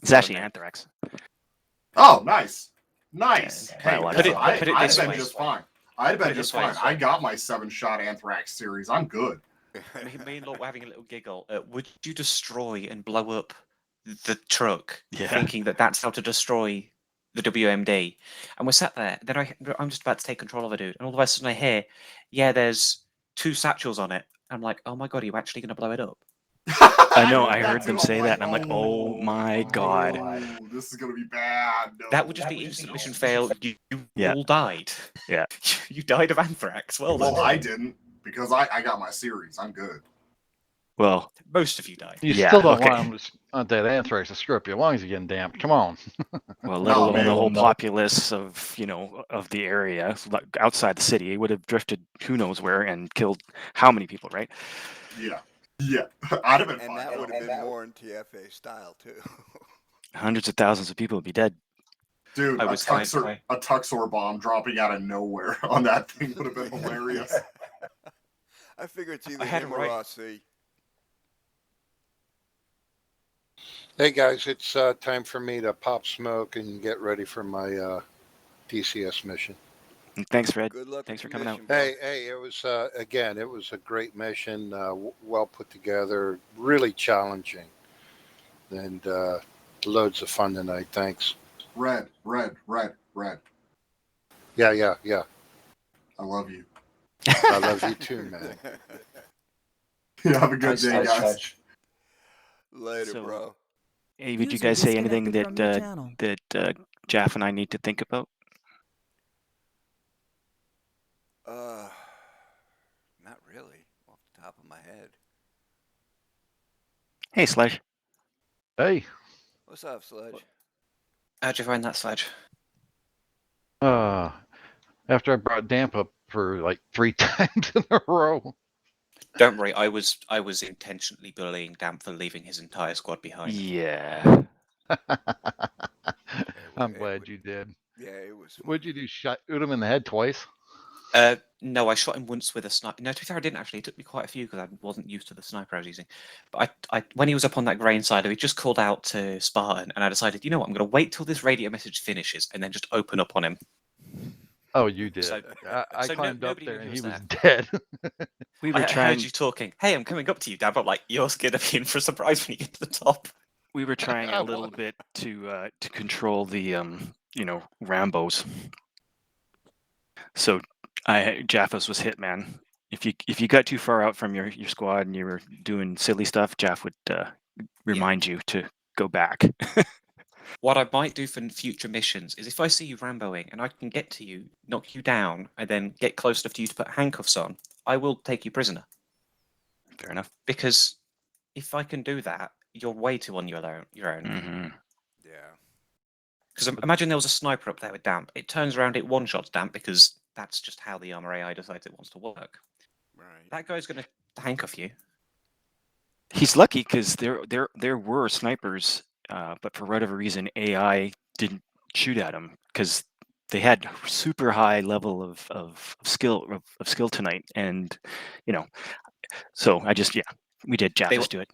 It's actually Anthrax. Oh, nice. Hey, I'd have been just fine. I'd have been just fine. I got my 7-shot Anthrax series. I'm good. Me and Lot were having a little giggle. Would you destroy and blow up the truck, thinking that that's how to destroy the WMD? And we're sat there. Then I'm just about to take control of a dude, and all of a sudden I hear, "Yeah, there's 2 satchels on it." I'm like, "Oh my god, are you actually going to blow it up?" I know. I heard them say that, and I'm like, oh my god. Oh, this is gonna be bad. No. That would just be instant mission fail. You Yeah. all died. Yeah. You died of anthrax. Well done. Well, I didn't because I got my series. I'm good. Well, most of you died. You Yeah, still don't okay. want them on that anthrax to screw up your lungs again, damn. Come on. Well, let alone the whole populace of of the area outside the city. It would have drifted who knows where and killed how many people, right? Yeah. Yeah. I'd have been And fine. that would have been more in TFA style too. Hundreds of thousands of people would be dead. Dude, a Tuxor bomb dropping out of nowhere on that thing would have been hilarious. I figure it's either him or us. See. Hey guys, it's time for me to pop smoke and get ready for my DCS mission. Thanks, Fred. Good luck. Thanks for coming out. Hey, it was again, it was a great mission, well put together, really challenging, and loads of fun tonight. Thanks. Red. Yeah. I love you. I love you too, man. Yeah, have a good day, guys. Later, bro. Hey, would you guys say anything that Jaff and I need to think about? Not really, off the top of my head. Hey, Sledge. Hey. What's up, Sledge? How'd you find that, Sledge? After I brought Damp up for like 3 times in a row. Don't worry, I was intentionally bullying Damp for leaving his entire squad behind. Yeah. I'm glad you did. Yeah, it was. What'd you do? Shoot him in the head twice? No, I shot him once with a sniper. No, to be fair, I didn't actually. It took me quite a few because I wasn't used to the sniper I was using. But I when he was up on that grain side, he just called out to Spartan, and I decided, you know what, I'm going to wait till this radio message finishes and then just open up on him. Oh, you did. So I climbed up there and he was there. dead. We were I trying. heard you talking. Hey, I'm coming up to you, Dad. I'm like, you're going to be in for a surprise when you get to the top. We were trying a little bit to control the Rambos. So Jaffos was hit, man. If you got too far out from your squad and you were doing silly stuff, Jaff would remind you to go back. What I might do for future missions is if I see you Ramboing and I can get to you, knock you down, and then get close enough to you to put handcuffs on, I will take you prisoner. Fair enough. Because if I can do that, you're way too on your own. Mm-hmm. Yeah. Because imagine there was a sniper up there with Damp. It turns around, it one-shots Damp because that's just how the armor AI decides it wants to work. Right. That guy's going to handcuff you. He's lucky because there were snipers, but for whatever reason, AI didn't shoot at him because they had super high level of skill tonight, and so we did Jaffos do it.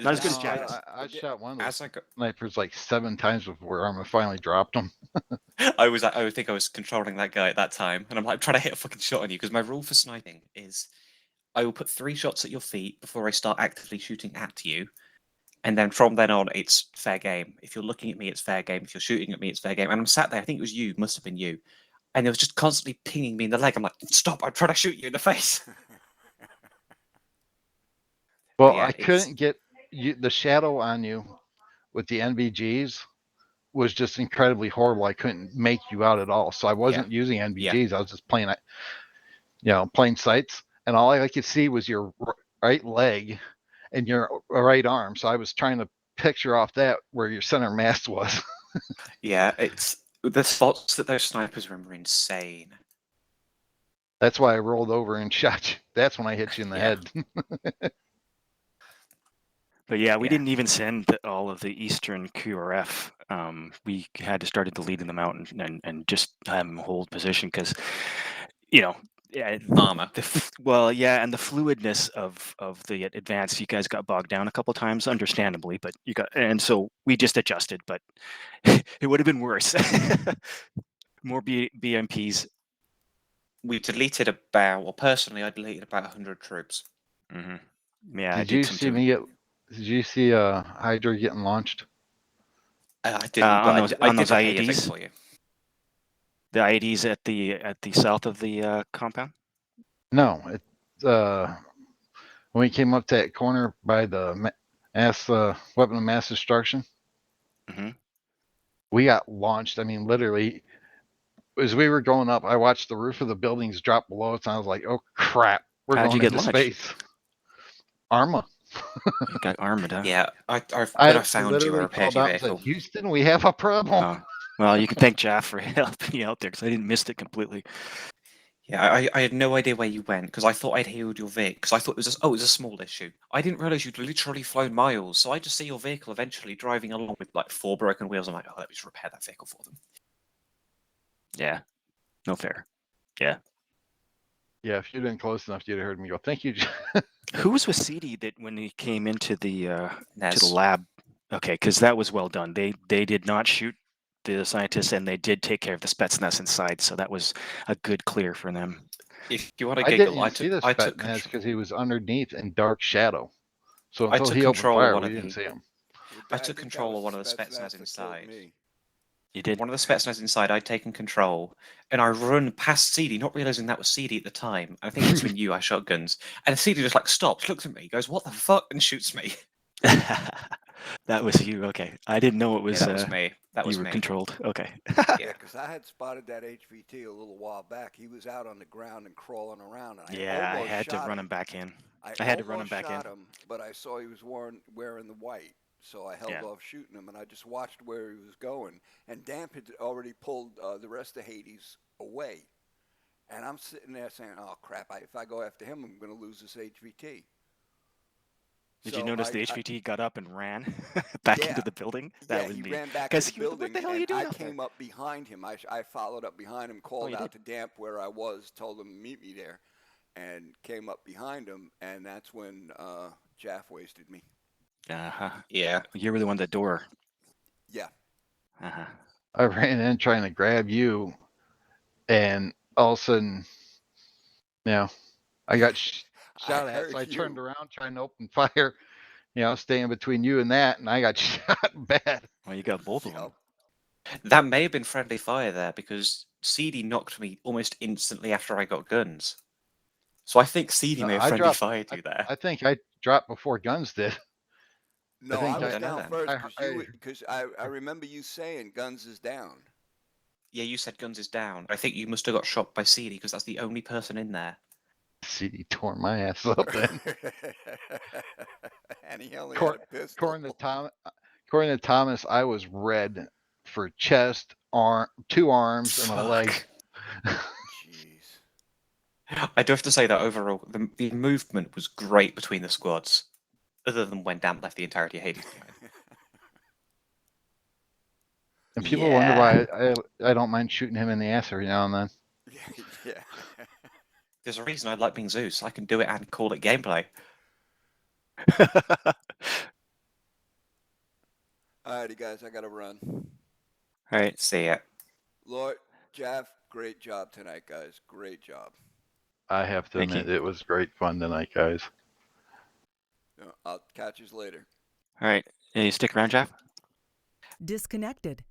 Not as good as Jaffos. I shot one of those snipers like 7 times before I finally dropped him. I think I was controlling that guy at that time, and I'm like trying to hit a fucking shot on you because my rule for sniping is I will put 3 shots at your feet before I start actively shooting at you, and then from then on it's fair game. If you're looking at me, it's fair game. If you're shooting at me, it's fair game. And I'm sat there, I think it was you, must have been you, and it was just constantly pinging me in the leg. I'm like, stop! I'm trying to shoot you in the face. Well, yeah, I couldn't get the shadow on you with the NVGs was just incredibly horrible. I couldn't make you out at all. So I wasn't using NVGs. I was just playing, plain sights. And all I could see was your right leg and your right arm. So I was trying to picture off that where your center mass was. Yeah, it's the spots that those snipers remember insane. That's why I rolled over and shot you. That's when I hit you in the head. But yeah, we didn't even send all of the Eastern QRF. We had to start deleting them out and just have them hold position because, armor. And the fluidness of the advance, you guys got bogged down a couple times, understandably, but and so we just adjusted, but it would have been worse. More BMPs. We deleted personally, I deleted about 100 troops. Mm-hmm. Yeah, Did you see Hydra getting launched? I didn't. On I those did IEDs for you. The IEDs at the south of the compound. No, it's when we came up to that corner by the weapon of mass destruction, we got launched. I mean, literally, as we were going up, I watched the roof of the buildings drop below us, and I was like, "Oh crap, we're How'd going you get into launched? space." Arma. You got armored, huh? Yeah, when I found you, I literally repaired called your out and said, vehicle. "Houston, we have a problem." Well, you can thank Jaff for helping you out there because I didn't miss it completely. Yeah, I had no idea where you went because I thought I'd healed your vehicle because I thought it was a small issue. I didn't realize you'd literally flown miles, so I just see your vehicle eventually driving along with like 4 broken wheels. I'm like, oh, let me just repair that vehicle for them. Yeah, no fair. Yeah. Yeah, if you'd been close enough, you'd have heard me go, "Thank you." Who was with CD that when he came into the to the Nez. lab? Okay, because that was well done. They did not shoot the scientists, and they did take care of the Spetsnaz inside, so that was a good clear for them. If you want to I didn't giggle, even see the Spetsnaz because he was underneath in dark shadow. So I until took he opened control fire, of one we of didn't the. see him. I took control of one of the Spetsnaz that inside. killed me. You did? One of the Spetsnaz inside, I'd taken control, and I run past CD, not realizing that was CD at the time. I think it's when you I shotguns, and CD just like stops, looks at me, goes, "What the fuck?" and shoots me. That was you. Okay, I didn't know it was. Yeah, that was me. That was you were me. controlled. Okay. Yeah, because I had spotted that HVT a little while back. He was out on the ground and crawling around, and I Yeah, I almost had to shot run him back in. I had to run him almost back in. shot him, but I saw he was wearing the white, so I held off shooting him, and I just watched where he was going. And Damp had already pulled the rest of Hades away, and I'm sitting there saying, "Oh crap! If I go after him, I'm going to lose this HVT." Did you notice the HVT got up and ran back into the building? That was he me. ran back to the He was, building, what the hell are and you doing I out there? came up behind him. I followed up behind him, called out to Damp where I was, told him to meet me there, and came up behind him, and that's when Jaff wasted me. Yeah. You were the one at the door. Yeah. I ran in trying to grab you, and all of a sudden, I got shot at. So I turned around trying to open fire, staying between you and that, and I got shot bad. Well, you got both of them. That may have been friendly fire there because CD knocked me almost instantly after I got guns. So I think CD may have friendly fired you there. I think I dropped before Guns did. No, I was down first because I remember you saying Guns is down. Yeah, you said Guns is down. I think you must have got shot by CD because that's the only person in there. CD tore my ass up then. And he only had a pistol. According to Thomas, I was red for chest, two arms, and a leg. Jeez. I do have to say that overall, the movement was great between the squads, other than when Damp left the entirety of Hades behind. And people wonder why I don't mind shooting him in the ass every now and then. Yeah. There's a reason I like being Zeus. I can do it and call it gameplay. Alrighty, guys, I gotta run. All right, see ya. Lord, Jaff, great job tonight, guys. Great job. I have to admit, it was great fun tonight, guys. I'll catch you later. All right, you stick around, Jeff? Disconnected.